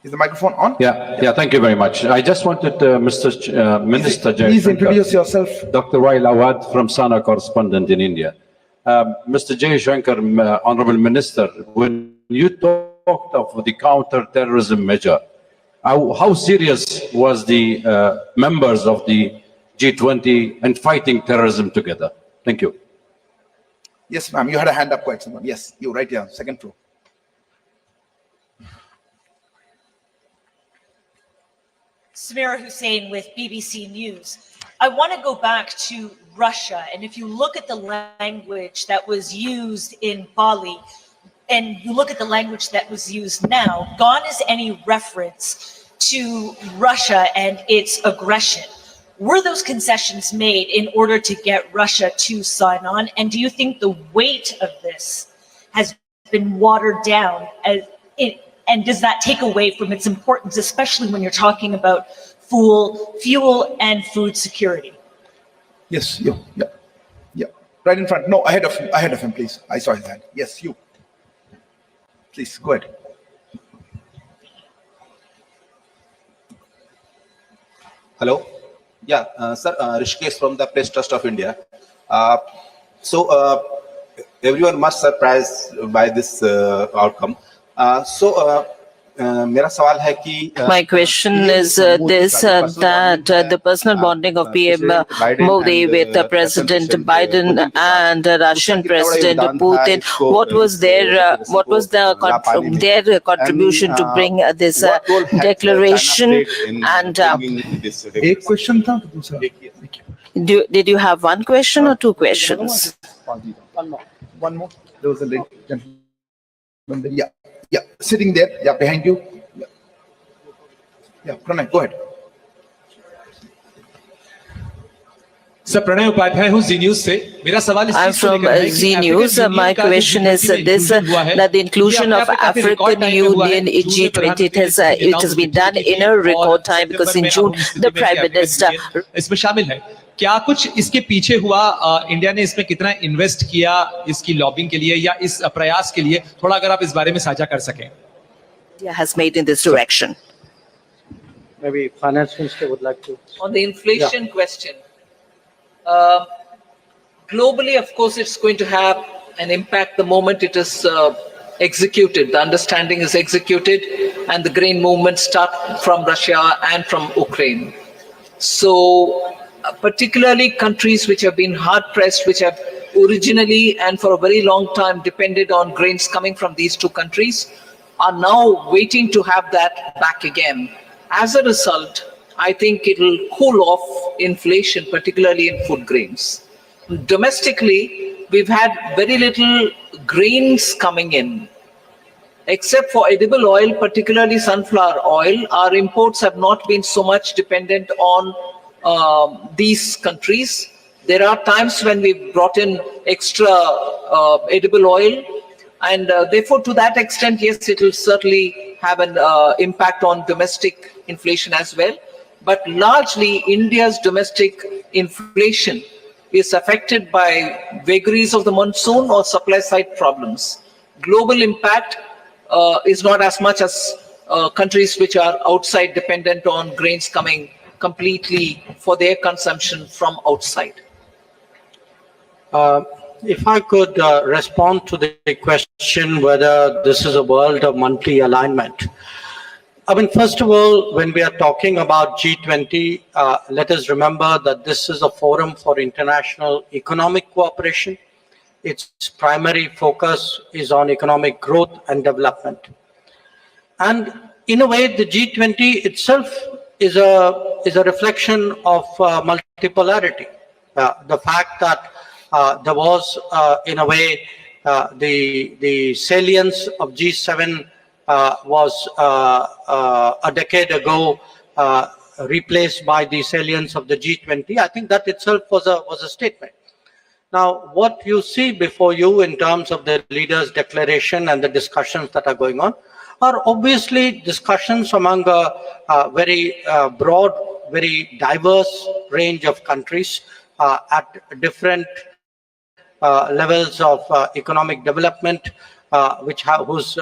Is the microphone on? Yeah. Thank you very much. I just wanted Minister Please introduce yourself. Dr. Wael Awad from Sana, correspondent in India. Mr. Jaishankar, Honorable Minister, when you talked of the counter-terrorism measure, how serious was the members of the G20 in fighting terrorism together? Thank you. Yes, ma'am. You had a hand up quite someone. Yes, you right here, second row. Samira Hussain with BBC News. I want to go back to Russia, and if you look at the language that was used in Bali, and you look at the language that was used now, gone is any reference to Russia and its aggression. Were those concessions made in order to get Russia to sign on? And do you think the weight of this has been watered down? And does that take away from its importance, especially when you're talking about fuel and food security? Yes, you. Yeah. Right in front. No, ahead of him, please. I saw his hand. Yes, you. Please, go ahead. Hello. Yeah, sir, Rishikesh from the Press Trust of India. Everyone must surprised by this outcome. My question is that the personal bonding of PM Modi with President Biden and Russian President Putin, what was their contribution to bring this declaration? And did you have one question or two questions? One more. There was a lady gentleman. Yeah, sitting there. Yeah, behind you. Yeah, Pranay, go ahead. Sir, Pranay Upadhyay, who's Z News se. I'm from Z News. My question is this: that the inclusion of African Union in G20, it has been done in a record time, because in June the Prime Minister. इसमें शामिल है. क्या कुछ इसके पीछे हुआ? India ने इसमें कितना इन्वेस्ट किया इसकी लॉबिंग के लिए या इस प्रयास के लिए? थोड़ा अगर आप इस बारे में साझा कर सकें. India has made in this direction. Maybe Finance Minister would like to. On the inflation question, globally, of course, it's going to have an impact the moment it is executed. The understanding is executed and the grain movements start from Russia and from Ukraine. So particularly countries which have been hard pressed, which have originally and for a very long time depended on grains coming from these two countries, are now waiting to have that back again. As a result, I think it will cool off inflation, particularly in food grains. Domestically, we've had very little grains coming in. except for edible oil, particularly sunflower oil, our imports have not been so much dependent on these countries. There are times when we've brought in extra edible oil, and therefore to that extent, yes, it will certainly have an impact on domestic inflation as well. But largely, India's domestic inflation is affected by vagaries of the monsoon or supply side problems. Global impact is not as much as countries which are outside dependent on grains coming completely for their consumption from outside. If I could respond to the question whether this is a world of monthly alignment. I mean, first of all, when we are talking about G20, let us remember that this is a forum for international economic cooperation. Its primary focus is on economic growth and development. And in a way, the G20 itself is a reflection of multipolarity. The fact that there was, in a way, the salience of G7 was a decade ago replaced by the salience of the G20. I think that itself was a statement. Now, what you see before you in terms of the leaders' declaration and the discussions that are going on are obviously discussions among a very broad, very diverse range of countries at different levels of economic development, whose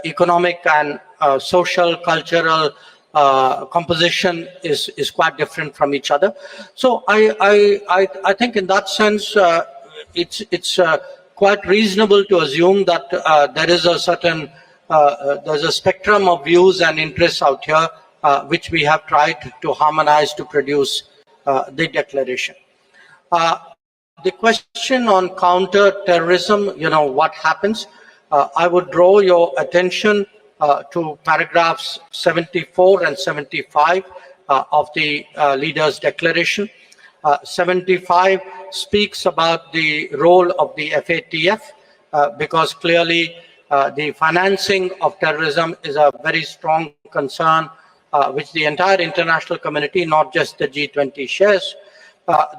economic and social, cultural composition is quite different from each other. So I think in that sense, it's quite reasonable to assume that there is a certain there's a spectrum of views and interests out here which we have tried to harmonize to produce the declaration. The question on counter-terrorism, what happens? I would draw your attention to paragraphs 74 and 75 of the leaders' declaration. 75 speaks about the role of the FATF because clearly the financing of terrorism is a very strong concern which the entire international community, not just the G20, shares.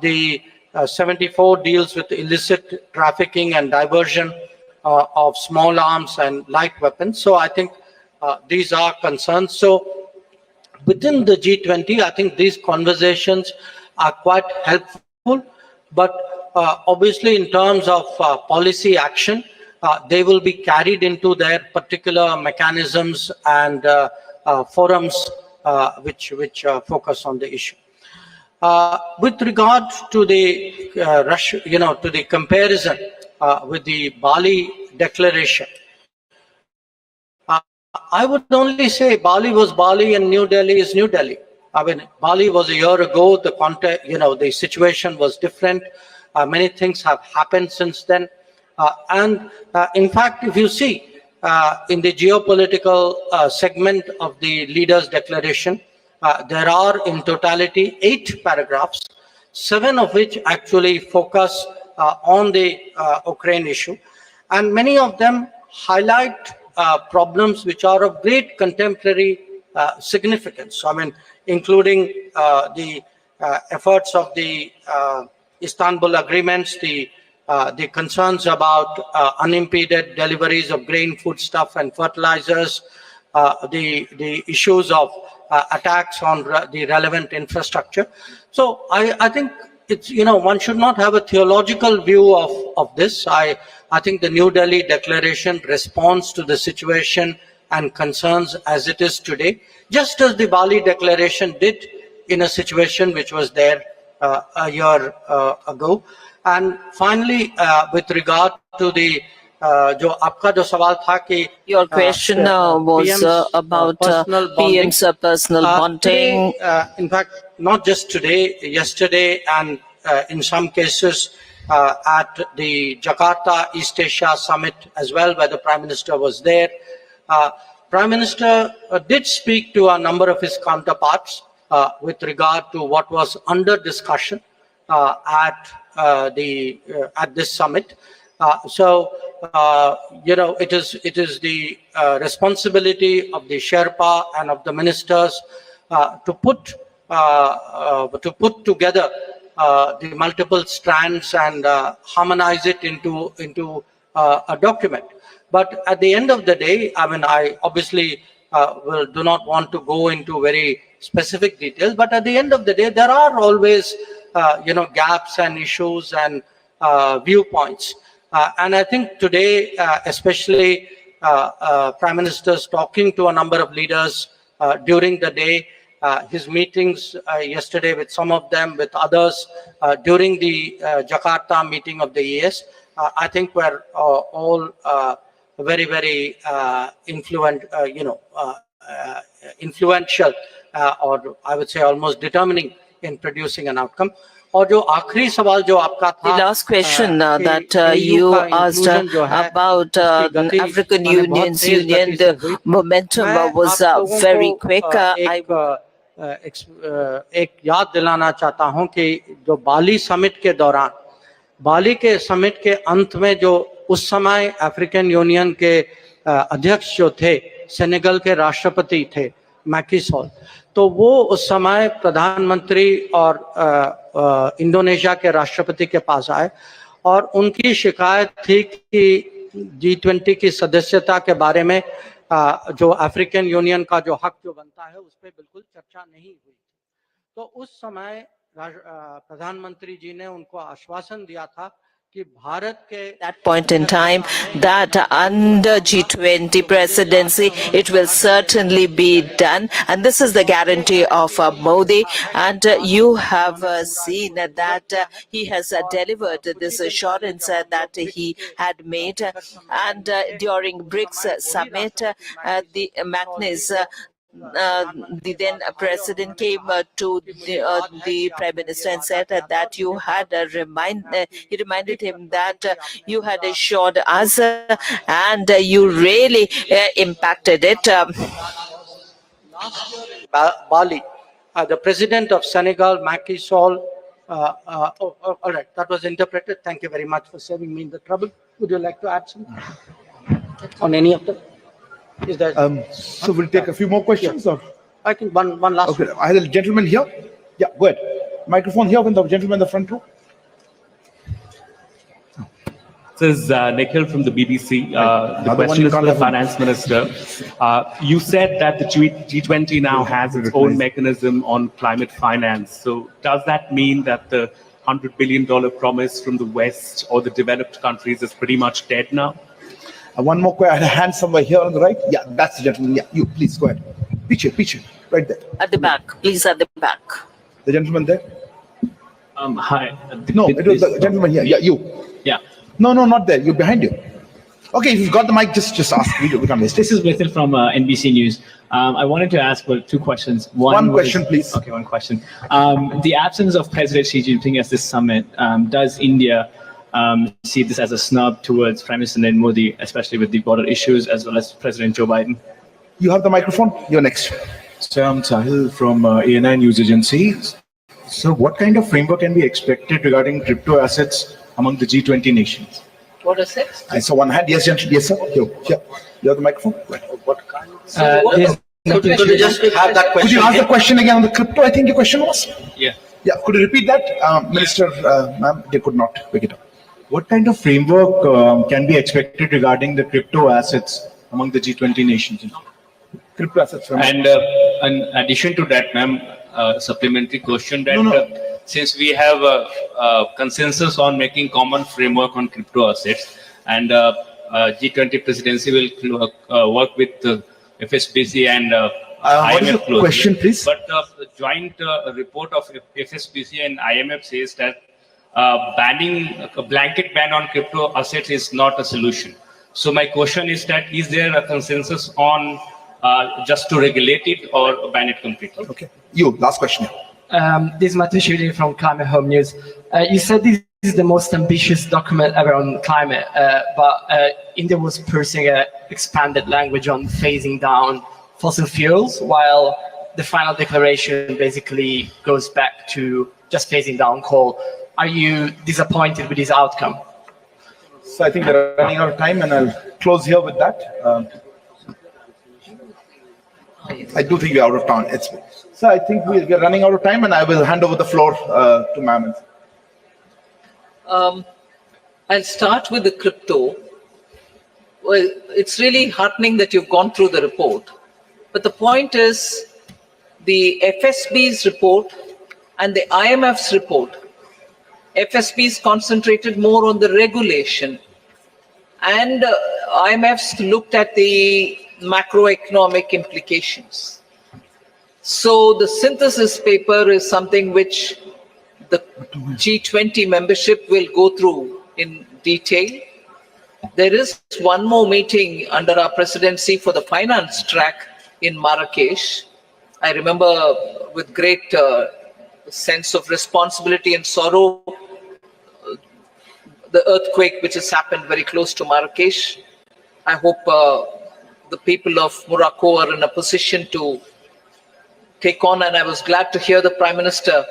The 74 deals with illicit trafficking and diversion of small arms and light weapons. So I think these are concerns. So within the G20, I think these conversations are quite helpful. But obviously, in terms of policy action, they will be carried into their particular mechanisms and forums which focus on the issue. With regard to the to the comparison with the Bali declaration, I would only say Bali was Bali and New Delhi is New Delhi. I mean, Bali was a year ago. The context, the situation was different. Many things have happened since then. And in fact, if you see in the geopolitical segment of the leaders' declaration, there are in totality 8 paragraphs, 7 of which actually focus on the Ukraine issue. And many of them highlight problems which are of great contemporary significance. I mean, including the efforts of the Istanbul agreements, the concerns about unimpeded deliveries of grain, foodstuff, and fertilizers, the issues of attacks on the relevant infrastructure. So I think it's, one should not have a theological view of this. I think the New Delhi Declaration responds to the situation and concerns as it is today, just as the Bali Declaration did in a situation which was there a year ago. And finally, with regard to the your question was about PM's personal bonding. Today, in fact, not just today, yesterday, and in some cases at the Jakarta East Asia Summit as well, where the Prime Minister was there. Prime Minister did speak to a number of his counterparts with regard to what was under discussion at this summit. So it is the responsibility of the Sherpa and of the ministers to put together the multiple strands and harmonize it into a document. But at the end of the day, I mean, I obviously do not want to go into very specific details, but at the end of the day, there are always, gaps and issues and viewpoints. And I think today, especially Prime Minister's talking to a number of leaders during the day, his meetings yesterday with some of them, with others during the Jakarta meeting of the ES, I think were all very, very influential, or I would say almost determining in producing an outcome. और जो आखिरी सवाल जो आपका था, the last question that you asked about African Union's union, the momentum was very quick. एक याद दिलाना चाहता हूं कि जो बाली समिट के दौरान, बाली के समिट के अंत में जो उस समय अफ्रीकन यूनियन के अध्यक्ष जो थे, सेनेगल के राष्ट्रपति थे मैकी सॉल, तो वो उस समय प्रधानमंत्री और इंडोनेशिया के राष्ट्रपति के पास आए और उनकी शिकायत थी कि G20 की सदस्यता के बारे में जो अफ्रीकन यूनियन का जो हक जो बनता है उस पर बिल्कुल चर्चा नहीं हुई। तो उस समय प्रधानमंत्री जी ने उनको आश्वासन दिया था कि भारत के that point in time that under G20 presidency it will certainly be done, and this is the guarantee of Modi, and you have seen that he has delivered this assurance that he had made, and during BRICS summit the Magnus the then president came to the prime minister and said that you had he reminded him that you had assured us and you really impacted it. Bali, the president of Senegal, Macky Sall. All right, that was interpreted. Thank you very much for saving me the trouble. Would you like to add something on any of them? Is that so we'll take a few more questions, or I think one last. Okay, I had a gentleman here. Yeah, go ahead. Microphone here, when the gentleman in the front row. This is Nikhil from the BBC. The question is for the finance minister. You said that the G20 now has its own mechanism on climate finance. So does that mean that the $100 billion promise from the West or the developed countries is pretty much dead now? One more question. I had a hand somewhere here on the right. Yeah, that's the gentleman. Yeah, you please go ahead. Picture, right there. At the back, please, at the back. The gentleman there. Hi. No, it was the gentleman here. Yeah, you. Yeah. No, not there. You're behind you. Okay, if you've got the mic, just ask. We can't waste. This is Vithil from NBC News. I wanted to ask two questions. One question, please. Okay, one question. The absence of President Xi Jinping at this summit, does India see this as a snub towards Prime Minister Narendra Modi, especially with the border issues, as well as President Joe Biden? You have the microphone. You're next. So I'm Sahil from ANI News Agency. So what kind of framework can be expected regarding crypto assets among the G20 nations? What assets? I saw one hand. Yes, gentleman. Yes, sir. Here. You have the microphone. What kind? Could you just have that question? Could you ask the question again on the crypto? I think your question was. Yeah. Yeah. Could you repeat that, Minister? Ma'am, they could not pick it up. What kind of framework can be expected regarding the crypto assets among the G20 nations? Crypto assets. And in addition to that, ma'am, supplementary question that since we have a consensus on making common framework on crypto assets, and G20 presidency will work with FSBC and what is IMF the question, please? But the joint report of FSBC and IMF says that banning a blanket ban on crypto assets is not a solution. So my question is that is there a consensus on just to regulate it or ban it completely? Okay. You, last question. This is Matu Shiri from Climate Home News. You said this is the most ambitious document ever on climate, but India was pursuing an expanded language on phasing down fossil fuels, while the final declaration basically goes back to just phasing down coal. Are you disappointed with this outcome? So I think we're running out of time, and I'll close here with that. I do think we're out of time. So I think we're running out of time, and I will hand over the floor to ma'am. I'll start with the crypto. Well, it's really heartening that you've gone through the report. But the point is, the FSB's report and the IMF's report, FSB's concentrated more on the regulation, and IMF's looked at the macroeconomic implications. So the synthesis paper is something which the G20 membership will go through in detail. There is one more meeting under our presidency for the finance track in Marrakesh. I remember with great sense of responsibility and sorrow the earthquake which has happened very close to Marrakesh. I hope the people of Morocco are in a position to take on, and I was glad to hear the Prime Minister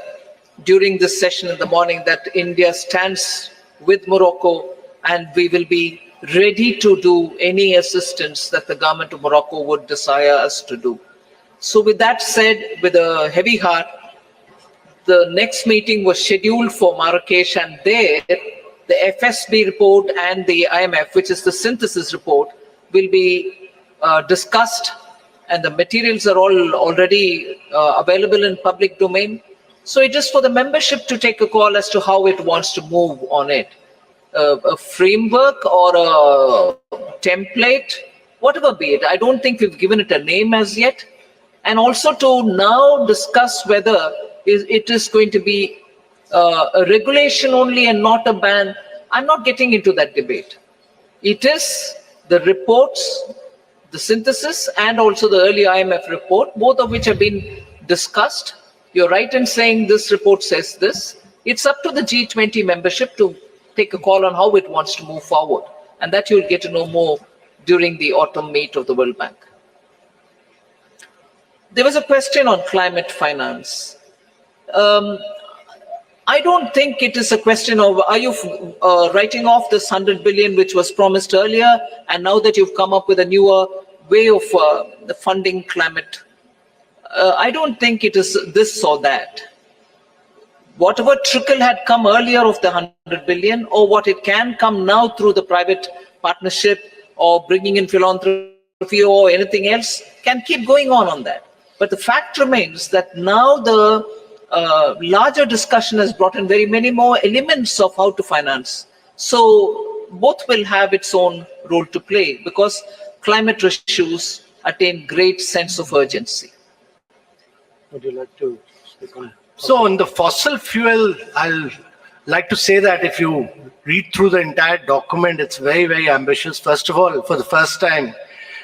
during this session in the morning that India stands with Morocco and we will be ready to do any assistance that the government of Morocco would desire us to do. So with that said, with a heavy heart, the next meeting was scheduled for Marrakesh, and there the FSB report and the IMF, which is the synthesis report, will be discussed, and the materials are all already available in public domain. So it is for the membership to take a call as to how it wants to move on it. A framework or a template, whatever be it. I don't think we've given it a name as yet. And also to now discuss whether it is going to be a regulation only and not a ban. I'm not getting into that debate. It is the reports, the synthesis, and also the early IMF report, both of which have been discussed. You're right in saying this report says this. It's up to the G20 membership to take a call on how it wants to move forward. And that you'll get to know more during the autumn meet of the World Bank. There was a question on climate finance. I don't think it is a question of, are you writing off this 100 billion which was promised earlier, and now that you've come up with a newer way of the funding climate? I don't think it is this or that. Whatever trickle had come earlier of the 100 billion, or what it can come now through the private partnership or bringing in philanthropy or anything else, can keep going on that. But the fact remains that now the larger discussion has brought in very many more elements of how to finance. So both will have its own role to play, because climate issues attain great sense of urgency. Would you like to speak on? So on the fossil fuel, I'll like to say that if you read through the entire document, it's very, very ambitious. First of all, for the first time,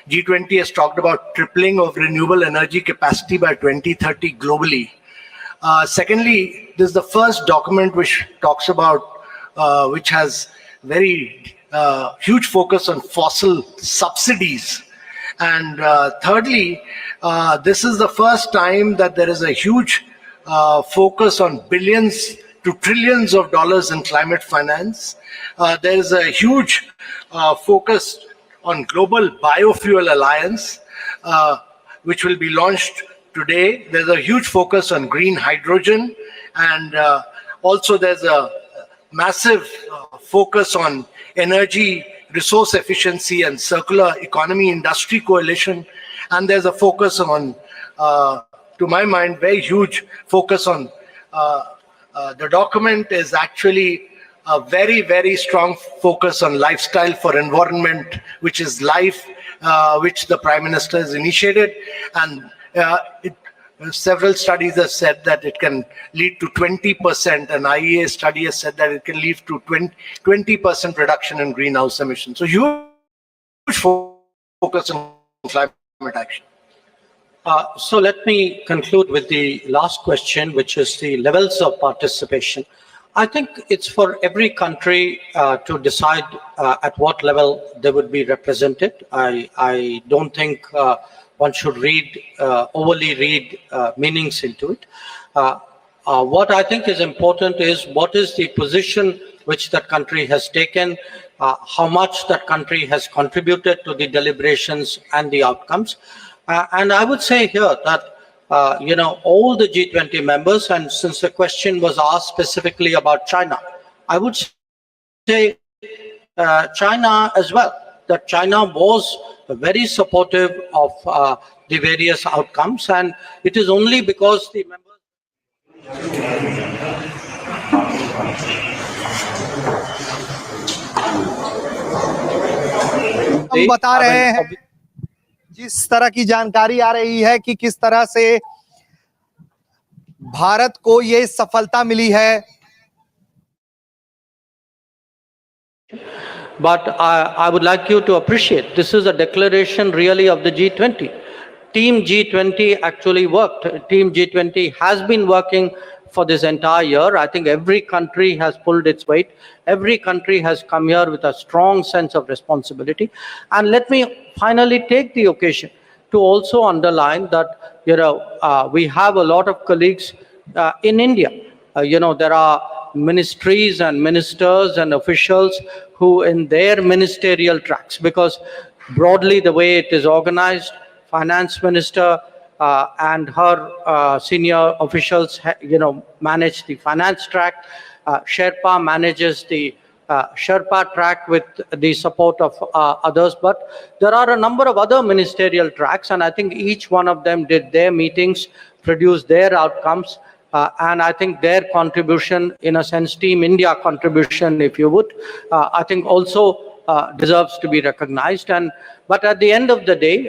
G20 has talked about tripling of renewable energy capacity by 2030 globally. Secondly, this is the first document which talks about, which has very huge focus on fossil subsidies. And thirdly, this is the first time that there is a huge focus on billions to trillions of dollars in climate finance. There is a huge focus on Global Biofuel Alliance, which will be launched today. There's a huge focus on green hydrogen, and also there's a massive focus on energy resource efficiency and circular economy industry coalition. And there's a focus on, to my mind, very huge focus on, the document is actually a very, very strong focus on lifestyle for environment, which is life, which the Prime Minister has initiated. And several studies have said that it can lead to 20%. An IEA study has said that it can lead to 20% reduction in greenhouse emissions. So huge focus on climate action. So let me conclude with the last question, which is the levels of participation. I think it's for every country to decide at what level they would be represented. I don't think one should overly read meanings into it. What I think is important is what is the position which that country has taken how much that country has contributed to the deliberations and the outcomes. And I would say here that, all the G20 members, and since the question was asked specifically about China, I would say China as well, that China was very supportive of the various outcomes, and it is only because the members हम बता रहे हैं जिस तरह की जानकारी आ रही है कि किस तरह से भारत को ये सफलता मिली है. But I would like you to appreciate, this is a declaration really of the G20. Team G20 actually worked. Team G20 has been working for this entire year. I think every country has pulled its weight. Every country has come here with a strong sense of responsibility. And let me finally take the occasion to also underline that, we have a lot of colleagues in India. There are ministries and ministers and officials who in their ministerial tracks, because broadly the way it is organized, finance minister and her senior officials, manage the finance track. Sherpa manages the Sherpa track with the support of others. But there are a number of other ministerial tracks, and I think each one of them did their meetings, produced their outcomes. And I think their contribution, in a sense, Team India contribution, if you would, I think also deserves to be recognized. But at the end of the day,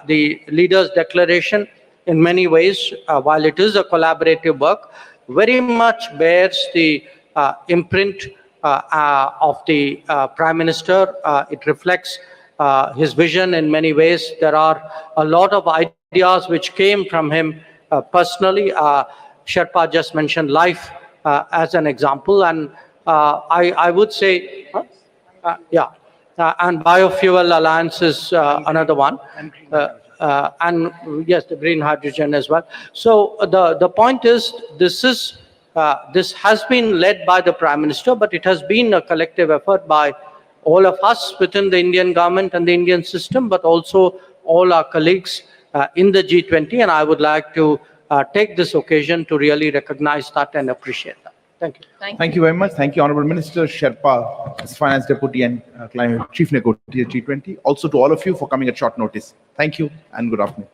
the leaders' declaration, in many ways, while it is a collaborative work, very much bears the imprint of the Prime Minister. It reflects his vision in many ways. There are a lot of ideas which came from him personally. Sherpa just mentioned life as an example, and I would say, and biofuel alliance is another one, and yes, the green hydrogen as well. So the point is, this has been led by the Prime Minister, but it has been a collective effort by all of us within the Indian government and the Indian system, but also all our colleagues in the G20, and I would like to take this occasion to really recognize that and appreciate that. Thank you. Thank you very much. Thank you, Honorable Minister Sherpa, as Finance Deputy and Climate Chief Negotiator G20. Also to all of you for coming at short notice. Thank you and good afternoon.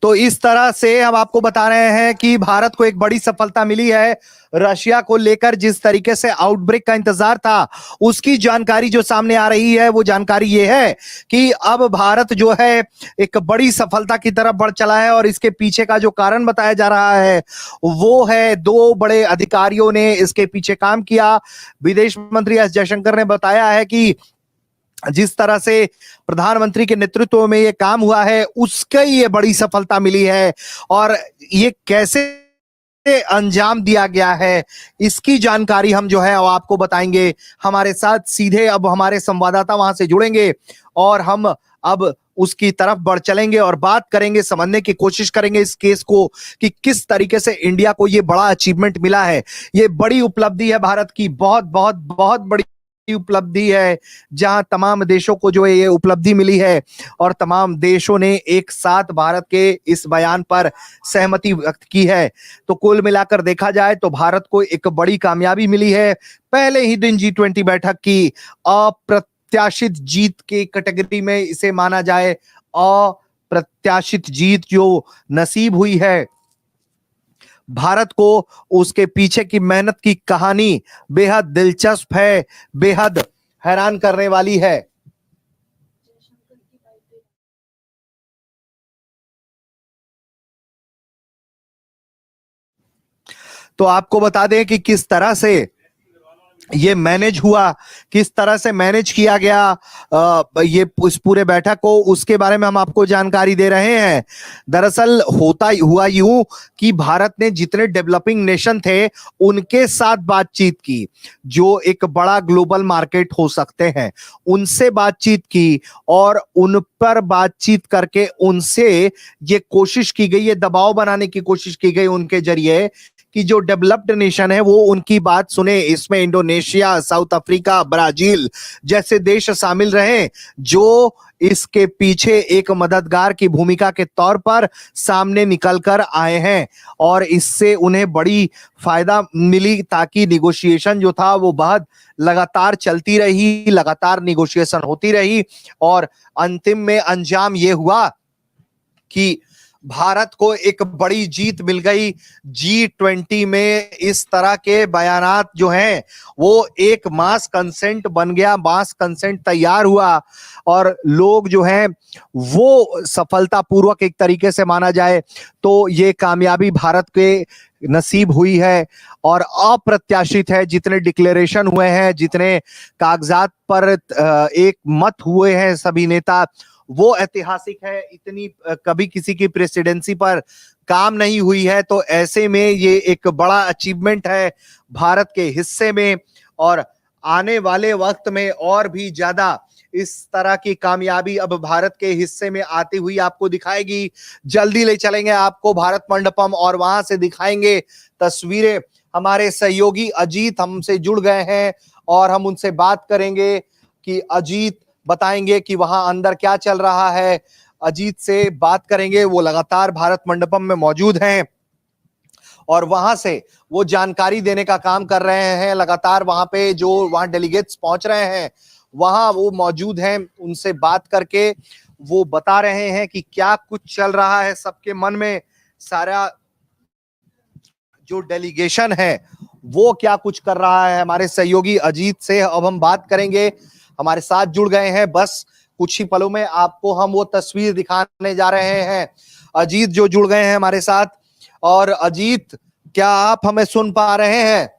तो इस तरह से हम आपको बता रहे हैं कि भारत को एक बड़ी सफलता मिली है. रशिया को लेकर जिस तरीके से आउटब्रेक का इंतजार था, उसकी जानकारी जो सामने आ रही है, वो जानकारी ये है कि अब भारत जो है एक बड़ी सफलता की तरफ बढ़ चला है. और इसके पीछे का जो कारण बताया जा रहा है, वो है दो बड़े अधिकारियों ने इसके पीछे काम किया. विदेश मंत्री एस जयशंकर ने बताया है कि जिस तरह से प्रधानमंत्री के नेतृत्व में ये काम हुआ है, उसका ये बड़ी सफलता मिली है. और ये कैसे अंजाम दिया गया है, इसकी जानकारी हम जो है वो आपको बताएंगे. हमारे साथ सीधे अब हमारे संवाददाता वहां से जुड़ेंगे और हम अब उसकी तरफ बढ़ चलेंगे और बात करेंगे, समझने की कोशिश करेंगे इस केस को कि किस तरीके से इंडिया को ये बड़ा अचीवमेंट मिला है. ये बड़ी उपलब्धि है भारत की, बहुत बहुत बहुत बड़ी उपलब्धि है, जहां तमाम देशों को जो है ये उपलब्धि मिली है और तमाम देशों ने एक साथ भारत के इस बयान पर सहमति व्यक्त की है. तो कुल मिलाकर देखा जाए तो भारत को एक बड़ी कामयाबी मिली है. पहले ही दिन G20 बैठक की अप्रत्याशित जीत के कैटेगरी में इसे माना जाए, अप्रत्याशित जीत जो नसीब हुई है भारत को, उसके पीछे की मेहनत की कहानी बेहद दिलचस्प है, बेहद हैरान करने वाली है. तो आपको बता दें कि किस तरह से ये मैनेज हुआ, किस तरह से मैनेज किया गया ये इस पूरे बैठक को, उसके बारे में हम आपको जानकारी दे रहे हैं। दरअसल हुआ यूं कि भारत ने जितने डेवलपिंग नेशन थे उनके साथ बातचीत की, जो एक बड़ा ग्लोबल मार्केट हो सकते हैं, उनसे बातचीत की और उन पर बातचीत करके उनसे ये कोशिश की गई, ये दबाव बनाने की कोशिश की गई उनके जरिए कि जो डेवलप्ड नेशन है वो उनकी बात सुने। इसमें इंडोनेशिया, साउथ अफ्रीका, ब्राजील जैसे देश शामिल रहे, जो इसके पीछे एक मददगार की भूमिका के तौर पर सामने निकल कर आए हैं और इससे उन्हें बड़ी फायदा मिली, ताकि निगोशिएशन जो था वो बहुत लगातार चलती रही, लगातार निगोशिएशन होती रही और अंतिम में अंजाम ये हुआ कि भारत को एक बड़ी जीत मिल गई। G20 में इस तरह के बयानात जो हैं वो एक मास कंसेंट बन गया, मास कंसेंट तैयार हुआ और लोग जो हैं वो सफलतापूर्वक एक तरीके से माना जाए तो ये कामयाबी भारत के नसीब हुई है और अप्रत्याशित है। जितने डिक्लेरेशन हुए हैं, जितने कागजात पर एक मत हुए हैं सभी नेता, वो ऐतिहासिक है। इतनी कभी किसी की प्रेसिडेंसी पर काम नहीं हुई है, तो ऐसे में ये एक बड़ा अचीवमेंट है भारत के हिस्से में और आने वाले वक्त में और भी ज्यादा इस तरह की कामयाबी अब भारत के हिस्से में आती हुई आपको दिखाएगी। जल्दी ले चलेंगे आपको भारत मंडपम और वहां से दिखाएंगे तस्वीरें। हमारे सहयोगी अजीत हमसे जुड़ गए हैं और हम उनसे बात करेंगे कि अजीत बताएंगे कि वहां अंदर क्या चल रहा है। अजीत से बात करेंगे, वो लगातार भारत मंडपम में मौजूद हैं और वहां से वो जानकारी देने का काम कर रहे हैं। लगातार वहां पे जो वहां डेलीगेट्स पहुंच रहे हैं वहां वो मौजूद हैं, उनसे बात करके वो बता रहे हैं कि क्या कुछ चल रहा है सबके मन में। सारा जो डेलीगेशन है वो क्या कुछ कर रहा है। हमारे सहयोगी अजीत से अब हम बात करेंगे, हमारे साथ जुड़ गए हैं। बस कुछ ही पलों में आपको हम वो तस्वीर दिखाने जा रहे हैं। अजीत जो जुड़ गए हैं हमारे साथ। और अजीत, क्या आप हमें सुन पा रहे हैं?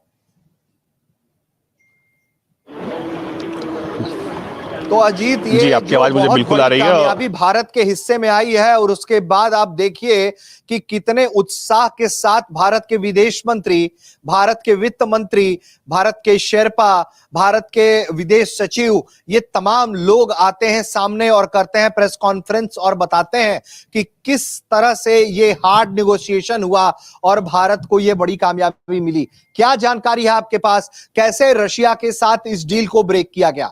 तो अजीत, ये जी, आपकी आवाज मुझे बिल्कुल आ रही है। कामयाबी भारत के हिस्से में आई है और उसके बाद आप देखिए कि कितने उत्साह के साथ भारत के विदेश मंत्री, भारत के वित्त मंत्री, भारत के शेरपा, भारत के विदेश सचिव, ये तमाम लोग आते हैं सामने और करते हैं प्रेस कॉन्फ्रेंस और बताते हैं कि किस तरह से ये हार्ड नेगोशिएशन हुआ और भारत को ये बड़ी कामयाबी मिली। क्या जानकारी है आपके पास, कैसे रशिया के साथ इस डील को ब्रेक किया गया?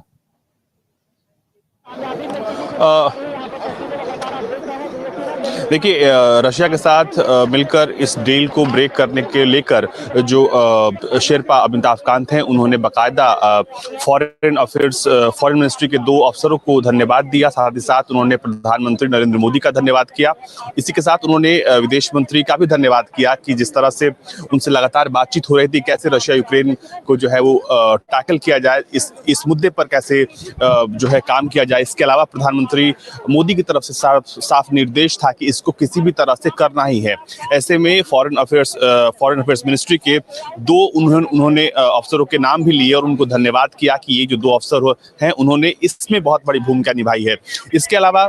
देखिए, रशिया के साथ मिलकर इस डील को ब्रेक करने के लेकर जो शेरपा अमिताभ कांत हैं, उन्होंने बाकायदा फॉरेन अफेयर्स, फॉरेन मिनिस्ट्री के 2 अफसरों को धन्यवाद दिया। साथ ही साथ उन्होंने प्रधानमंत्री नरेंद्र मोदी का धन्यवाद किया। इसी के साथ उन्होंने विदेश मंत्री का भी धन्यवाद किया कि जिस तरह से उनसे लगातार बातचीत हो रही थी, कैसे रशिया यूक्रेन को जो है वो टैकल किया जाए, इस मुद्दे पर कैसे जो है काम किया जाए। इसके अलावा प्रधानमंत्री मोदी की तरफ से साफ निर्देश था कि इसको किसी भी तरह से करना ही है। ऐसे में फॉरेन अफेयर्स मिनिस्ट्री के 2 उन्होंने अफसरों के नाम भी लिए और उनको धन्यवाद किया कि ये जो 2 अफसर हैं उन्होंने इसमें बहुत बड़ी भूमिका निभाई है। इसके अलावा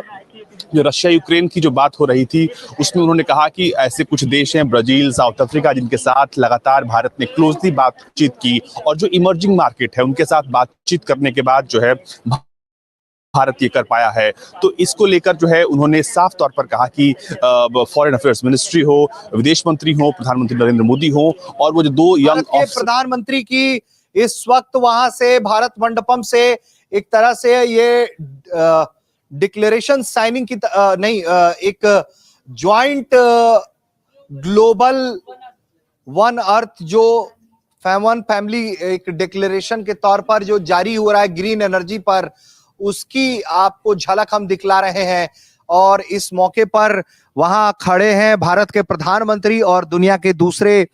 जो रशिया यूक्रेन की जो बात हो रही थी उसमें उन्होंने कहा कि ऐसे कुछ देश हैं, ब्राजील, साउथ अफ्रीका, जिनके साथ लगातार भारत ने क्लोजली बातचीत की और जो इमर्जिंग मार्केट है उनके साथ बातचीत करने के बाद जो है भारत ये कर पाया है। तो इसको लेकर जो है उन्होंने साफ तौर पर कहा कि फॉरेन अफेयर्स मिनिस्ट्री हो, विदेश मंत्री हो, प्रधानमंत्री नरेंद्र मोदी हो और वो जो 2 यंग प्रधानमंत्री की इस वक्त वहां से भारत मंडपम से एक तरह से ये डिक्लेरेशन साइनिंग की नहीं, एक ज्वाइंट ग्लोबल वन अर्थ जो वन फैमिली एक डिक्लेरेशन के तौर पर जो जारी हो रहा है ग्रीन एनर्जी पर, उसकी आपको झलक हम दिखला रहे हैं। और इस मौके पर वहां खड़े हैं भारत के प्रधानमंत्री और दुनिया के दूसरे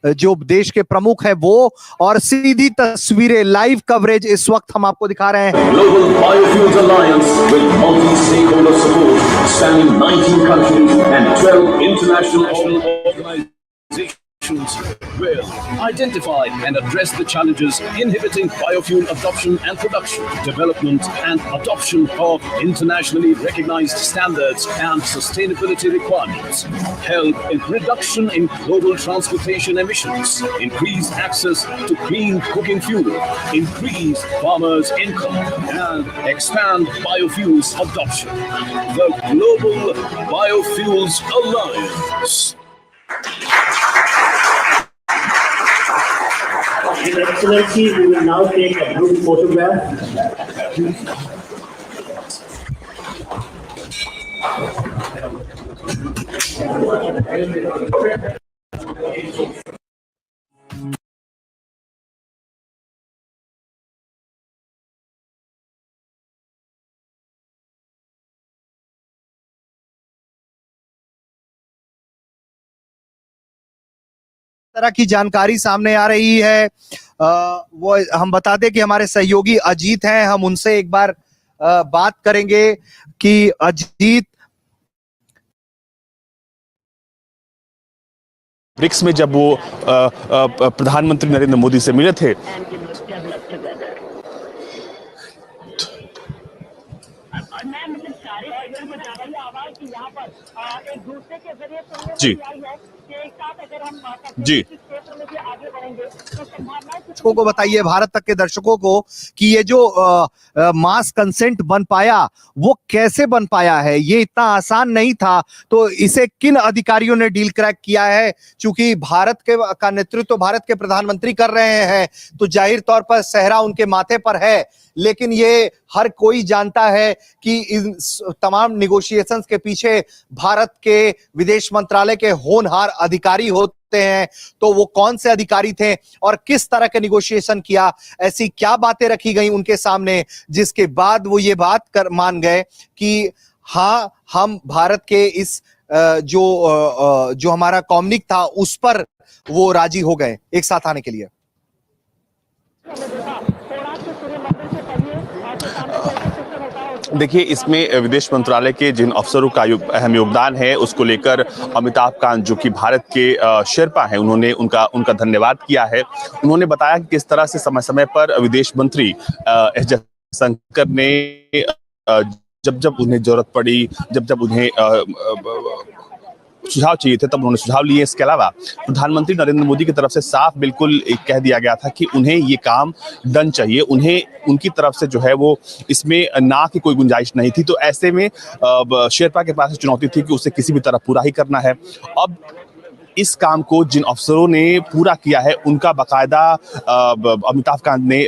जो देश के प्रमुख हैं वो, और सीधी तस्वीरें, लाइव कवरेज इस वक्त हम आपको दिखा रहे हैं। Global Biofuels Alliance with multi-stakeholder support spanning 19 countries and 12 international organizations. will identify and address the challenges inhibiting biofuel adoption and production, development and adoption of internationally recognized standards and sustainability requirements, help in reduction in global transportation emissions, increase access to clean cooking fuel, increase farmers' income, and expand biofuels adoption. The Global Biofuels Alliance. Your Excellency, we will now take a group photograph. तरह की जानकारी सामने आ रही है। वो हम बता दें कि हमारे सहयोगी अजीत हैं, हम उनसे एक बार बात करेंगे कि अजीत, ब्रिक्स में जब वो प्रधानमंत्री नरेंद्र मोदी से मिले थे, जी जी दर्शकों को बताइए, भारत तक के दर्शकों को, कि ये जो मास कंसेंट बन पाया वो कैसे बन पाया है। ये इतना आसान नहीं था, तो इसे किन अधिकारियों ने डील क्रैक किया है। चूंकि भारत का नेतृत्व भारत के प्रधानमंत्री कर रहे हैं, तो जाहिर तौर पर सेहरा उनके माथे पर है, लेकिन ये हर कोई जानता है कि इन तमाम निगोशिएशंस के पीछे भारत के विदेश मंत्रालय के होनहार अधिकारी होते हैं। तो वो कौन से अधिकारी थे और किस तरह के निगोशिएशन किया, ऐसी क्या बातें रखी गई उनके सामने, जिसके बाद वो ये बात कर मान गए कि हाँ, हम भारत के इस जो हमारा कॉम्युनिक था उस पर वो राजी हो गए एक साथ आने के लिए। देखिए, इसमें विदेश मंत्रालय के जिन अफसरों का अहम योगदान है, उसको लेकर अमिताभ कांत, जो कि भारत के शेरपा हैं, उन्होंने उनका धन्यवाद किया है। उन्होंने बताया कि किस तरह से समय समय पर विदेश मंत्री एस जयशंकर ने जब उन्हें जरूरत पड़ी, जब उन्हें सुझाव चाहिए थे, तब उन्होंने सुझाव लिए। इसके अलावा प्रधानमंत्री नरेंद्र मोदी की तरफ से साफ बिल्कुल कह दिया गया था कि उन्हें ये काम डन चाहिए, उन्हें उनकी तरफ से जो है वो इसमें ना की कोई गुंजाइश नहीं थी। तो ऐसे में शेरपा के पास चुनौती थी कि उसे किसी भी तरह पूरा ही करना है। अब इस काम को जिन अफसरों ने पूरा किया है, उनका बाकायदा अमिताभ कांत ने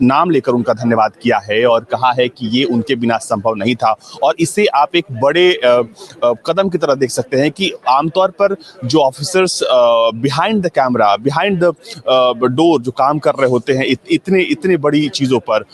नाम लेकर उनका धन्यवाद किया है और कहा है कि ये उनके बिना संभव नहीं था। और इसे आप एक बड़े कदम की तरह देख सकते हैं कि आमतौर पर जो officers behind the camera, behind the door जो काम कर रहे होते हैं इतने बड़ी चीज़ों पर,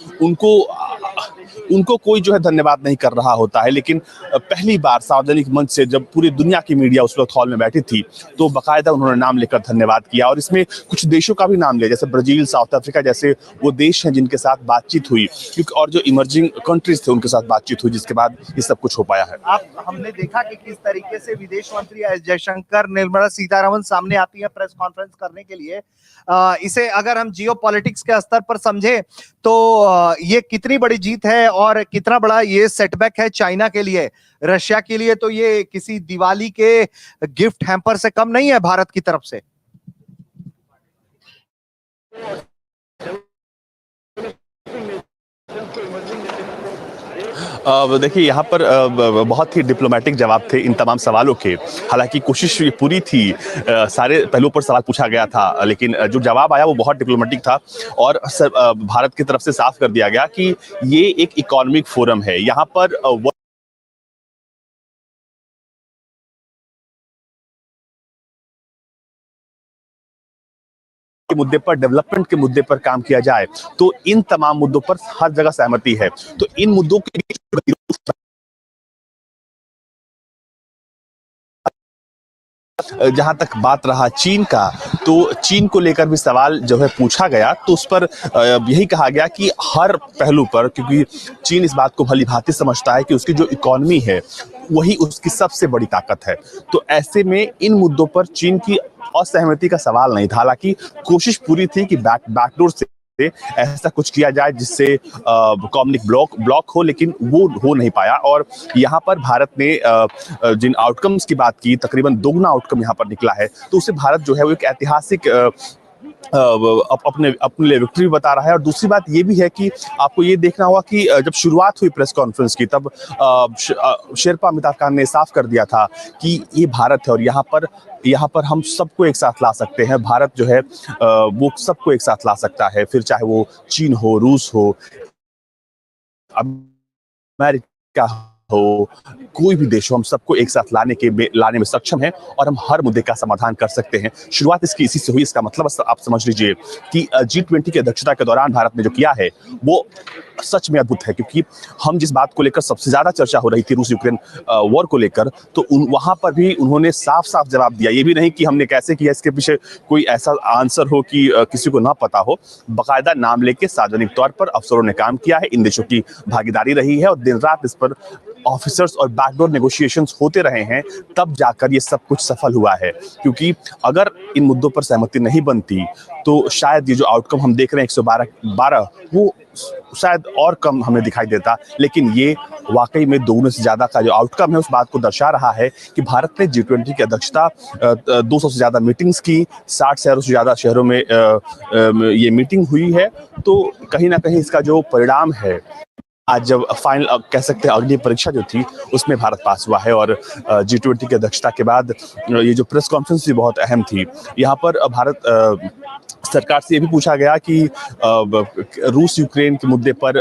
उनको कोई जो है धन्यवाद नहीं कर रहा होता है। लेकिन पहली बार सार्वजनिक मंच से जब पूरी दुनिया की मीडिया उस वक्त हॉल में बैठी थी, तो बाकायदा उन्होंने नाम लेकर धन्यवाद किया। और इसमें कुछ देशों का भी नाम लिया, जैसे ब्राजील, साउथ अफ्रीका जैसे वो देश हैं जिनके साथ बातचीत हुई, और जो इमर्जिंग कंट्रीज थे उनके साथ बातचीत हुई, जिसके बाद ये सब कुछ हो पाया है। हमने देखा कि किस तरीके से विदेश मंत्री एस जयशंकर, निर्मला सीतारमण सामने आती है प्रेस कॉन्फ्रेंस करने के लिए। इसे अगर हम जियो पॉलिटिक्स के स्तर पर समझे तो ये कितनी बड़ी जीत है और कितना बड़ा ये सेटबैक है चाइना के लिए। रशिया के लिए तो ये किसी दिवाली के गिफ्ट हैम्पर से कम नहीं है भारत की तरफ से। देखिए, यहाँ पर बहुत ही डिप्लोमेटिक जवाब थे इन तमाम सवालों के। हालांकि कोशिश ये पूरी थी, सारे पहलुओं पर सवाल पूछा गया था, लेकिन जो जवाब आया वो बहुत डिप्लोमेटिक था। और भारत की तरफ से साफ कर दिया गया कि ये एक इकोनॉमिक फोरम है। यहाँ पर के मुद्दे पर, डेवलपमेंट के मुद्दे पर काम किया जाए, तो इन तमाम मुद्दों पर हर जगह सहमति है। तो इन मुद्दों के जहां तक बात रहा चीन का, तो चीन को लेकर भी सवाल जो है पूछा गया, तो उस पर यही कहा गया कि हर पहलू पर, क्योंकि चीन इस बात को भली भांति समझता है कि उसकी जो इकोनॉमी है वही उसकी सबसे बड़ी ताकत है। तो ऐसे में इन मुद्दों पर चीन की असहमति का सवाल नहीं था। हालांकि कोशिश पूरी थी कि बैकडोर से ऐसा कुछ किया जाए जिससे कम्युनिक ब्लॉक हो, लेकिन वो हो नहीं पाया। और यहाँ पर भारत ने जिन आउटकम्स की बात की, तकरीबन दोगुना आउटकम यहाँ पर निकला है। तो उससे भारत जो है वो एक ऐतिहासिक अपने अपने लिए विक्ट्री बता रहा है। और दूसरी बात ये भी है कि आपको ये देखना होगा कि जब शुरुआत हुई प्रेस कॉन्फ्रेंस की, तब शेरपा अमिताभ कांत ने साफ कर दिया था कि ये भारत है और यहाँ पर हम सबको एक साथ ला सकते हैं। भारत जो है वो सबको एक साथ ला सकता है, फिर चाहे वो चीन हो, रूस हो, अमेरिका हो, कोई भी देश हो, हम सबको एक साथ लाने में सक्षम हैं और हम हर मुद्दे का समाधान कर सकते हैं। शुरुआत इसकी इसी से हुई। इसका मतलब आप समझ लीजिए कि G20 की अध्यक्षता के दौरान भारत ने जो किया है वो सच में अद्भुत है। क्योंकि हम जिस बात को लेकर सबसे ज्यादा चर्चा हो रही थी, रूस यूक्रेन वॉर को लेकर, तो वहां पर भी उन्होंने साफ साफ जवाब दिया। ये भी नहीं कि हमने कैसे किया, इसके पीछे कोई ऐसा आंसर हो कि किसी को ना पता हो। बाकायदा नाम लेके सार्वजनिक तौर पर अफसरों ने काम किया है, इन देशों की भागीदारी रही है और दिन रात इस पर ऑफिसर्स और बैकडोर नेगोशिएशंस होते रहे हैं, तब जाकर ये सब कुछ सफल हुआ है। क्योंकि अगर इन मुद्दों पर सहमति नहीं बनती तो शायद ये जो आउटकम हम देख रहे हैं 112 वो शायद और कम हमें दिखाई देता। लेकिन ये वाकई में दोगुने से ज्यादा का जो आउटकम है उस बात को दर्शा रहा है कि भारत ने G20 की अध्यक्षता 200 से ज्यादा मीटिंग्स की, 60 शहरों से ज्यादा शहरों में ये मीटिंग हुई है। तो कहीं ना कहीं इसका जो परिणाम है, आज जब फाइनल कह सकते हैं अग्नि परीक्षा जो थी उसमें भारत पास हुआ है। और G20 की अध्यक्षता के बाद ये जो प्रेस कॉन्फ्रेंस भी बहुत अहम थी। यहाँ पर भारत सरकार से ये भी पूछा गया कि रूस यूक्रेन के मुद्दे पर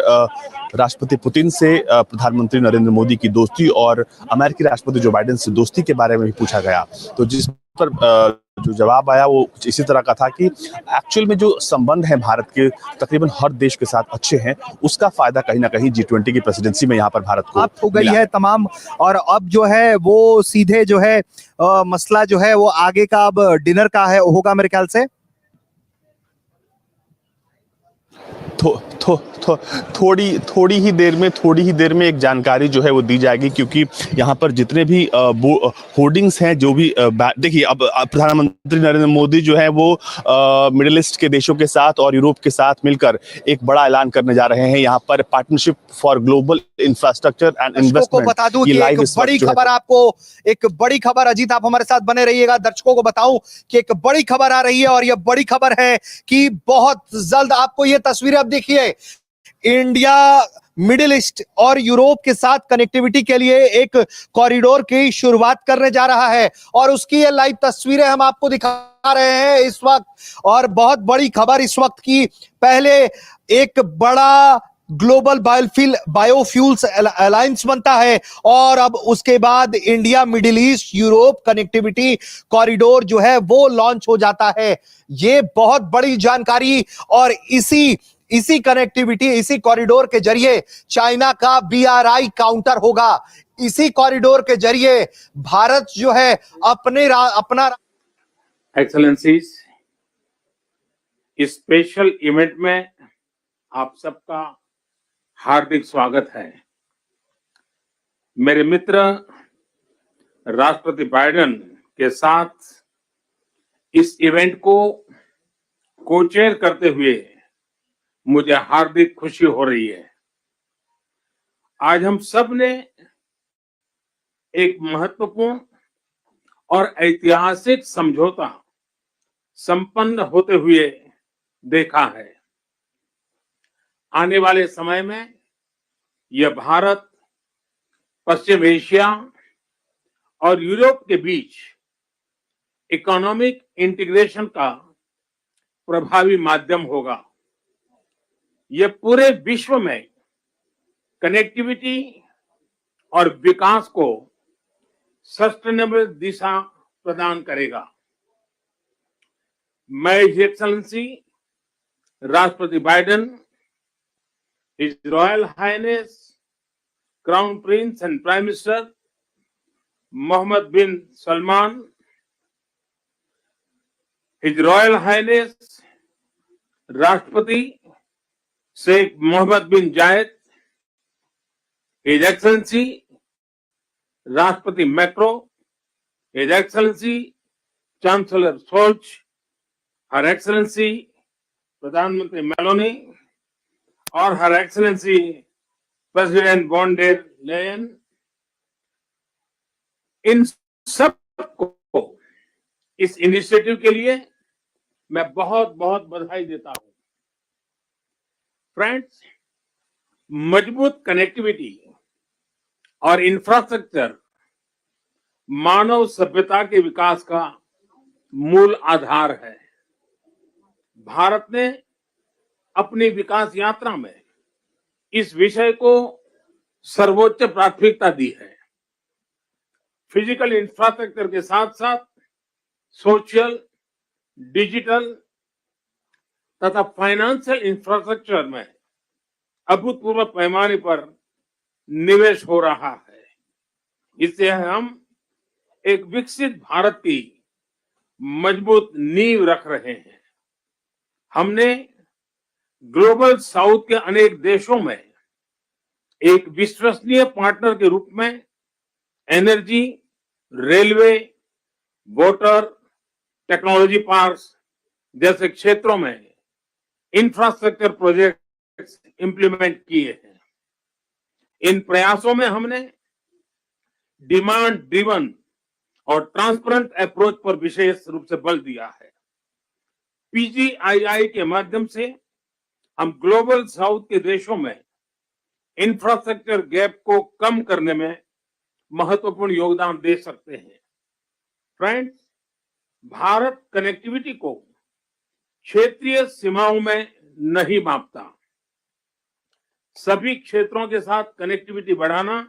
राष्ट्रपति पुतिन से प्रधानमंत्री नरेंद्र मोदी की दोस्ती और अमेरिकी राष्ट्रपति जो बाइडेन से दोस्ती के बारे में भी पूछा गया। तो जिस पर जो जवाब आया वो कुछ इसी तरह का था कि एक्चुअल में जो संबंध है भारत के तकरीबन हर देश के साथ अच्छे हैं, उसका फायदा कहीं ना कहीं G20 की प्रेसिडेंसी में यहाँ पर भारत को हो गई है तमाम। और अब जो है वो सीधे जो है मसला जो है वो आगे का अब डिनर का है होगा मेरे ख्याल से। थोड़ी ही देर में एक जानकारी जो है वो दी जाएगी। क्योंकि यहाँ पर जितने भी होर्डिंग्स हैं, जो भी देखिए, अब प्रधानमंत्री नरेंद्र मोदी जो है वो मिडिल ईस्ट के देशों के साथ और यूरोप के साथ मिलकर एक बड़ा ऐलान करने जा रहे हैं। यहाँ पर partnership for global infrastructure and investment को बता दूं कि एक बड़ी खबर एक बड़ी खबर, अजीत आप हमारे साथ बने रहिएगा। दर्शकों को बताऊं कि एक बड़ी खबर आ रही है और यह बड़ी खबर है कि बहुत जल्द आपको ये तस्वीरें, अब देखिए, इंडिया मिडिल ईस्ट और यूरोप के साथ कनेक्टिविटी के लिए एक कॉरिडोर की शुरुआत करने जा रहा है और उसकी ये लाइव तस्वीरें हम आपको दिखा रहे हैं इस वक्त। और बहुत बड़ी खबर इस वक्त की, पहले एक बड़ा ग्लोबल बायोफ्यूल्स अलायंस बनता है और अब उसके बाद India middle east Europe connectivity corridor जो है वो लॉन्च हो जाता है। ये बहुत बड़ी जानकारी। और इसी कनेक्टिविटी, इसी कॉरिडोर के जरिए चाइना का BRI काउंटर होगा। इसी कॉरिडोर के जरिए भारत जो है अपना एक्सेलेंसीज, इस स्पेशल इवेंट में आप सबका हार्दिक स्वागत है। मेरे मित्र राष्ट्रपति बाइडेन के साथ इस इवेंट को को-चेयर करते हुए मुझे हार्दिक खुशी हो रही है। आज हम सब ने एक महत्वपूर्ण और ऐतिहासिक समझौता संपन्न होते हुए देखा है। आने वाले समय में यह भारत, पश्चिम एशिया और यूरोप के बीच इकोनॉमिक इंटीग्रेशन का प्रभावी माध्यम होगा। यह पूरे विश्व में कनेक्टिविटी और विकास को सस्टेनेबल दिशा प्रदान करेगा। मैं हिज एक्सेलेंसी राष्ट्रपति Biden, his royal highness crown prince and prime minister Mohammed bin Salman, his royal highness राष्ट्रपति Sheikh Mohammed bin Zayed, his excellency राष्ट्रपति Macron, His Excellency Chancellor Scholz, Her Excellency प्रधानमंत्री मेलोनी और Her Excellency president von der Leyen, इन सबको इस initiative के लिए मैं बहुत बहुत बधाई देता हूं। फ्रेंड्स, मजबूत कनेक्टिविटी और इंफ्रास्ट्रक्चर मानव सभ्यता के विकास का मूल आधार है। भारत ने अपनी विकास यात्रा में इस विषय को सर्वोच्च प्राथमिकता दी है। फिजिकल इंफ्रास्ट्रक्चर के साथ साथ सोशल, डिजिटल तथा फाइनेंशियल इंफ्रास्ट्रक्चर में अभूतपूर्व पैमाने पर निवेश हो रहा है। इससे हम एक विकसित भारत की मजबूत नींव रख रहे हैं। हमने ग्लोबल साउथ के अनेक देशों में एक विश्वसनीय पार्टनर के रूप में energy, railway, water, technology parks जैसे क्षेत्रों में इंफ्रास्ट्रक्चर प्रोजेक्ट्स इंप्लीमेंट किए हैं। इन प्रयासों में हमने डिमांड ड्रिवन और ट्रांसपेरेंट अप्रोच पर विशेष रूप से बल दिया है। पीजीआईआई के माध्यम से हम ग्लोबल साउथ के देशों में इंफ्रास्ट्रक्चर गैप को कम करने में महत्वपूर्ण योगदान दे सकते हैं। फ्रेंड्स, भारत कनेक्टिविटी को क्षेत्रीय सीमाओं में नहीं मापता। सभी क्षेत्रों के साथ कनेक्टिविटी बढ़ाना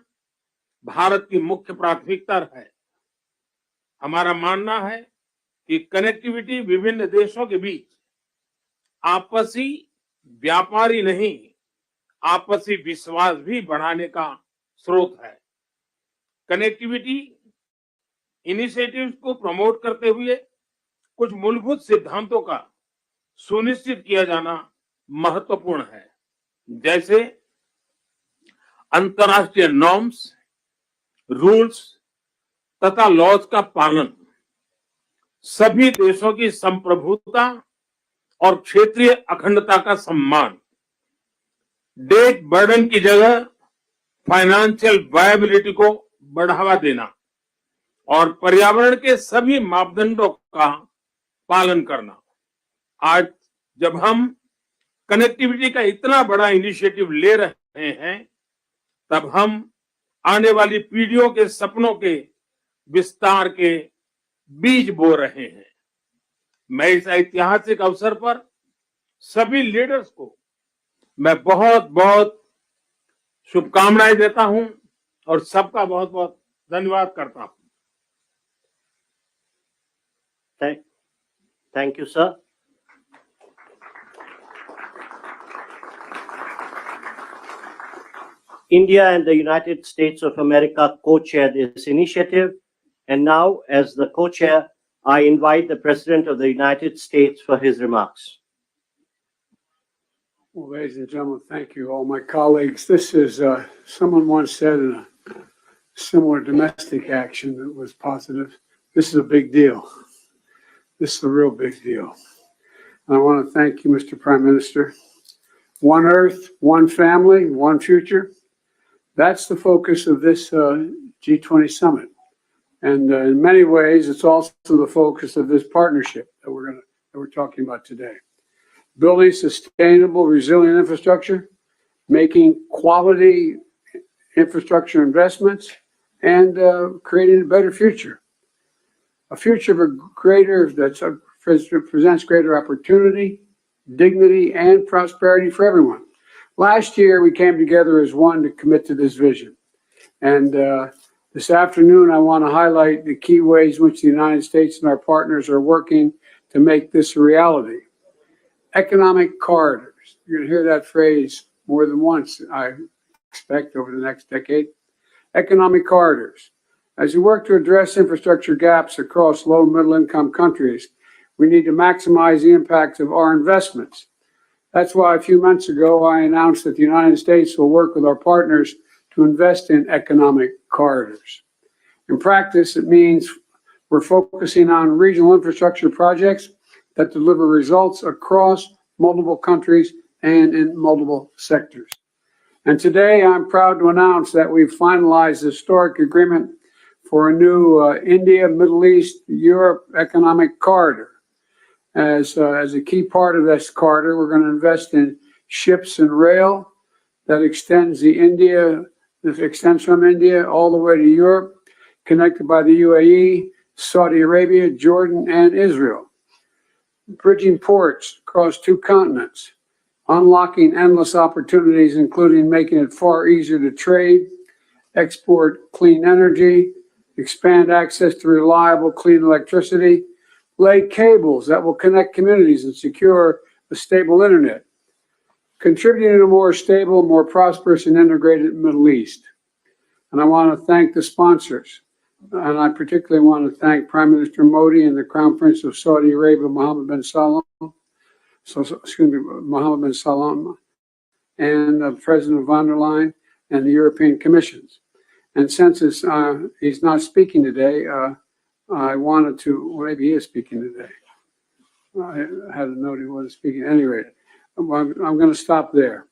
भारत की मुख्य प्राथमिकता है। हमारा मानना है कि कनेक्टिविटी विभिन्न देशों के बीच आपसी व्यापार ही नहीं, आपसी विश्वास भी बढ़ाने का स्रोत है। कनेक्टिविटी इनिशिएटिव्स को प्रमोट करते हुए कुछ मूलभूत सिद्धांतों का सुनिश्चित किया जाना महत्वपूर्ण है, जैसे अंतर्राष्ट्रीय नॉर्म्स, रूल्स तथा लॉज का पालन, सभी देशों की संप्रभुता और क्षेत्रीय अखंडता का सम्मान, डेट बर्डन की जगह फाइनेंशियल वायबिलिटी को बढ़ावा देना और पर्यावरण के सभी मापदंडों का पालन करना। आज जब हम कनेक्टिविटी का इतना बड़ा इनिशिएटिव ले रहे हैं, तब हम आने वाली पीढ़ियों के सपनों के विस्तार के बीज बो रहे हैं। मैं इस ऐतिहासिक अवसर पर सभी लीडर्स को मैं बहुत बहुत शुभकामनाएं देता हूं और सबका बहुत बहुत धन्यवाद करता हूं। Thank you, sir. India and the United States of America co-chair this initiative. And now, as the co-chair, I invite the President of the United States for his remarks. Well, ladies and gentlemen, thank you, all my colleagues. This is, someone once said in a similar domestic action that was positive, this is a big deal. This is a real big deal. And I want to thank you, Mr. Prime Minister. One Earth, one family, one future. That's the focus of this G20 summit. And in many ways, it's also the focus of this partnership that we're talking about today. Building sustainable, resilient infrastructure, making quality infrastructure investments, and creating a better future. A future that presents greater opportunity, dignity, and prosperity for everyone. Last year, we came together as one to commit to this vision. And this afternoon, I want to highlight the key ways in which the United States and our partners are working to make this a reality. Economic corridors. You're going to hear that phrase more than once, I expect, over the next decade. Economic corridors. As we work to address infrastructure gaps across low and middle income countries, we need to maximize the impact of our investments. That's why a few months ago, I announced that the United States will work with our partners to invest in economic corridors. In practice, it means we're focusing on regional infrastructure projects that deliver results across multiple countries and in multiple sectors. And today, I'm proud to announce that we've finalized a historic agreement for a new India, Middle East, Europe economic corridor. As a key part of this corridor, we're going to invest in ships and rail that extends from India all the way to Europe, connected by the UAE, Saudi Arabia, Jordan, and Israel. Bridging ports across 2 continents, unlocking endless opportunities, including making it far easier to trade, export clean energy, expand access to reliable, clean electricity, lay cables that will connect communities and secure a stable internet, contributing to a more stable, more prosperous, and integrated Middle East. And I want to thank the sponsors. And I particularly want to thank Prime Minister Modi and the Crown Prince of Saudi Arabia, Mohammed bin Salman, and President von der Leyen and the European Commissions. And since he's not speaking today, I wanted to, well, maybe he is speaking today. I had a note he wasn't speaking. At any rate, I'm going to stop there.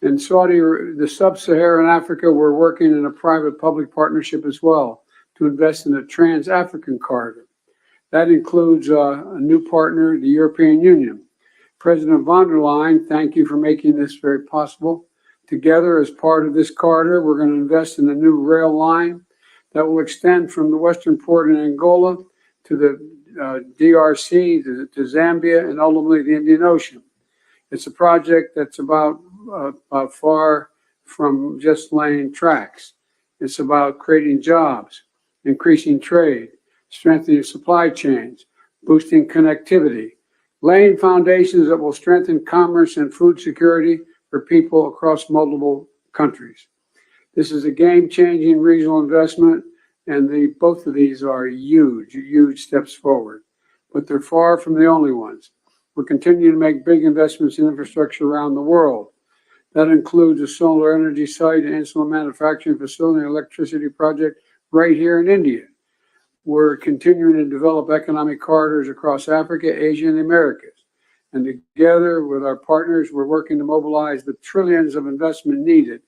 In the sub-Saharan Africa, we're working in a private-public partnership as well to invest in a trans-African corridor. That includes a new partner, the European Union. President von der Leyen, thank you for making this very possible. Together, as part of this corridor, we're going to invest in a new rail line that will extend from the western port in Angola to the DRC, to Zambia, and ultimately the Indian Ocean. It's a project that's about far from just laying tracks. It's about creating jobs, increasing trade, strengthening supply chains, boosting connectivity, laying foundations that will strengthen commerce and food security for people across multiple countries. This is a game-changing regional investment, and both of these are huge, huge steps forward. But they're far from the only ones. We're continuing to make big investments in infrastructure around the world. That includes a solar energy site, an insulin manufacturing facility, and electricity project right here in India. We're continuing to develop economic corridors across Africa, Asia, and the Americas. And together with our partners, we're working to mobilize the trillions of investment needed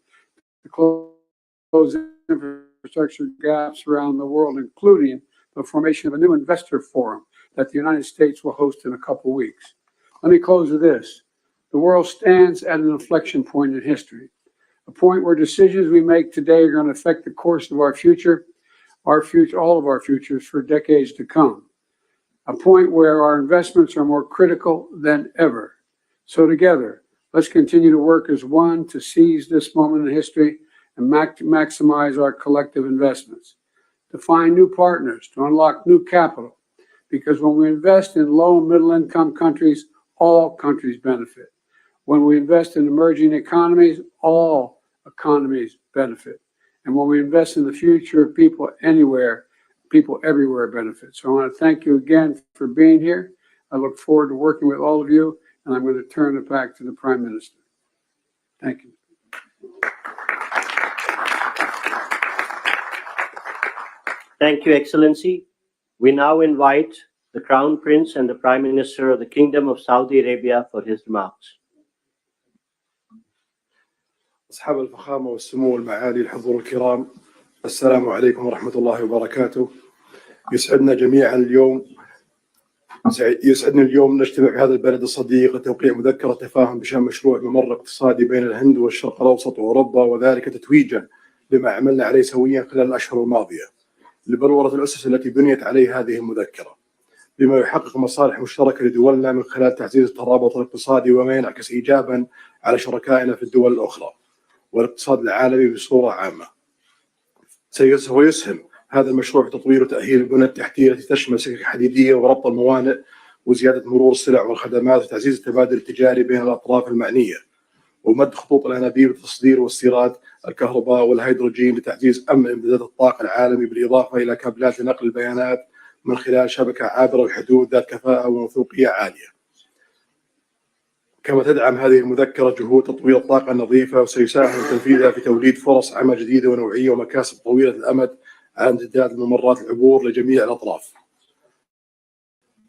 to close infrastructure gaps around the world, including the formation of a new investor forum that the United States will host in a couple weeks. Let me close with this. The world stands at an inflection point in history, a point where decisions we make today are going to affect the course of our future, all of our futures for decades to come. A point where our investments are more critical than ever. So together, let's continue to work as one to seize this moment in history and maximize our collective investments, to find new partners, to unlock new capital, because when we invest in low and middle income countries, all countries benefit. When we invest in emerging economies, all economies benefit. And when we invest in the future of people anywhere, people everywhere benefit. So I want to thank you again for being here. I look forward to working with all of you, and I'm going to turn it back to the Prime Minister. Thank you. Thank you, Excellency. We now invite the Crown Prince and the Prime Minister of the Kingdom of Saudi Arabia for his remarks. أصحاب الفخامة والسمو والمعالي الحضور الكرام، السلام عليكم ورحمة الله وبركاته. يسعدني اليوم نجتمع في هذا البلد الصديق لتوقيع مذكرة تفاهم بشأن مشروع ممر اقتصادي بين الهند والشرق الأوسط وأوروبا، وذلك تتويجا لما عملنا عليه سويا خلال الأشهر الماضية لبلورة الأسس التي بنيت عليه هذه المذكرة، بما يحقق مصالح مشتركة لدولنا من خلال تعزيز الترابط الاقتصادي وما ينعكس إيجابا على شركائنا في الدول الأخرى والاقتصاد العالمي بصورة عامة. سيسهم هذا المشروع في تطوير وتأهيل البنى التحتية التي تشمل سكك حديدية وربط الموانئ وزيادة مرور السلع والخدمات وتعزيز التبادل التجاري بين الأطراف المعنية، ومد خطوط الأنابيب للتصدير واستيراد الكهرباء والهيدروجين لتعزيز أمن إمدادات الطاقة العالمي، بالإضافة إلى كابلات لنقل البيانات من خلال شبكة عابرة الحدود ذات كفاءة وموثوقية عالية. كما تدعم هذه المذكرة جهود تطوير الطاقة النظيفة، وسيساهم تنفيذها في توليد فرص عمل جديدة ونوعية ومكاسب طويلة الأمد على امتداد ممرات العبور لجميع الأطراف.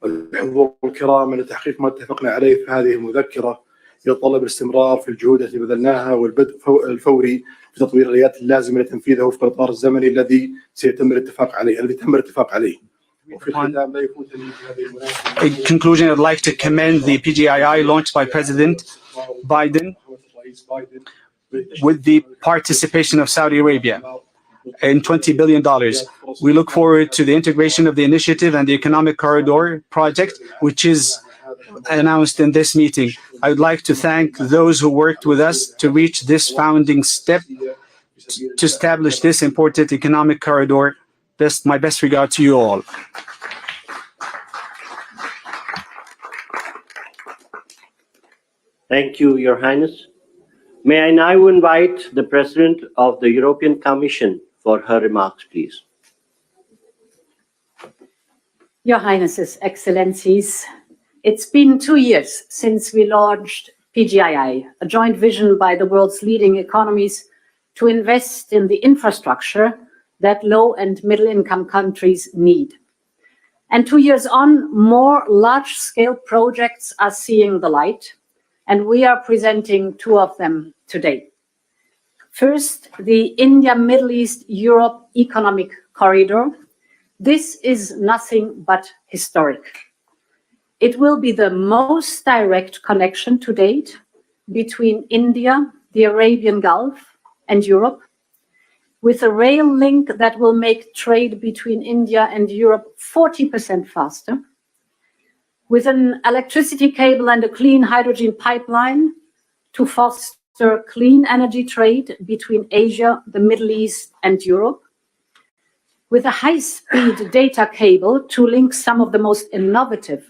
الحضور الكرام، أن تحقيق ما اتفقنا عليه في هذه المذكرة يتطلب الاستمرار في الجهود التي بذلناها والبدء الفوري في تطوير الآليات اللازمة لتنفيذها وفق الإطار الزمني الذي تم الاتفاق عليه. In conclusion, I'd like to commend the PGII launched by President Biden with the participation of Saudi Arabia in $20 billion. We look forward to the integration of the initiative and the Economic Corridor project, which is announced in this meeting. I would like to thank those who worked with us to reach this founding step to establish this important economic corridor. My best regard to you all. Thank you, Your Highness. May I now invite the President of the European Commission for her remarks, please. Your Highnesses, Excellencies, it's been 2 years since we launched PGII, a joint vision by the world's leading economies to invest in the infrastructure that low and middle income countries need. And 2 years on, more large-scale projects are seeing the light, and we are presenting 2 of them today. First, the India-Middle East-Europe Economic Corridor. This is nothing but historic. It will be the most direct connection to date between India, the Arabian Gulf, and Europe, with a rail link that will make trade between India and Europe 40% faster, with an electricity cable and a clean hydrogen pipeline to foster clean energy trade between Asia, the Middle East, and Europe, with a high-speed data cable to link some of the most innovative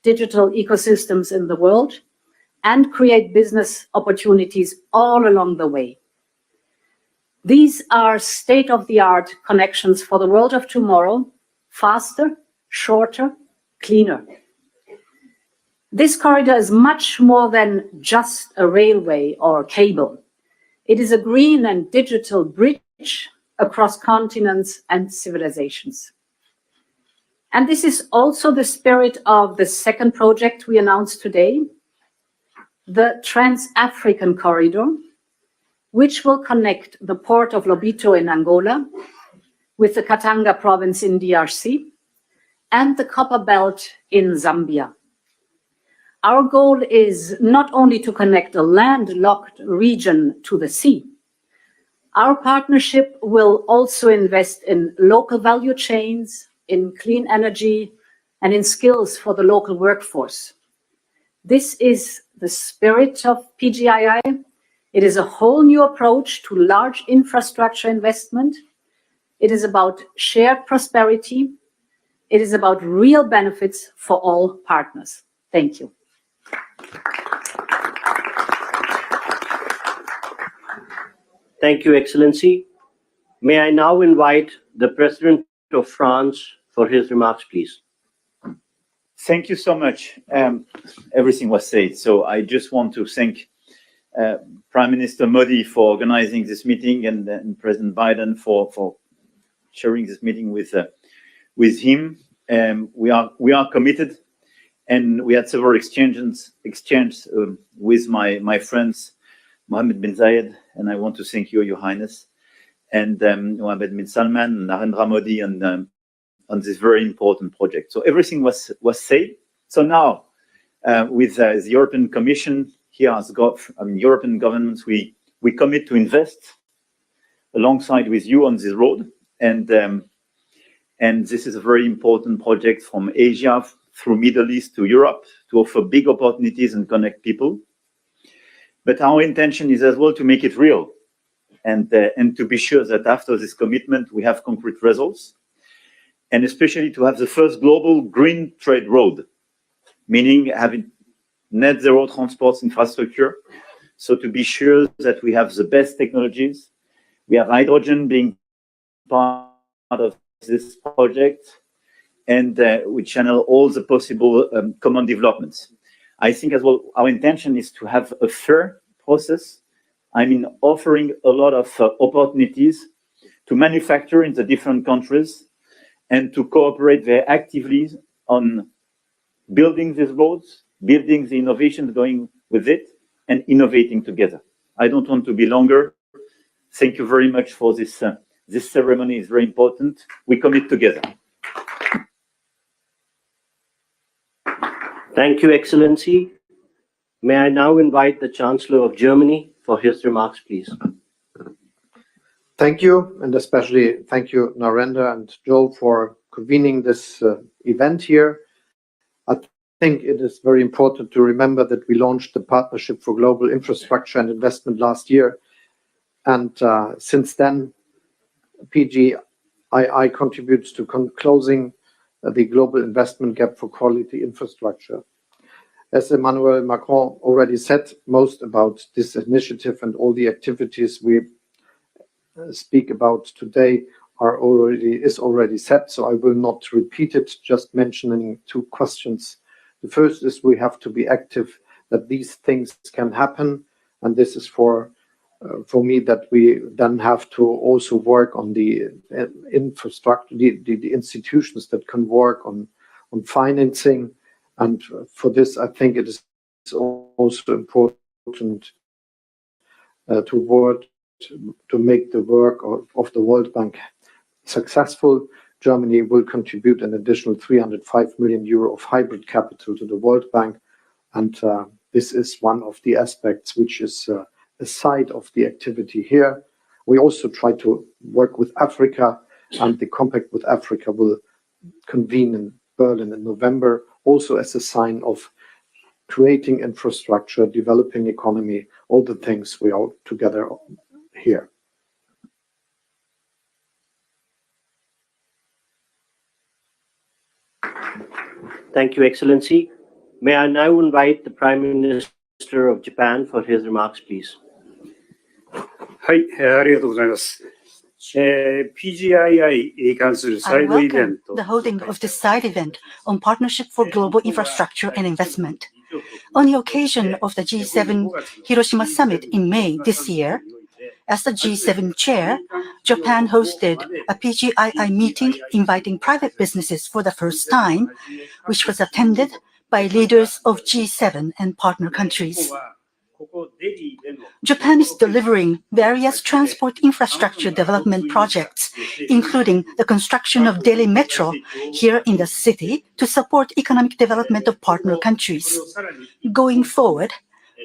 digital ecosystems in the world and create business opportunities all along the way. These are state-of-the-art connections for the world of tomorrow, faster, shorter, cleaner. This corridor is much more than just a railway or cable. It is a green and digital bridge across continents and civilizations. And this is also the spirit of the second project we announced today, the Trans-African Corridor, which will connect the port of Lobito in Angola with the Katanga province in DRC and the Copper Belt in Zambia. Our goal is not only to connect a landlocked region to the sea. Our partnership will also invest in local value chains, in clean energy, and in skills for the local workforce. This is the spirit of PGII. It is a whole new approach to large infrastructure investment. It is about shared prosperity. It is about real benefits for all partners. Thank you. Thank you, Excellency. May I now invite the President of France for his remarks, please. Thank you so much. Everything was said, so I just want to thank Prime Minister Modi for organizing this meeting and President Biden for sharing this meeting with him. We are committed, and we had several exchanges with my friends Mohammed bin Zayed, and I want to thank you, Your Highness, and Mohammed bin Salman and Narendra Modi on this very important project. So everything was said. So now, with the European Commission here as European governments, we commit to invest alongside with you on this road, and this is a very important project from Asia through Middle East to Europe to offer big opportunities and connect people. But our intention is as well to make it real, and to be sure that after this commitment we have concrete results, and especially to have the first global green trade road, meaning having net zero transport infrastructure. So to be sure that we have the best technologies, we have hydrogen being part of this project, and we channel all the possible common developments. I think as well, our intention is to have a fair process. I mean, offering a lot of opportunities to manufacture in the different countries and to cooperate very actively on building these roads, building the innovations going with it, and innovating together. I don't want to be longer. Thank you very much for this. This ceremony is very important. We commit together. Thank you, Excellency. May I now invite the Chancellor of Germany for his remarks, please. Thank you, and especially thank you, Narendra and Joe, for convening this event here. I think it is very important to remember that we launched the Partnership for Global Infrastructure and Investment last year. And since then, PGII contributes to closing the global investment gap for quality infrastructure. As Emmanuel Macron already said, most about this initiative and all the activities we speak about today is already set, so I will not repeat it, just mentioning two questions. The first is we have to be active that these things can happen, and this is for me that we then have to also work on the infrastructure, the institutions that can work on financing, and for this I think it is also important to make the work of the World Bank successful. Germany will contribute an additional 305 million euro of hybrid capital to the World Bank, and this is one of the aspects which is a side of the activity here. We also try to work with Africa, and the Compact with Africa will convene in Berlin in November, also as a sign of creating infrastructure, developing economy, all the things we are together here. Thank you, Excellency. May I now invite the Prime Minister of Japan for his remarks, please. はい、ありがとうございます。PGII に関するサイドイベント。 The holding of this side event on Partnership for Global Infrastructure and Investment. On the occasion of the G7 Hiroshima Summit in May this year, as the G7 chair, Japan hosted a PGII meeting inviting private businesses for the first time, which was attended by leaders of G7 and partner countries. Japan is delivering various transport infrastructure development projects, including the construction of Delhi Metro here in the city to support economic development of partner countries. Going forward,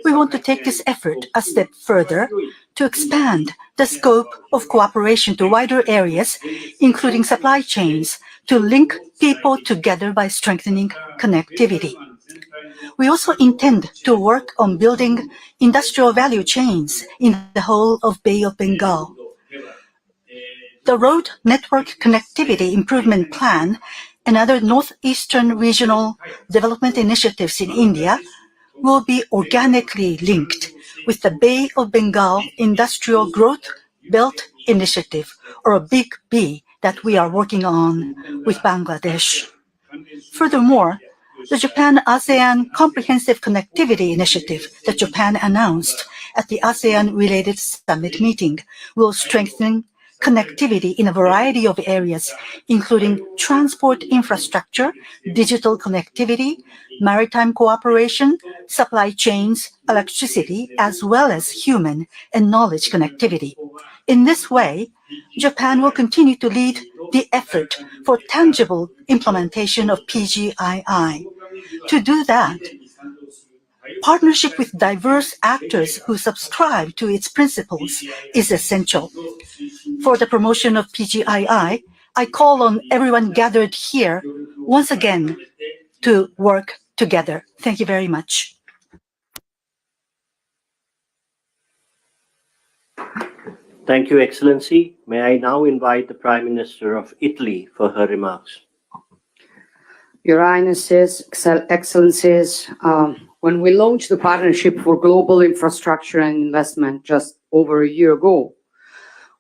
we want to take this effort a step further to expand the scope of cooperation to wider areas, including supply chains, to link people together by strengthening connectivity. We also intend to work on building industrial value chains in the whole of Bay of Bengal. The Road Network Connectivity Improvement Plan and other northeastern regional development initiatives in India will be organically linked with the Bay of Bengal Industrial Growth Belt Initiative, or a Big B, that we are working on with Bangladesh. Furthermore, the Japan-ASEAN Comprehensive Connectivity Initiative that Japan announced at the ASEAN-related summit meeting will strengthen connectivity in a variety of areas, including transport infrastructure, digital connectivity, maritime cooperation, supply chains, electricity, as well as human and knowledge connectivity. In this way, Japan will continue to lead the effort for tangible implementation of PGII. To do that, partnership with diverse actors who subscribe to its principles is essential. For the promotion of PGII, I call on everyone gathered here once again to work together. Thank you very much. Thank you, Excellency. May I now invite the Prime Minister of Italy for her remarks. Your Highnesses, Excellencies, when we launched the Partnership for Global Infrastructure and Investment just over a year ago,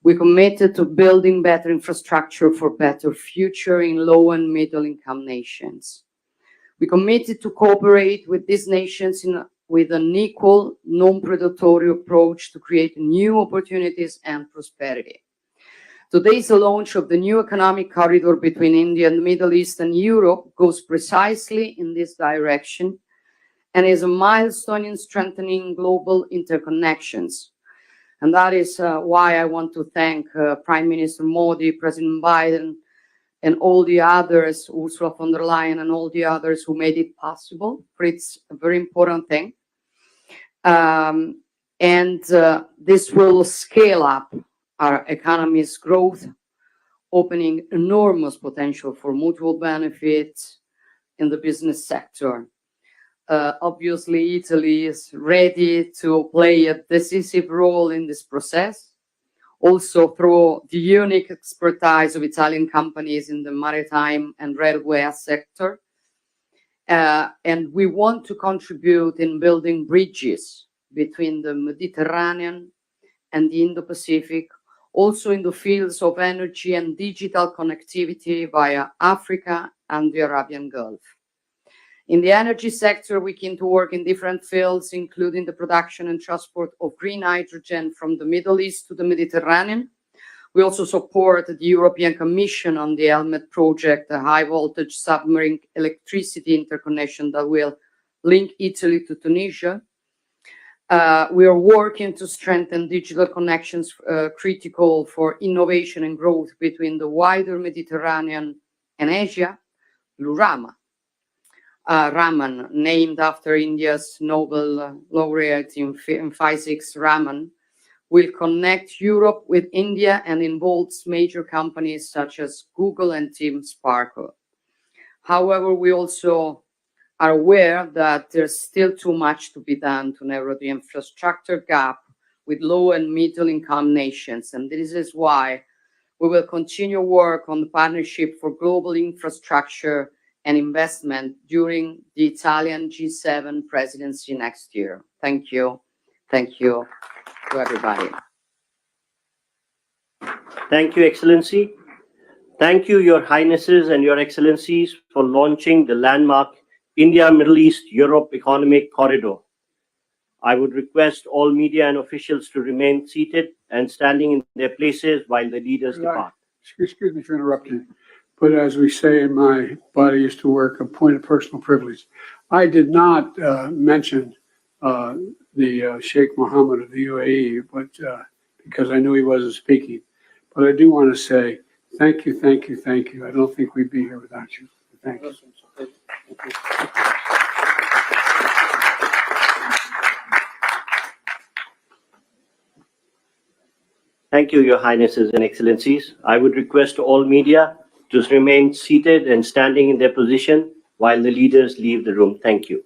we committed to building better infrastructure for better future in low and middle income nations. We committed to cooperate with these nations with an equal, non-predatory approach to create new opportunities and prosperity. Today's launch of the new economic corridor between India and the Middle East and Europe goes precisely in this direction and is a milestone in strengthening global interconnections. And that is why I want to thank Prime Minister Modi, President Biden, and all the others, Ursula von der Leyen and all the others who made it possible. It's a very important thing. This will scale up our economy's growth, opening enormous potential for mutual benefits in the business sector. Obviously, Italy is ready to play a decisive role in this process, also through the unique expertise of Italian companies in the maritime and railway sector. And we want to contribute in building bridges between the Mediterranean and the Indo-Pacific, also in the fields of energy and digital connectivity via Africa and the Arabian Gulf. In the energy sector, we can work in different fields, including the production and transport of green hydrogen from the Middle East to the Mediterranean. We also support the European Commission on the Helmet project, a high voltage submarine electricity interconnection that will link Italy to Tunisia. We are working to strengthen digital connections critical for innovation and growth between the wider Mediterranean and Asia. Lurama, Raman, named after India's Nobel laureate in physics, Raman, will connect Europe with India and involves major companies such as Google and Team Sparkle. However, we also are aware that there's still too much to be done to narrow the infrastructure gap with low and middle income nations. And this is why we will continue work on the partnership for global infrastructure and investment during the Italian G7 presidency next year. Thank you. Thank you to everybody. Thank you, Excellency. Thank you, Your Highnesses and Your Excellencies, for launching the landmark India, Middle East, Europe Economic Corridor. I would request all media and officials to remain seated and standing in their places while the leaders depart. Excuse me for interrupting, but as we say in my body used to work, a point of personal privilege. I did not mention the Sheikh Mohammed of the UAE, but because I knew he wasn't speaking. But I do want to say thank you, thank you, thank you. I don't think we'd be here without you. Thank you. Thank you, Your Highnesses and Excellencies. I would request all media to remain seated and standing in their position while the leaders leave the room. Thank you.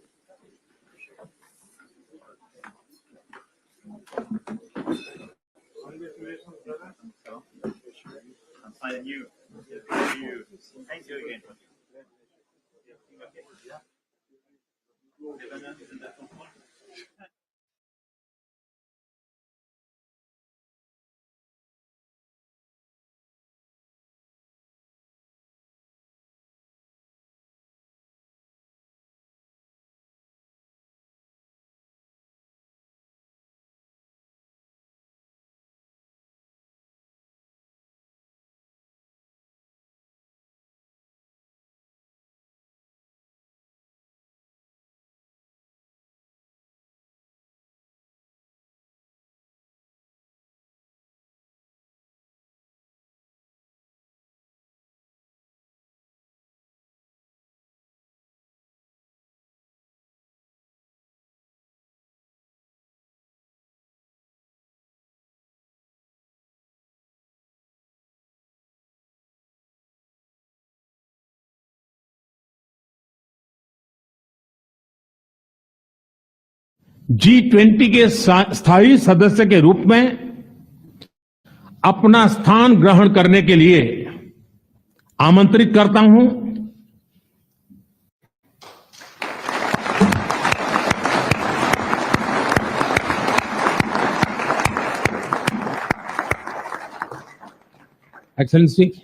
Thank you again. G20 के स्थायी सदस्य के रूप में अपना स्थान ग्रहण करने के लिए आमंत्रित करता हूं। Excellency,